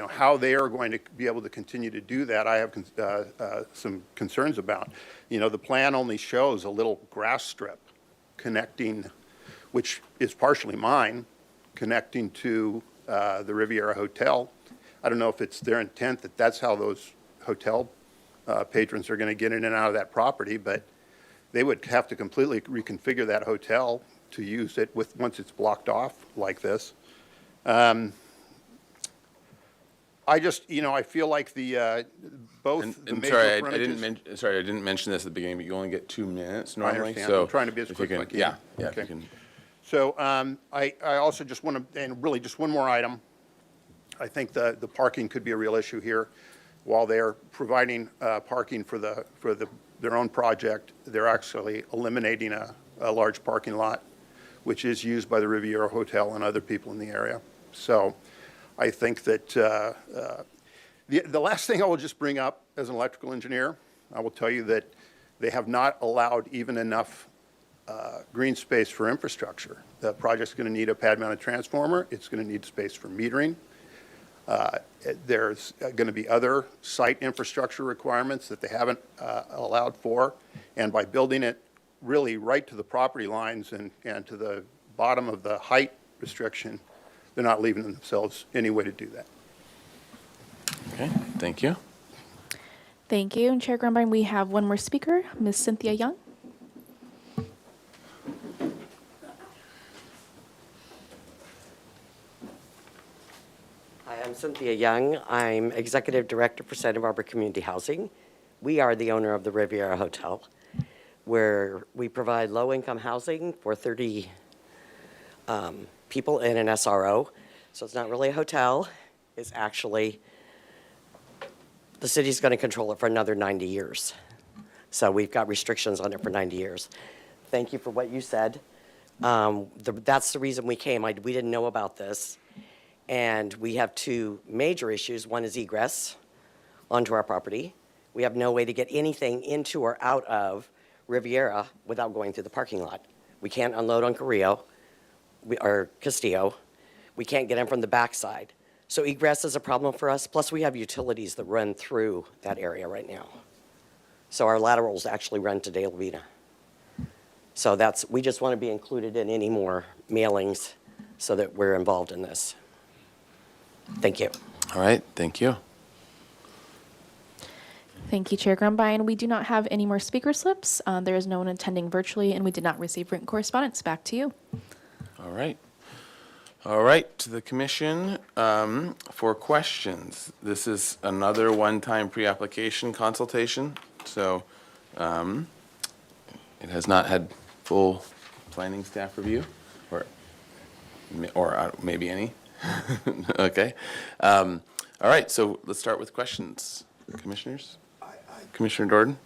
[SPEAKER 16] how they are going to be able to continue to do that, I have some concerns about. The plan only shows a little grass strip connecting, which is partially mine, connecting to the Riviera Hotel. I don't know if it's their intent that that's how those hotel patrons are going to get in and out of that property, but they would have to completely reconfigure that hotel to use it once it's blocked off like this. I feel like both the major frontages.
[SPEAKER 1] Sorry, I didn't mention this at the beginning, but you only get 2 minutes
[SPEAKER 16] I
[SPEAKER 1] normally.
[SPEAKER 16] understand.
[SPEAKER 1] So
[SPEAKER 16] I'm trying to be as
[SPEAKER 1] if
[SPEAKER 16] quick
[SPEAKER 1] you
[SPEAKER 16] as I can.
[SPEAKER 1] Yeah, if
[SPEAKER 16] Okay.
[SPEAKER 1] you can.
[SPEAKER 16] So I also just want to, and really just one more item. I think the parking could be a real issue here. While they're providing parking for their own project, they're actually eliminating a large parking lot, which is used by the Riviera Hotel and other people in the area. So I think that the last thing I will just bring up as an electrical engineer, I will tell you that they have not allowed even enough green space for infrastructure. The project's going to need a pad-mounted transformer. It's going to need space for metering. There's going to be other site infrastructure requirements that they haven't allowed for. And by building it really right to the property lines and to the bottom of the height restriction, they're not leaving themselves any way to do that.
[SPEAKER 1] Okay, thank you.
[SPEAKER 2] Thank you. And Chair Grumbine, we have one more speaker, Ms. Cynthia Young.
[SPEAKER 17] Hi, I'm Cynthia Young. I'm Executive Director for Santa Barbara Community Housing. We are the owner of the Riviera Hotel, where we provide low-income housing for 30 people in an SRO. So it's not really a hotel. It's actually, the city's going to control it for another 90 years. So we've got restrictions on it for 90 years. Thank you for what you said. That's the reason we came. We didn't know about this. And we have 2 major issues. One is egress onto our property. We have no way to get anything into or out of Riviera without going through the parking lot. We can't unload on Carrillo or Castillo. We can't get in from the backside. So egress is a problem for us. Plus, we have utilities that run through that area right now. So our laterals actually run to De La Vina. So we just want to be included in any more mailings so that we're involved in this. Thank you.
[SPEAKER 1] All right, thank you.
[SPEAKER 2] Thank you, Chair Grumbine. We do not have any more speaker slips. There is no one attending virtually, and we did not receive written correspondence. Back to you.
[SPEAKER 1] All right. All right, to the commission for questions. This is another one-time pre-application consultation, so it has not had full planning staff review, or maybe any. Okay. All right, so let's start with questions. Commissioners? Commissioner Jordan?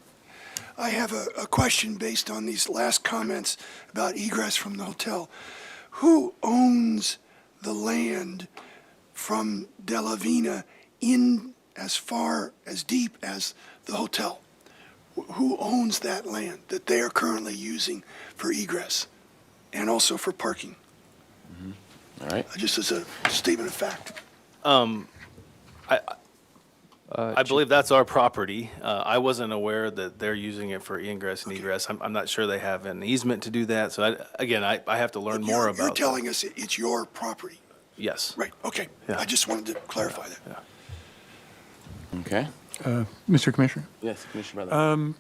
[SPEAKER 3] I have a question based on these last comments about egress from the hotel. Who owns the land from De La Vina in as far as deep as the hotel? Who owns that land that they are currently using for egress and also for parking?
[SPEAKER 1] All right.
[SPEAKER 3] Just as a statement of fact.
[SPEAKER 13] I believe that's our property. I wasn't aware that they're using it for ingress and egress. I'm not sure they have an easement to do that. So I have to learn more about
[SPEAKER 3] You're
[SPEAKER 13] that.
[SPEAKER 3] telling us it's your property.
[SPEAKER 13] Yes.
[SPEAKER 3] Right, okay.
[SPEAKER 13] Yeah.
[SPEAKER 3] I just wanted to clarify that.
[SPEAKER 13] Yeah.
[SPEAKER 1] Okay.
[SPEAKER 12] Mr. Commissioner,
[SPEAKER 1] Yes, Commissioner Brother.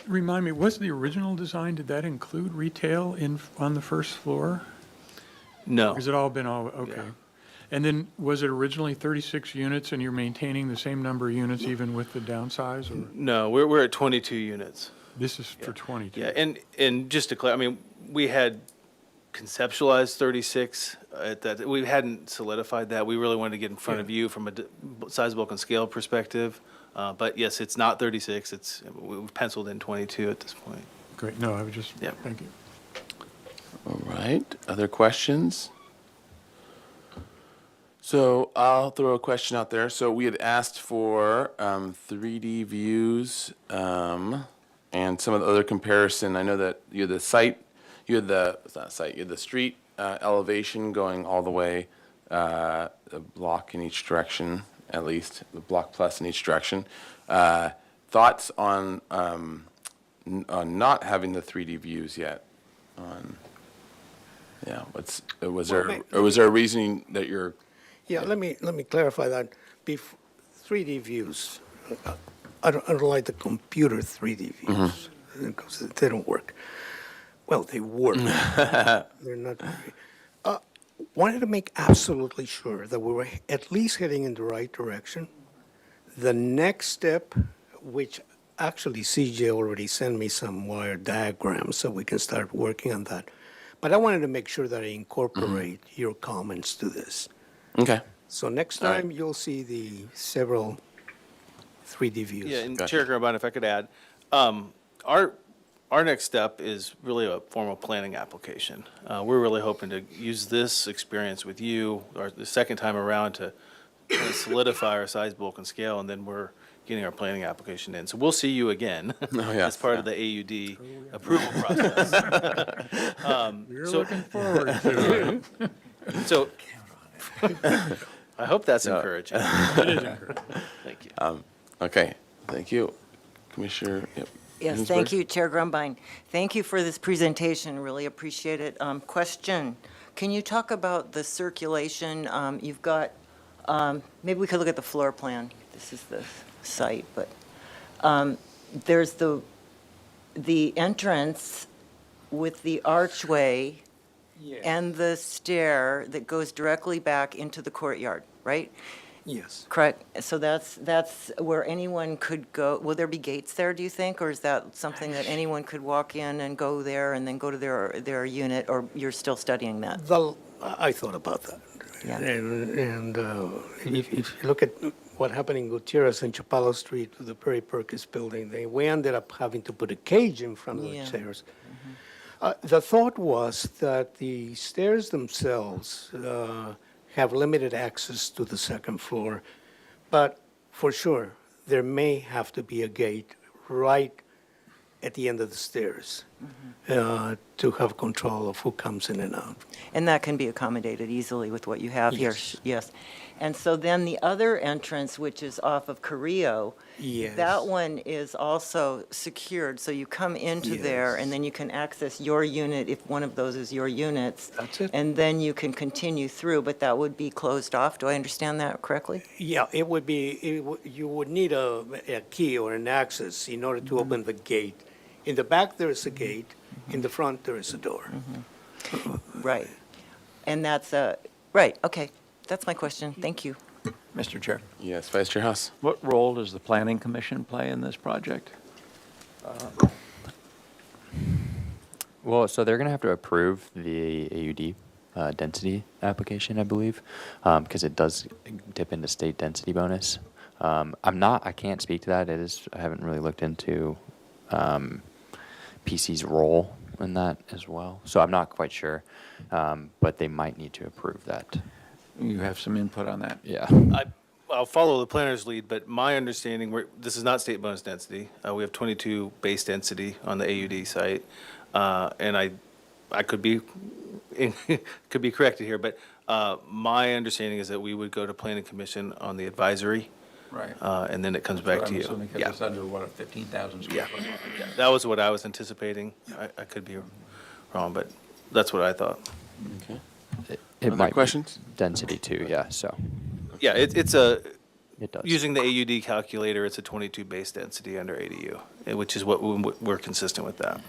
[SPEAKER 12] remind me, was the original design, did that include retail on the first floor?
[SPEAKER 13] No.
[SPEAKER 12] Has it all been okay?
[SPEAKER 13] Yeah.
[SPEAKER 12] And then, was it originally 36 units, and you're maintaining the same number of units even with the downsize, or
[SPEAKER 13] No, we're at 22 units.
[SPEAKER 12] this is for 22?
[SPEAKER 13] Yeah, and just to clarify, I mean, we had conceptualized 36 at that. We hadn't solidified that. We really wanted to get in front of you from a size, bulk, and scale perspective. But yes, it's not 36. We've penciled in 22 at this point.
[SPEAKER 12] Great, no, I was just,
[SPEAKER 13] Yeah.
[SPEAKER 12] thank you.
[SPEAKER 1] All right, other questions? So I'll throw a question out there. So we had asked for 3D views and some of the other comparison. I know that you had the site, it's not site, you had the street elevation going all the way, a block in each direction, at least, the block plus in each direction. Thoughts on not having the 3D views yet? Yeah, was there a reasoning that you're?
[SPEAKER 15] Yeah, let me clarify that. 3D views, I don't like the computer 3D views because they don't work. Well, they work. They're not very. Wanted to make absolutely sure that we were at least heading in the right direction. The next step, which actually CJ already sent me some wire diagrams so we can start working on that. But I wanted to make sure that I incorporate your comments to this.
[SPEAKER 1] Okay.
[SPEAKER 15] So next
[SPEAKER 1] All right.
[SPEAKER 15] time, you'll see the several 3D views.
[SPEAKER 13] Yeah, and
[SPEAKER 1] Gotcha.
[SPEAKER 13] Chair Grabban, if I could add, our next step is really a formal planning application. We're really hoping to use this experience with you, or the second time around, to kind of solidify our size, bulk, and scale, and then we're getting our planning application in. So we'll see you again
[SPEAKER 1] yeah.
[SPEAKER 13] as part of the AUD approval process.
[SPEAKER 12] You're
[SPEAKER 13] so-
[SPEAKER 12] looking forward to it.
[SPEAKER 13] So, I hope that's
[SPEAKER 1] No.
[SPEAKER 13] encouraging.
[SPEAKER 12] It is encouraging.
[SPEAKER 13] Thank you.
[SPEAKER 1] Okay, thank you. Commissioner, yep.
[SPEAKER 4] Yes,
[SPEAKER 1] Ginsburg?
[SPEAKER 4] thank you, Chair Grumbine. Thank you for this presentation, really appreciate it. Question, can you talk about the circulation? You've got, maybe we could look at the floor plan. This is the site, but there's the entrance with the archway and the stair that goes directly back into the courtyard, right?
[SPEAKER 15] Yes.
[SPEAKER 4] Correct. So that's where anyone could go. Will there be gates there, do you think? Or is that something that anyone could walk in and go there and then go to their unit? Or you're still studying that?
[SPEAKER 15] I thought about that.
[SPEAKER 4] Yeah.
[SPEAKER 15] And if you look at what happened in Gutierrez and Chapalo Street with the Perry Perkins building, we ended up having to put a cage in front of the
[SPEAKER 4] Yeah.
[SPEAKER 15] stairs. The thought was that the stairs themselves have limited access to the second floor, but for sure, there may have to be a gate right at the end of the stairs. to have control of who comes in and out.
[SPEAKER 4] And that can be accommodated easily with what you have here.
[SPEAKER 15] Yes.
[SPEAKER 4] Yes. And so then the other entrance, which is off of Carrillo,
[SPEAKER 15] Yes.
[SPEAKER 4] that one is also secured, so you come into there,
[SPEAKER 15] Yes.
[SPEAKER 4] and then you can access your unit if one of those is your units.
[SPEAKER 15] That's it.
[SPEAKER 4] And then you can continue through, but that would be closed off. Do I understand that correctly?
[SPEAKER 15] Yeah, it would be, you would need a key or an access in order to open the gate. In the back, there is a gate. In the front, there is a door.
[SPEAKER 4] Right. And that's, right, okay. That's my question. Thank you.
[SPEAKER 6] Mr. Chair,
[SPEAKER 1] Yes, Vice Chair House.
[SPEAKER 6] what role does the Planning Commission play in this project?
[SPEAKER 7] Well, so they're going to have to approve the AUD density application, I believe, because it does dip into state density bonus. I can't speak to that. I haven't really looked into PC's role in that as well. So I'm not quite sure, but they might need to approve that.
[SPEAKER 6] You have some input on that?
[SPEAKER 7] Yeah.
[SPEAKER 13] I'll follow the planner's lead, but my understanding, this is not state bonus density. We have 22 base density on the AUD site. And I could be, could be corrected here, but my understanding is that we would go to Planning Commission on the advisory.
[SPEAKER 6] Right.
[SPEAKER 13] And then it comes back to you.
[SPEAKER 6] Because
[SPEAKER 13] Yeah.
[SPEAKER 6] it's under, what, a 15,000 square foot?
[SPEAKER 13] Yeah, that was what I was anticipating. I could be wrong, but that's what I thought.
[SPEAKER 1] Okay.
[SPEAKER 7] It
[SPEAKER 1] Other
[SPEAKER 7] might be
[SPEAKER 1] questions?
[SPEAKER 7] density too, yeah, so
[SPEAKER 13] Yeah, it does. Using the AUD calculator, it's a 22 base density under ADU, which is what we're consistent with that.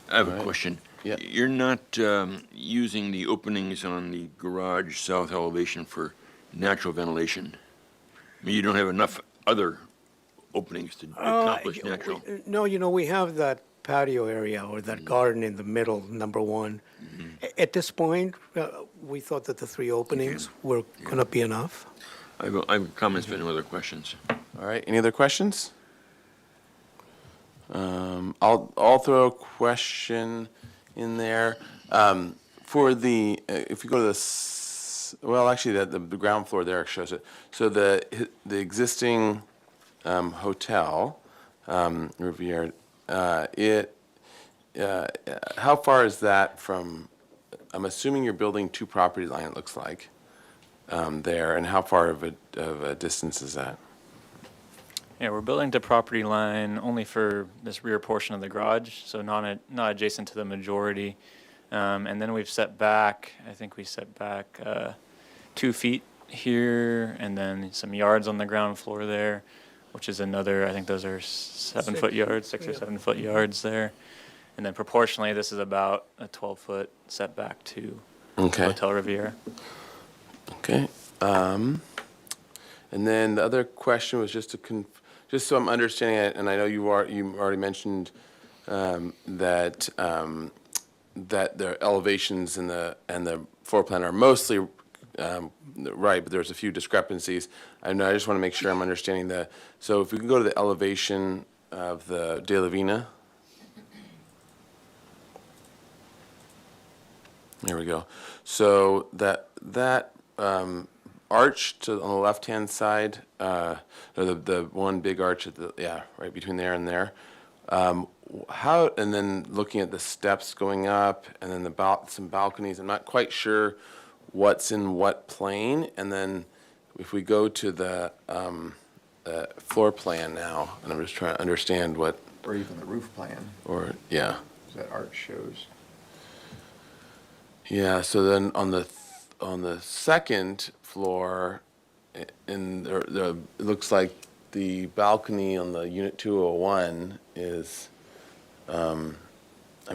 [SPEAKER 5] I have a question.
[SPEAKER 1] Yeah.
[SPEAKER 5] You're not using the openings on the garage south elevation for natural ventilation? I mean, you don't have enough other openings to accomplish natural?
[SPEAKER 15] No, we have that patio area or that garden in the middle, number one. At this point, we thought that the three openings were going to be enough.
[SPEAKER 5] I have comments, but no other questions.
[SPEAKER 1] All right, any other questions? I'll throw a question in there. For the, if you go to actually, the ground floor there shows it. So the existing hotel, Riviera, how far is that from, I'm assuming you're building to property line, it looks like, there, and how far of a distance is that?
[SPEAKER 14] Yeah, we're building to property line only for this rear portion of the garage, so not adjacent to the majority. And then we've set back, I think we set back 2 feet here, and then some yards on the ground floor there, which is another, I think those are 7-foot yards, 6 or 7 foot yards there. And then proportionally, this is about a 12-foot setback to
[SPEAKER 1] Okay.
[SPEAKER 14] Hotel Riviera.
[SPEAKER 1] Okay. And then the other question was just just so I'm understanding it, and I know you already mentioned that the elevations and the floor plan are mostly right, but there's a few discrepancies. I just want to make sure I'm understanding so if we can go to the elevation of the De La Vina. There we go. So that arch on the left-hand side, or the one big arch right between there and there. And then looking at the steps going up, and then some balconies. I'm not quite sure what's in what plane. And then if we go to the floor plan now, and I'm just trying to understand what.
[SPEAKER 6] Or even the roof plan,
[SPEAKER 1] Yeah.
[SPEAKER 6] that arch shows.
[SPEAKER 1] Yeah, so then on the second floor, it looks like the balcony on the unit 201 is, I'm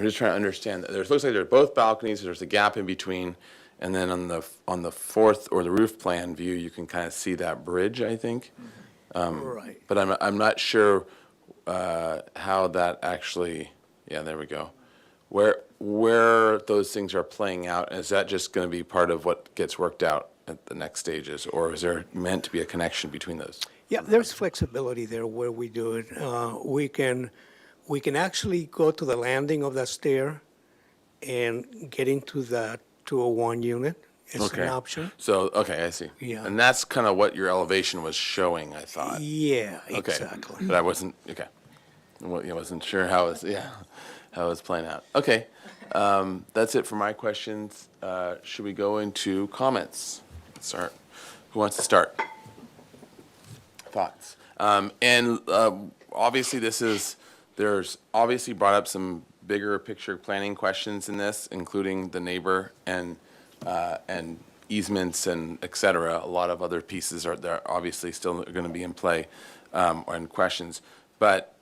[SPEAKER 1] just trying to understand. Looks like there's both balconies, there's a gap in between, and then on the fourth, or the roof plan view, you can kind of see that bridge, I think.
[SPEAKER 15] Right.
[SPEAKER 1] But I'm not sure how that actually, there we go. Where those things are playing out, is that just going to be part of what gets worked out at the next stages, or is there meant to be a connection between those?
[SPEAKER 15] Yeah, there's flexibility there where we do it. We can actually go to the landing of that stair and get into that 201 unit. It's an option.
[SPEAKER 1] So, okay, I see.
[SPEAKER 15] Yeah.
[SPEAKER 1] And that's kind of what your elevation was showing, I thought.
[SPEAKER 15] Yeah,
[SPEAKER 1] Okay.
[SPEAKER 15] exactly.
[SPEAKER 1] But I wasn't, okay. Well, I wasn't sure how it was, how it was playing out. Okay, that's it for my questions. Should we go into comments? Start. Who wants to start? Thoughts? Obviously, there's obviously brought up some bigger picture planning questions in this, including the neighbor and easements and et cetera. A lot of other pieces are there, obviously still going to be in play or in questions. But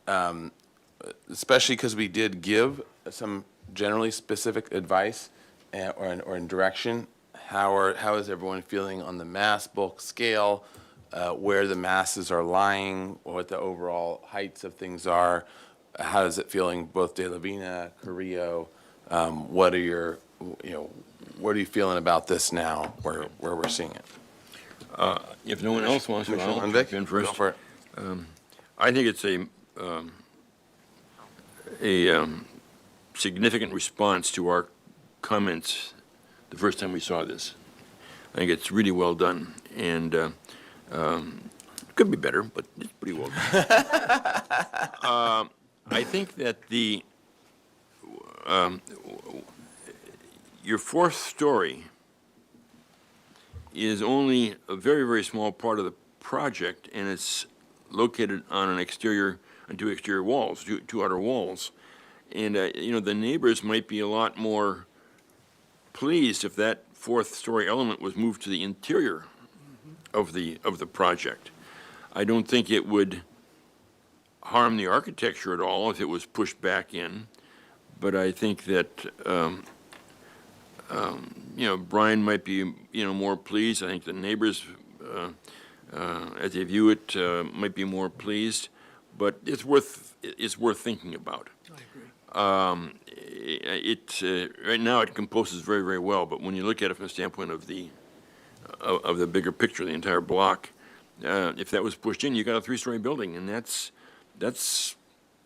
[SPEAKER 1] especially because we did give some generally specific advice or in direction, how is everyone feeling on the mass bulk scale, where the masses are lying, what the overall heights of things are? How is it feeling, both De La Vina, Carrillo? What are your, what are you feeling about this now, where we're seeing it?
[SPEAKER 5] If no one else wants to, I'll
[SPEAKER 1] Commissioner Lundvik,
[SPEAKER 5] jump in first.
[SPEAKER 1] go for it.
[SPEAKER 5] I think it's a significant response to our comments the first time we saw this. I think it's really well done, and could be better, but it's pretty well done. I think that your fourth story is only a very, very small part of the project, and it's located on on two exterior walls, two outer walls. And, the neighbors might be a lot more pleased if that fourth story element was moved to the interior of the project. I don't think it would harm the architecture at all if it was pushed back in, but I think that, Brian might be, more pleased. I think the neighbors, as they view it, might be more pleased, but it's worth thinking about.
[SPEAKER 15] I agree.
[SPEAKER 5] Right now it composes very, very well, but when you look at it from the standpoint of the bigger picture, the entire block, if that was pushed in, you got a three-story building, and that's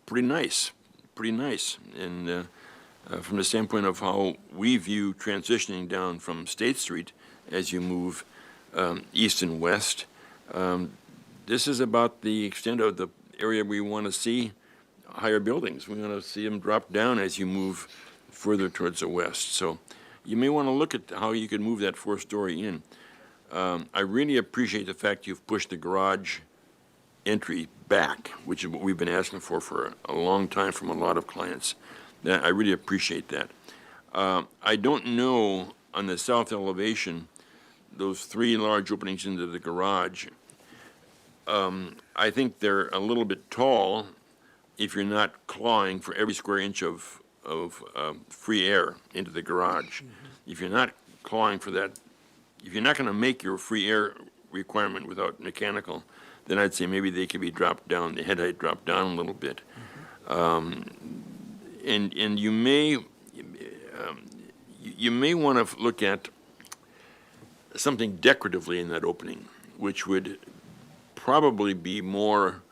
[SPEAKER 5] pretty nice, And from the standpoint of how we view transitioning down from State Street as you move east and west, this is about the extent of the area we want to see higher buildings. We want to see them drop down as you move further towards the west. So you may want to look at how you can move that fourth story in. I really appreciate the fact you've pushed the garage entry back, which is what we've been asking for a long time from a lot of clients. I really appreciate that. I don't know on the south elevation, those three large openings into the garage, I think they're a little bit tall if you're not clawing for every square inch of free air into the garage. If you're not clawing for that, if you're not going to make your free air requirement without mechanical, then I'd say maybe they could be dropped down, the head height dropped down a little bit. And you may want to look at something decoratively in that opening, which would probably be more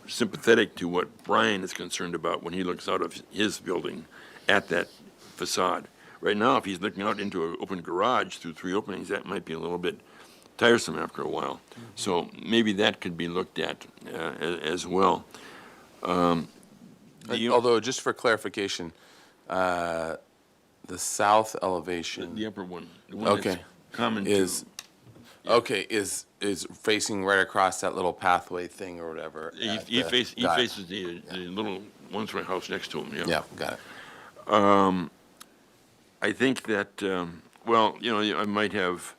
[SPEAKER 5] sympathetic to what Brian is concerned about when he looks out of his building at that facade. Right now, if he's looking out into an open garage through three openings, that might be a little bit tiresome after a while. So maybe that could be looked at as well.
[SPEAKER 1] Although, just for clarification, the south elevation.
[SPEAKER 5] The upper one, the one that's common to.
[SPEAKER 1] Is facing right across that little pathway thing or whatever.
[SPEAKER 5] He faces the little one-story house next to him, yeah.
[SPEAKER 1] Yeah, got it.
[SPEAKER 5] I think that, I might have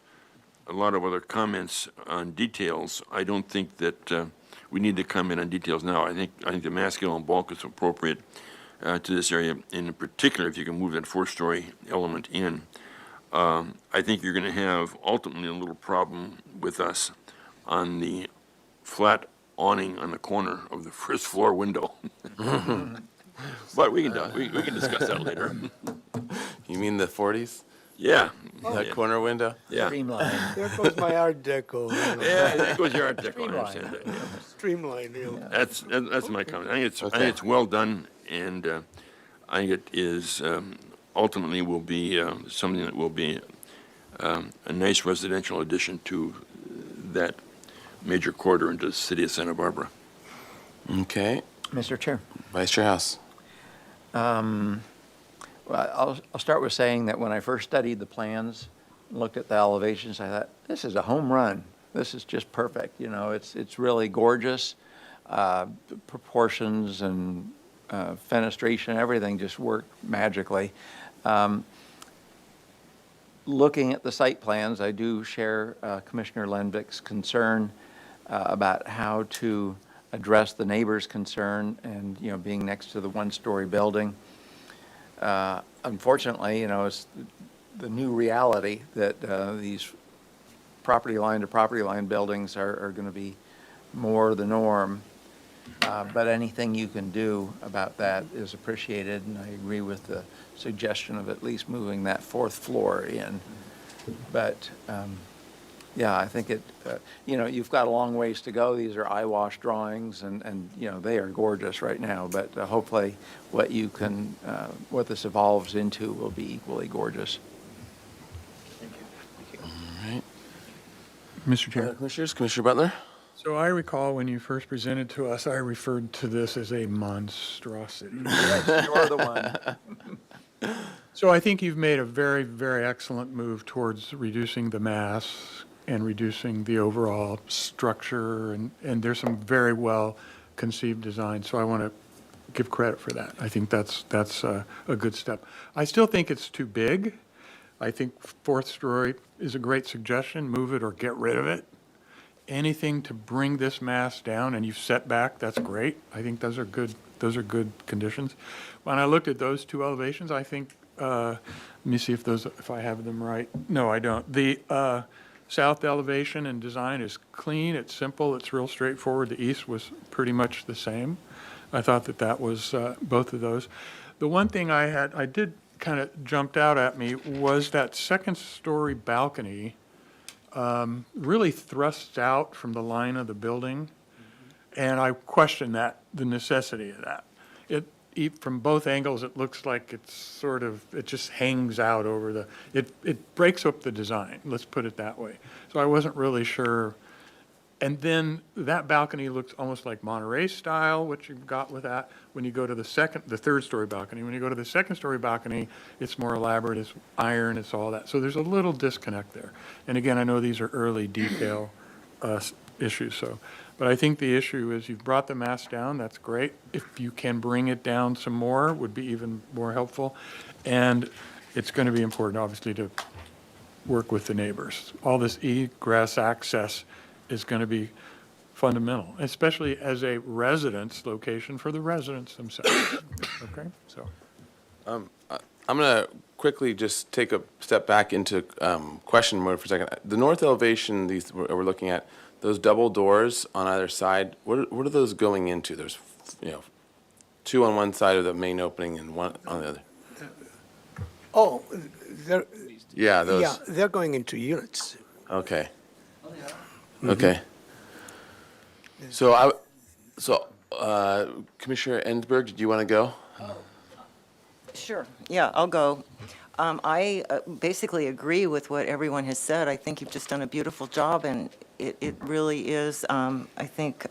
[SPEAKER 5] a lot of other comments on details. I don't think that we need to comment on details now. I think the mass scale and bulk is appropriate to this area, in particular if you can move that four-story element in. I think you're going to have ultimately a little problem with us on the flat awning on the corner of the first floor window. But we can discuss that later.
[SPEAKER 1] You mean the 40s?
[SPEAKER 5] Yeah.
[SPEAKER 1] That corner window?
[SPEAKER 5] Yeah.
[SPEAKER 15] Streamline. There goes my art deco.
[SPEAKER 5] Yeah, there goes your art deco, I understand that. Yeah.
[SPEAKER 15] Streamline, yeah.
[SPEAKER 5] That's my comment. I think it's well done, and I think it is ultimately will be something that will be a nice residential addition to that major corridor into the city of Santa Barbara.
[SPEAKER 1] Okay,
[SPEAKER 6] Mr. Chair.
[SPEAKER 1] Vice Chair House.
[SPEAKER 6] Well, I'll start with saying that when I first studied the plans, looked at the elevations, I thought, this is a home run. This is just perfect. You know, it's really gorgeous. The proportions and fenestration, everything just worked magically. Looking at the site plans, I do share Commissioner Lenvick's concern about how to address the neighbor's concern and, you know, being next to the one-story building. Unfortunately, you know, it's the new reality that these property line to property line buildings are going to be more the norm. But anything you can do about that is appreciated, and I agree with the suggestion of at least moving that fourth floor in. But, yeah, I think you know, you've got a long ways to go. These are eyewash drawings, and you know, they are gorgeous right now. But hopefully what what this evolves into will be equally gorgeous.
[SPEAKER 1] All right.
[SPEAKER 12] Mr. Chair.
[SPEAKER 1] Commissioners, Commissioner Butler?
[SPEAKER 12] So I recall when you first presented to us, I referred to this as a monstrosity.
[SPEAKER 6] Yes, you're the one.
[SPEAKER 12] So I think you've made a very, very excellent move towards reducing the mass and reducing the overall structure, and there's some very well conceived design. So I want to give credit for that. I think that's a good step. I still think it's too big. I think fourth story is a great suggestion. Move it or get rid of it. Anything to bring this mass down, and you've set back, that's great. I think those are good conditions. When I looked at those two elevations, I think, let me see if I have them right. No, I don't. The south elevation and design is clean, it's simple, it's real straightforward. The east was pretty much the same. I thought that was both of those. The one thing I did kind of jumped out at me was that second story balcony really thrusts out from the line of the building. And I question the necessity of that. From both angles, it looks like it just hangs out over it breaks up the design, let's put it that way. So I wasn't really sure. And then that balcony looks almost like Monterey style, what you've got with that. When you go to the third story balcony, when you go to the second story balcony, it's more elaborate, it's iron, it's all that. So there's a little disconnect there. And again, I know these are early detail issues, but I think the issue is you've brought the mass down, that's great. If you can bring it down some more, would be even more helpful. And it's going to be important, obviously, to work with the neighbors. All this egress access is going to be fundamental, especially as a residence location for the residents themselves. Okay, so.
[SPEAKER 1] I'm going to quickly just take a step back into question mode for a second. The north elevation, these we're looking at, those double doors on either side, what are those going into? There's, you know, two on one side of the main opening and one on the other.
[SPEAKER 15] Oh,
[SPEAKER 1] Yeah, those.
[SPEAKER 15] yeah, they're going into units.
[SPEAKER 1] Okay. Okay. So Commissioner Ensberg, do you want to go?
[SPEAKER 4] Sure, yeah, I'll go. I basically agree with what everyone has said. I think you've just done a beautiful job, and it really is, I think,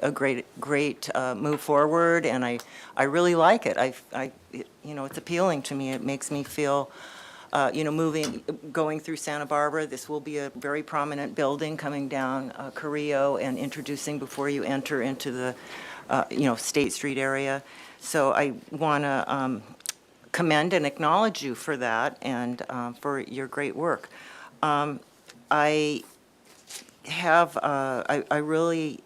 [SPEAKER 4] a great move forward, and I really like it. You know, it's appealing to me. It makes me feel, you know, going through Santa Barbara, this will be a very prominent building coming down Carrillo and introducing before you enter into the, you know, State Street area. So I want to commend and acknowledge you for that and for your great work. I really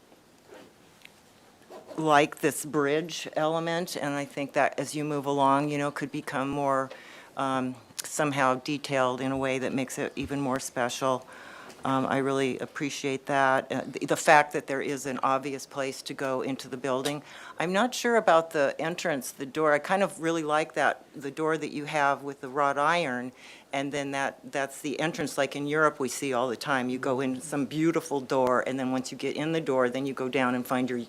[SPEAKER 4] like this bridge element, and I think that as you move along, you know, could become more somehow detailed in a way that makes it even more special. I really appreciate that. The fact that there is an obvious place to go into the building. I'm not sure about the entrance, the door. I kind of really like the door that you have with the wrought iron, and then that's the entrance like in Europe we see all the time. You go in some beautiful door, and then once you get in the door, then you go down and find your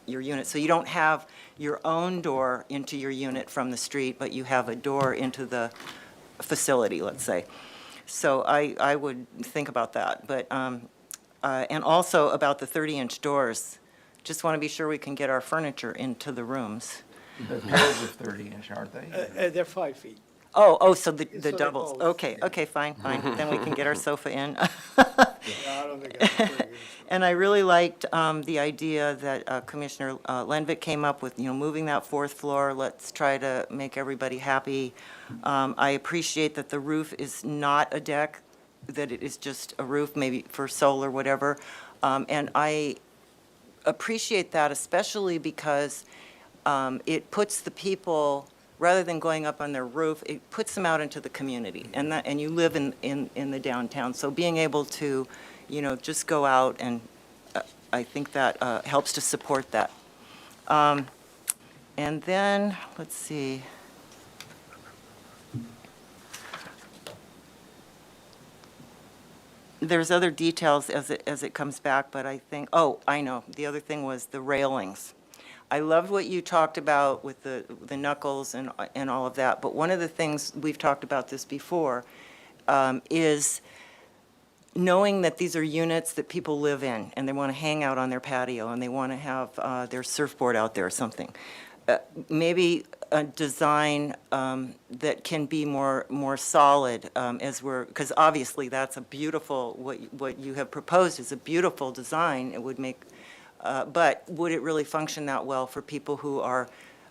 [SPEAKER 4] unit. So you don't have your own door into your unit from the street, but you have a door into the facility, let's say. So I would think about that. But and also about the 30-inch doors. just want to be sure we can get our furniture into the rooms.
[SPEAKER 6] The pairs of 30-inch, aren't they?
[SPEAKER 15] They're 5 feet.
[SPEAKER 4] Oh, so the
[SPEAKER 15] So they
[SPEAKER 4] doubles.
[SPEAKER 15] both,
[SPEAKER 4] Okay, fine. Then we can get our sofa in.
[SPEAKER 15] Yeah, I don't think that's very good.
[SPEAKER 4] And I really liked the idea that Commissioner Lenvik came up with, moving that fourth floor. Let's try to make everybody happy. I appreciate that the roof is not a deck, that it is just a roof, maybe for solar, whatever. And I appreciate that, especially because it puts the people, rather than going up on their roof, it puts them out into the community. And you live in the downtown. So being able to, just go out, and I think that helps to support that. And then, let's see. There's other details as it comes back, but I think, I know. The other thing was the railings. I loved what you talked about with the knuckles and all of that, but one of the things, we've talked about this before, is knowing that these are units that people live in, and they want to hang out on their patio, and they want to have their surfboard out there or something. Maybe a design that can be more solid because obviously that's a beautiful, what you have proposed is a beautiful design. It would make, but would it really function that well for people who are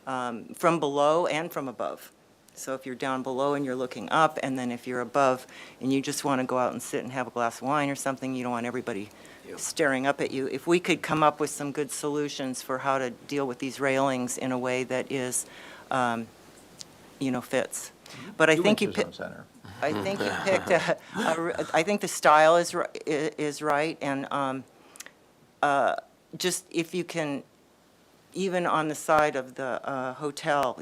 [SPEAKER 4] from below and from above? So if you're down below and you're looking up, and then if you're above and you just want to go out and sit and have a glass of wine or something, you don't want everybody staring up at you. If we could come up with some good solutions for how to deal with these railings in a way that is, fits. But I think you picked. I think you picked I think the style is right, and just if you can, even on the side of the hotel,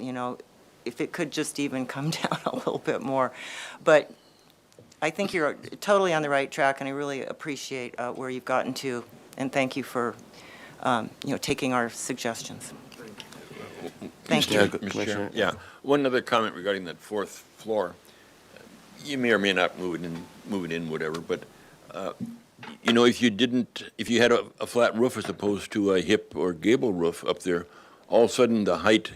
[SPEAKER 4] if it could just even come down a little bit more. But I think you're totally on the right track, and I really appreciate where you've gotten to, and thank you for, taking our suggestions. Thank you.
[SPEAKER 5] Mr. Chair? Yeah, one other comment regarding that fourth floor. You may or may not move it in, whatever, but, if you had a flat roof as opposed to a hip or gable roof up there, all of a sudden the height,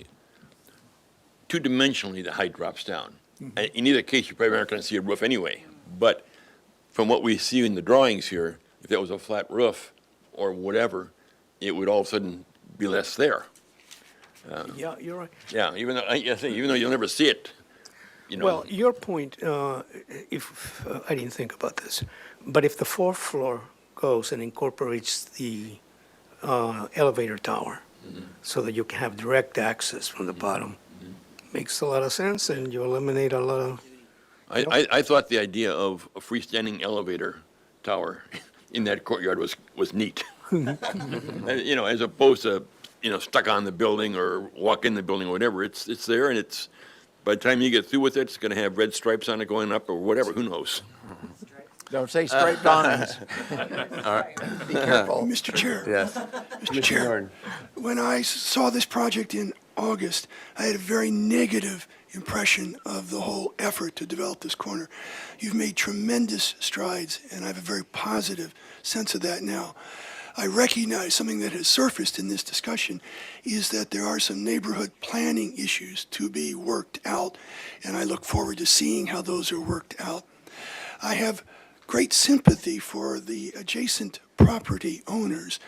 [SPEAKER 5] two-dimensionally, the height drops down. And in either case, you probably aren't going to see a roof anyway. But from what we see in the drawings here, if that was a flat roof or whatever, it would all of a sudden be less there.
[SPEAKER 15] Yeah, you're right.
[SPEAKER 5] Yeah, even though you'll never see it,
[SPEAKER 15] Well, your point, if I didn't think about this, but if the fourth floor goes and incorporates the elevator tower so that you can have direct access from the bottom, makes a lot of sense, and you eliminate a lot of.
[SPEAKER 5] I thought the idea of a freestanding elevator tower in that courtyard was neat. As opposed to, stuck on the building or walk in the building or whatever. It's there, and it's, by the time you get through with it, it's going to have red stripes on it going up or whatever, who knows?
[SPEAKER 6] Don't say striped awnings.
[SPEAKER 3] Be careful. Mr. Chair.
[SPEAKER 1] Yes.
[SPEAKER 3] Mr. Chair, when I saw this project in August, I had a very negative impression of the whole effort to develop this corner. You've made tremendous strides, and I have a very positive sense of that now. I recognize something that has surfaced in this discussion is that there are some neighborhood planning issues to be worked out, and I look forward to seeing how those are worked out. I have great sympathy for the adjacent property owners,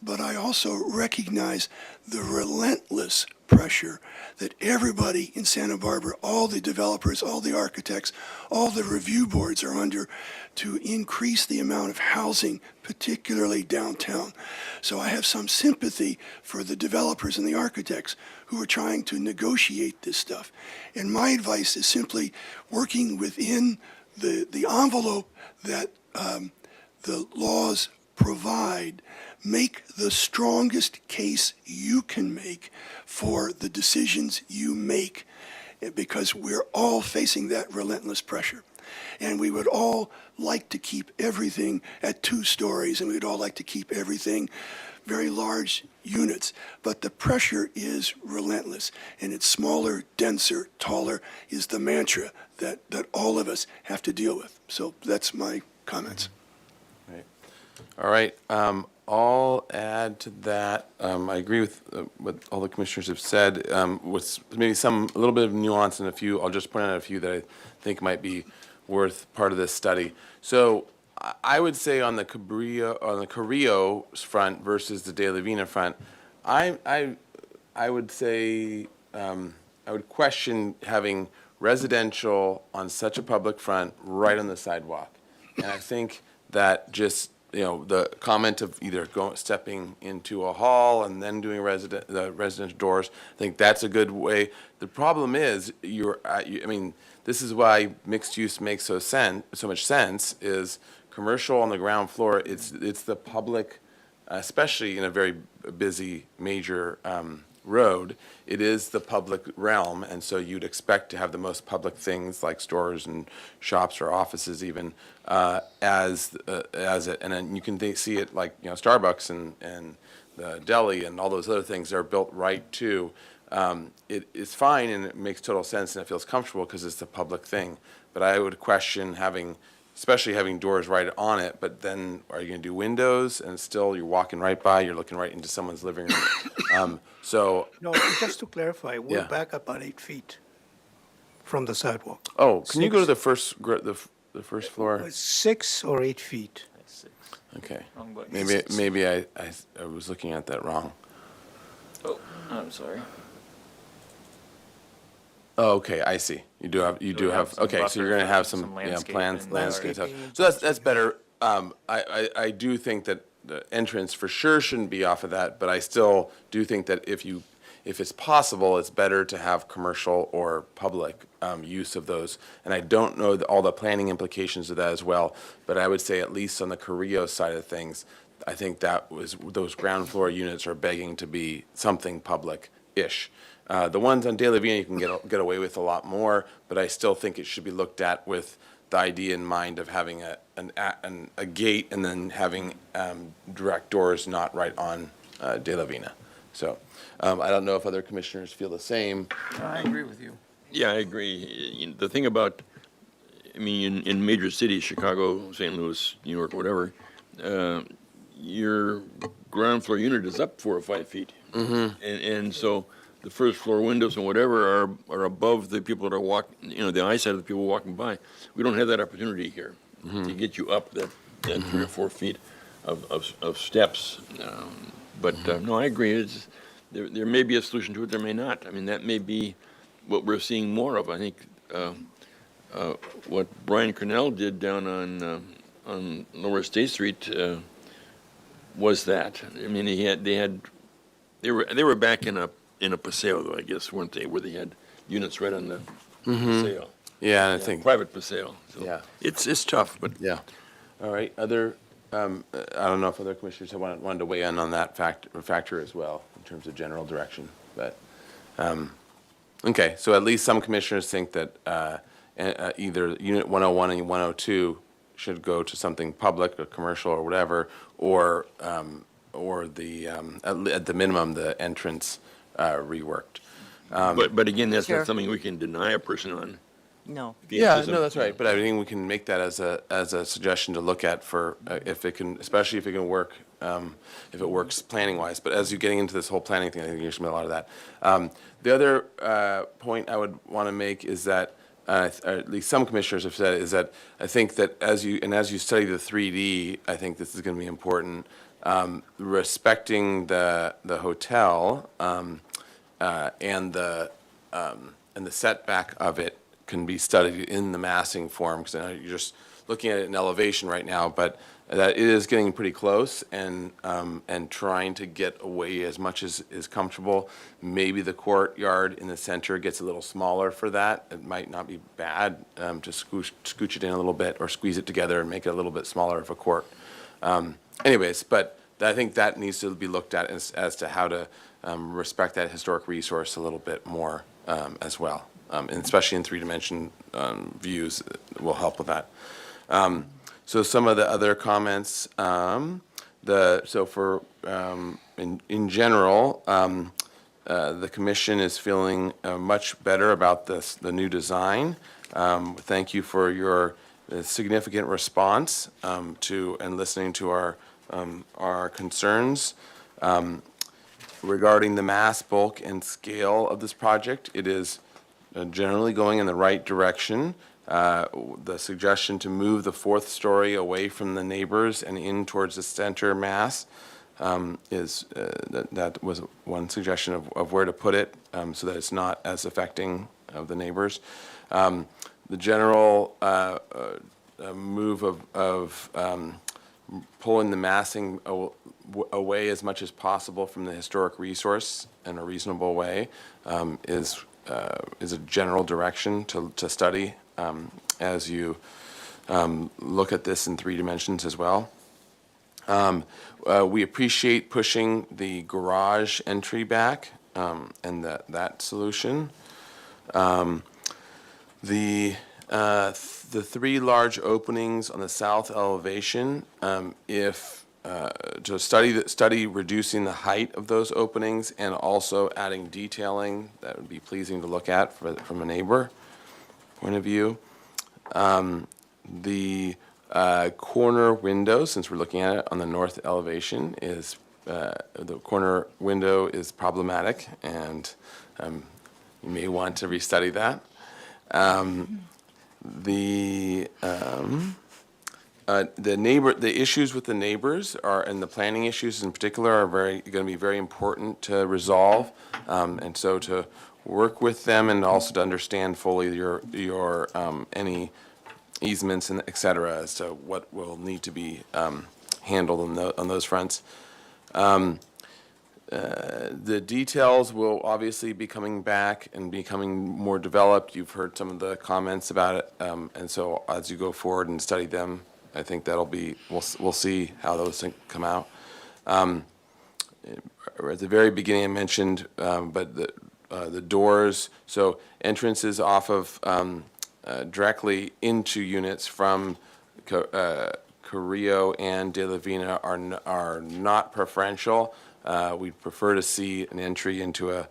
[SPEAKER 3] but I also recognize the relentless pressure that everybody in Santa Barbara, all the developers, all the architects, all the review boards are under to increase the amount of housing, particularly downtown. So I have some sympathy for the developers and the architects who are trying to negotiate this stuff. And my advice is simply working within the envelope that the laws provide. Make the strongest case you can make for the decisions you make, because we're all facing that relentless pressure. And we would all like to keep everything at 2 stories, and we'd all like to keep everything very large units. But the pressure is relentless, and it's smaller, denser, taller is the mantra that all of us have to deal with. So that's my comments.
[SPEAKER 1] All right. I'll add to that. I agree with what all the commissioners have said. With maybe a little bit of nuance in a few, I'll just point out a few that I think might be worth part of this study. So I would say on the Carrillo front versus the De La Vina front, I would say I would question having residential on such a public front right on the sidewalk. And I think that just, the comment of either stepping into a hall and then doing the residential doors, I think that's a good way. The problem is, this is why mixed use makes so much sense, is commercial on the ground floor, it's the public, especially in a very busy major road, it is the public realm, and so you'd expect to have the most public things like stores and shops or offices even as it, and then you can see it like Starbucks and the deli and all those other things are built right to. It is fine and it makes total sense and it feels comfortable because it's the public thing, but I would question especially having doors right on it, but then are you going to do windows and still you're walking right by, you're looking right into someone's living room?
[SPEAKER 15] No, just to clarify, we're
[SPEAKER 1] Yeah.
[SPEAKER 15] back about 8 feet from the sidewalk.
[SPEAKER 1] Oh, can you go to the first floor?
[SPEAKER 15] 6 or 8 feet.
[SPEAKER 1] Okay.
[SPEAKER 14] Wrong button.
[SPEAKER 1] Maybe I was looking at that wrong.
[SPEAKER 14] Oh, I'm sorry.
[SPEAKER 1] Oh, okay, I see. You do have,
[SPEAKER 14] some
[SPEAKER 1] okay, so you're
[SPEAKER 14] buffer
[SPEAKER 1] gonna have
[SPEAKER 14] for
[SPEAKER 1] some,
[SPEAKER 14] some
[SPEAKER 1] plans,
[SPEAKER 14] landscaping.
[SPEAKER 1] landscape stuff. So that's better. I do think that the entrance for sure shouldn't be off of that, but I still do think that if it's possible, it's better to have commercial or public use of those. And I don't know all the planning implications of that as well, but I would say at least on the Carrillo side of things, I think those ground floor units are begging to be something public-ish. The ones on De La Vina you can get away with a lot more, but I still think it should be looked at with the idea in mind of having a gate and then having direct doors not right on De La Vina. So I don't know if other commissioners feel the same.
[SPEAKER 6] I agree with you.
[SPEAKER 5] Yeah, I agree. The thing about, in major cities, Chicago, St. Louis, New York, whatever, your ground floor unit is up 4 or 5 feet.
[SPEAKER 1] Mm-hmm.
[SPEAKER 5] And so the first floor windows and whatever are above the people that are walking, the eyesight of the people walking by. We don't have that opportunity here to get you up that 3 or 4 feet of steps. No, I agree. There may be a solution to it, there may not. That may be what we're seeing more of. I think what Brian Cornell did down on Lower State Street was that. They were back in a paseo, though, I guess, weren't they, where they had units right on the paseo.
[SPEAKER 1] Yeah, and I think.
[SPEAKER 5] Private paseo. So
[SPEAKER 1] Yeah.
[SPEAKER 5] It's tough, but.
[SPEAKER 1] Yeah. All right. I don't know if other commissioners have wanted to weigh in on that factor as well in terms of general direction, but, okay. So at least some commissioners think that either Unit 101 and 102 should go to something public or commercial or whatever, or the, at the minimum, the entrance reworked.
[SPEAKER 5] But again, that's
[SPEAKER 4] Sure.
[SPEAKER 5] not something we can deny a person on.
[SPEAKER 4] No.
[SPEAKER 1] Yeah, no, that's right. But I think we can make that as a suggestion to look at for if it can, especially if it can work, if it works planning wise. But as you're getting into this whole planning thing, I think there's gonna be a lot of that. The other point I would want to make is that, or at least some commissioners have said, is that I think that as you study the 3D, I think this is going to be important. Respecting the hotel and the setback of it can be studied in the massing form, because I know you're just looking at it in elevation right now, but that it is getting pretty close, and trying to get away as much as is comfortable. Maybe the courtyard in the center gets a little smaller for that. It might not be bad to scooch it in a little bit or squeeze it together and make it a little bit smaller of a court. Anyways, but I think that needs to be looked at as to how to respect that historic resource a little bit more as well. And especially in three-dimension views will help with that. So some of the other comments, in general, the commission is feeling much better about the new design. Thank you for your significant response to and listening to our our concerns. Regarding the mass, bulk, and scale of this project, it is generally going in the right direction. The suggestion to move the fourth story away from the neighbors and in towards the center mass that was one suggestion of where to put it, so that it's not as affecting of the neighbors. The general move of pulling the massing away as much as possible from the historic resource in a reasonable way is a general direction to study as you look at this in 3 dimensions as well. We appreciate pushing the garage entry back and that solution. The 3 large openings on the south elevation, to study reducing the height of those openings and also adding detailing, that would be pleasing to look at from a neighbor point of view. The corner window, since we're looking at it on the north elevation, is the corner window is problematic, and you may want to restudy that. The issues with the neighbors and the planning issues in particular are going to be very important to resolve, and so to work with them and also to understand fully your any easements and et cetera as to what will need to be handled on those fronts. The details will obviously be coming back and becoming more developed. You've heard some of the comments about it, and so as you go forward and study them, I think that'll be, we'll see how those things come out. At the very beginning I mentioned, but the doors, so entrances off of directly into units from Carrillo and De La Vina are not preferential. We'd prefer to see an entry into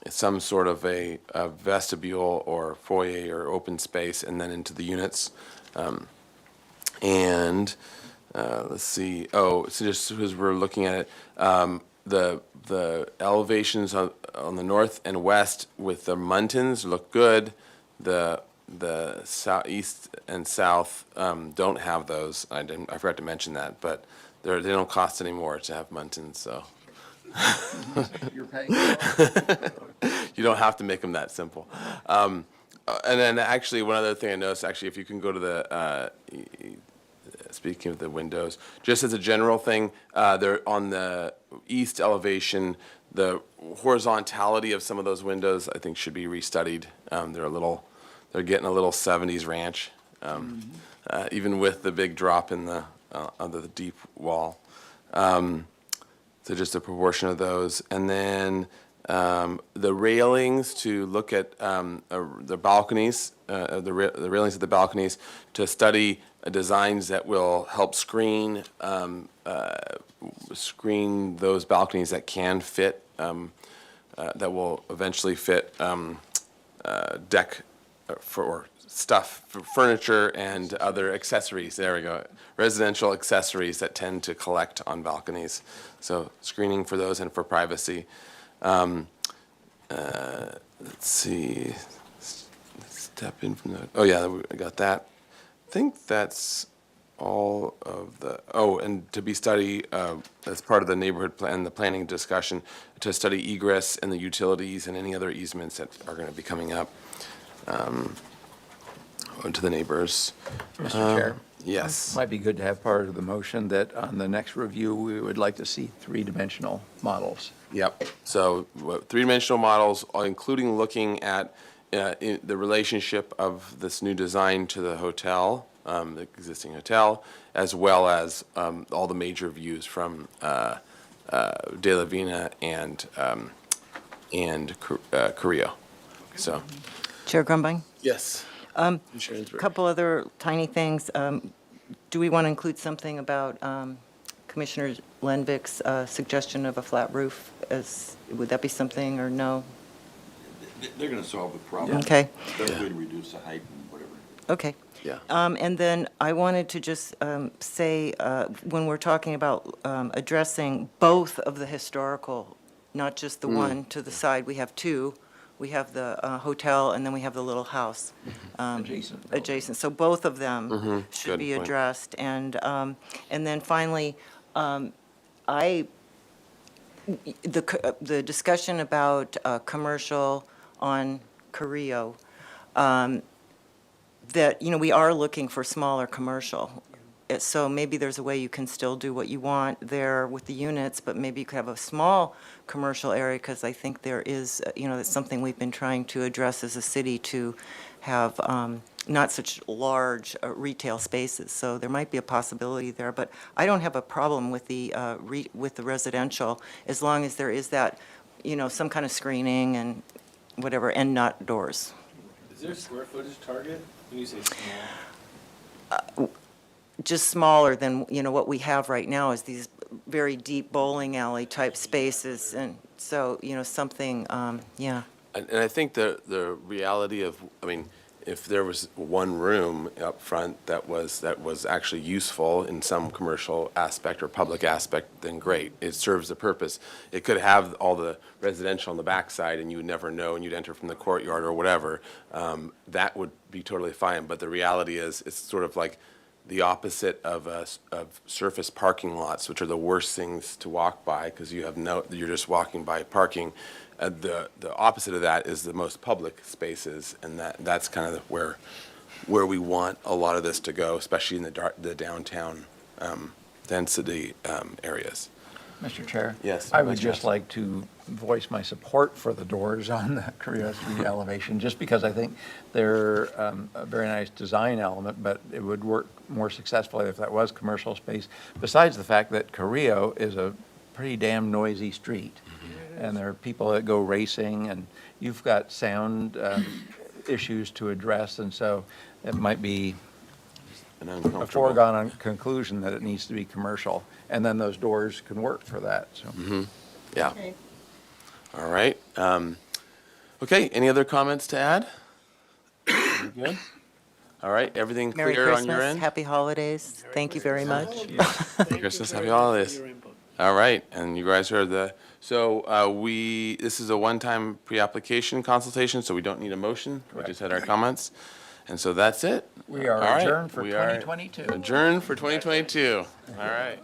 [SPEAKER 1] some sort of a vestibule or foyer or open space and then into the units. Let's see, so just as we're looking at it, the elevations on the north and west with the Muntins look good. The east and south don't have those. I forgot to mention that, but they don't cost any more to have Muntins, so.
[SPEAKER 6] You're paying for it.
[SPEAKER 1] You don't have to make them that simple. And then actually, one other thing I noticed, actually, if you can go to the, speaking of the windows, just as a general thing, they're on the east elevation, the horizontality of some of those windows, I think, should be restudied. They're getting a little 70s ranch, even with the big drop in the deep wall. So just a proportion of those. And then the railings, to look at the balconies, the railings of the balconies, to study designs that will help screen those balconies that can fit, that will eventually fit deck for stuff, for furniture and other accessories. There we go. Residential accessories that tend to collect on balconies. So screening for those and for privacy. Let's see. Step in from the. Oh yeah, I got that. I think that's all of the. Oh, and to be studied as part of the neighborhood plan, the planning discussion, to study egress and the utilities and any other easements that are going to be coming up. To the neighbors.
[SPEAKER 6] Mr. Chair?
[SPEAKER 1] Yes.
[SPEAKER 6] Might be good to have part of the motion that on the next review, we would like to see 3-dimensional models.
[SPEAKER 1] Yep. So 3-dimensional models, including looking at the relationship of this new design to the hotel, the existing hotel, as well as all the major views from De La Vina and Carrillo. So.
[SPEAKER 4] Chair Grumbine?
[SPEAKER 1] Yes.
[SPEAKER 4] Couple other tiny things. Do we want to include something about Commissioner Lenvick's suggestion of a flat roof? Would that be something, or no?
[SPEAKER 5] They're going to solve the problem.
[SPEAKER 4] Okay.
[SPEAKER 5] That's going to reduce the height and whatever.
[SPEAKER 4] Okay.
[SPEAKER 1] Yeah.
[SPEAKER 4] And then I wanted to just say, when we're talking about addressing both of the historical, not just the one to the side, we have two. We have the hotel, and then we have the little house.
[SPEAKER 6] Adjacent.
[SPEAKER 4] Adjacent. So both of them should
[SPEAKER 1] Good
[SPEAKER 4] be
[SPEAKER 1] point.
[SPEAKER 4] addressed. And then finally, the discussion about commercial on Carrillo, that, we are looking for smaller commercial. So maybe there's a way you can still do what you want there with the units, but maybe you could have a small commercial area, because I think there is, that's something we've been trying to address as a city, to have not such large retail spaces. So there might be a possibility there, but I don't have a problem with the residential, as long as there is that, some kind of screening and whatever, and not doors.
[SPEAKER 13] Is there a square footage target when you say small?
[SPEAKER 4] Just smaller than, what we have right now is these very deep bowling alley type spaces. And so, something, yeah.
[SPEAKER 18] And I think the reality of, if there was one room up front that was actually useful in some commercial aspect or public aspect, then great. It serves a purpose. It could have all the residential on the backside, and you would never know, and you'd enter from the courtyard or whatever. That would be totally fine. But the reality is, it's sort of like the opposite of surface parking lots, which are the worst things to walk by, because you're just walking by parking. The opposite of that is the most public spaces, and that's kind of where we want a lot of this to go, especially in the downtown density areas.
[SPEAKER 6] Mr. Chair?
[SPEAKER 1] Yes,
[SPEAKER 6] I would
[SPEAKER 1] Mr.
[SPEAKER 6] just
[SPEAKER 1] Yes.
[SPEAKER 6] like to voice my support for the doors on the Carrillo Street elevation, just because I think they're a very nice design element, but it would work more successfully if that was commercial space, besides the fact that Carrillo is a pretty damn noisy street. And there are people that go racing, and you've got sound issues to address, and so it might be
[SPEAKER 1] And
[SPEAKER 6] a
[SPEAKER 1] uncomfortable.
[SPEAKER 6] foregone conclusion that it needs to be commercial, and then those doors can work for that, so.
[SPEAKER 1] Yeah. All right. Okay, any other comments to add? We good? All right, everything
[SPEAKER 4] Merry
[SPEAKER 1] clear on your
[SPEAKER 4] Christmas,
[SPEAKER 1] end?
[SPEAKER 4] happy holidays. Thank you very much.
[SPEAKER 1] Merry Christmas, happy holidays. All right, and you guys heard this is a one-time pre-application consultation, so we don't need a motion. We just had our comments. And so that's it.
[SPEAKER 6] We are
[SPEAKER 1] All right,
[SPEAKER 6] adjourned for
[SPEAKER 1] we are
[SPEAKER 6] 2022.
[SPEAKER 1] Adjourned for 2022. All right.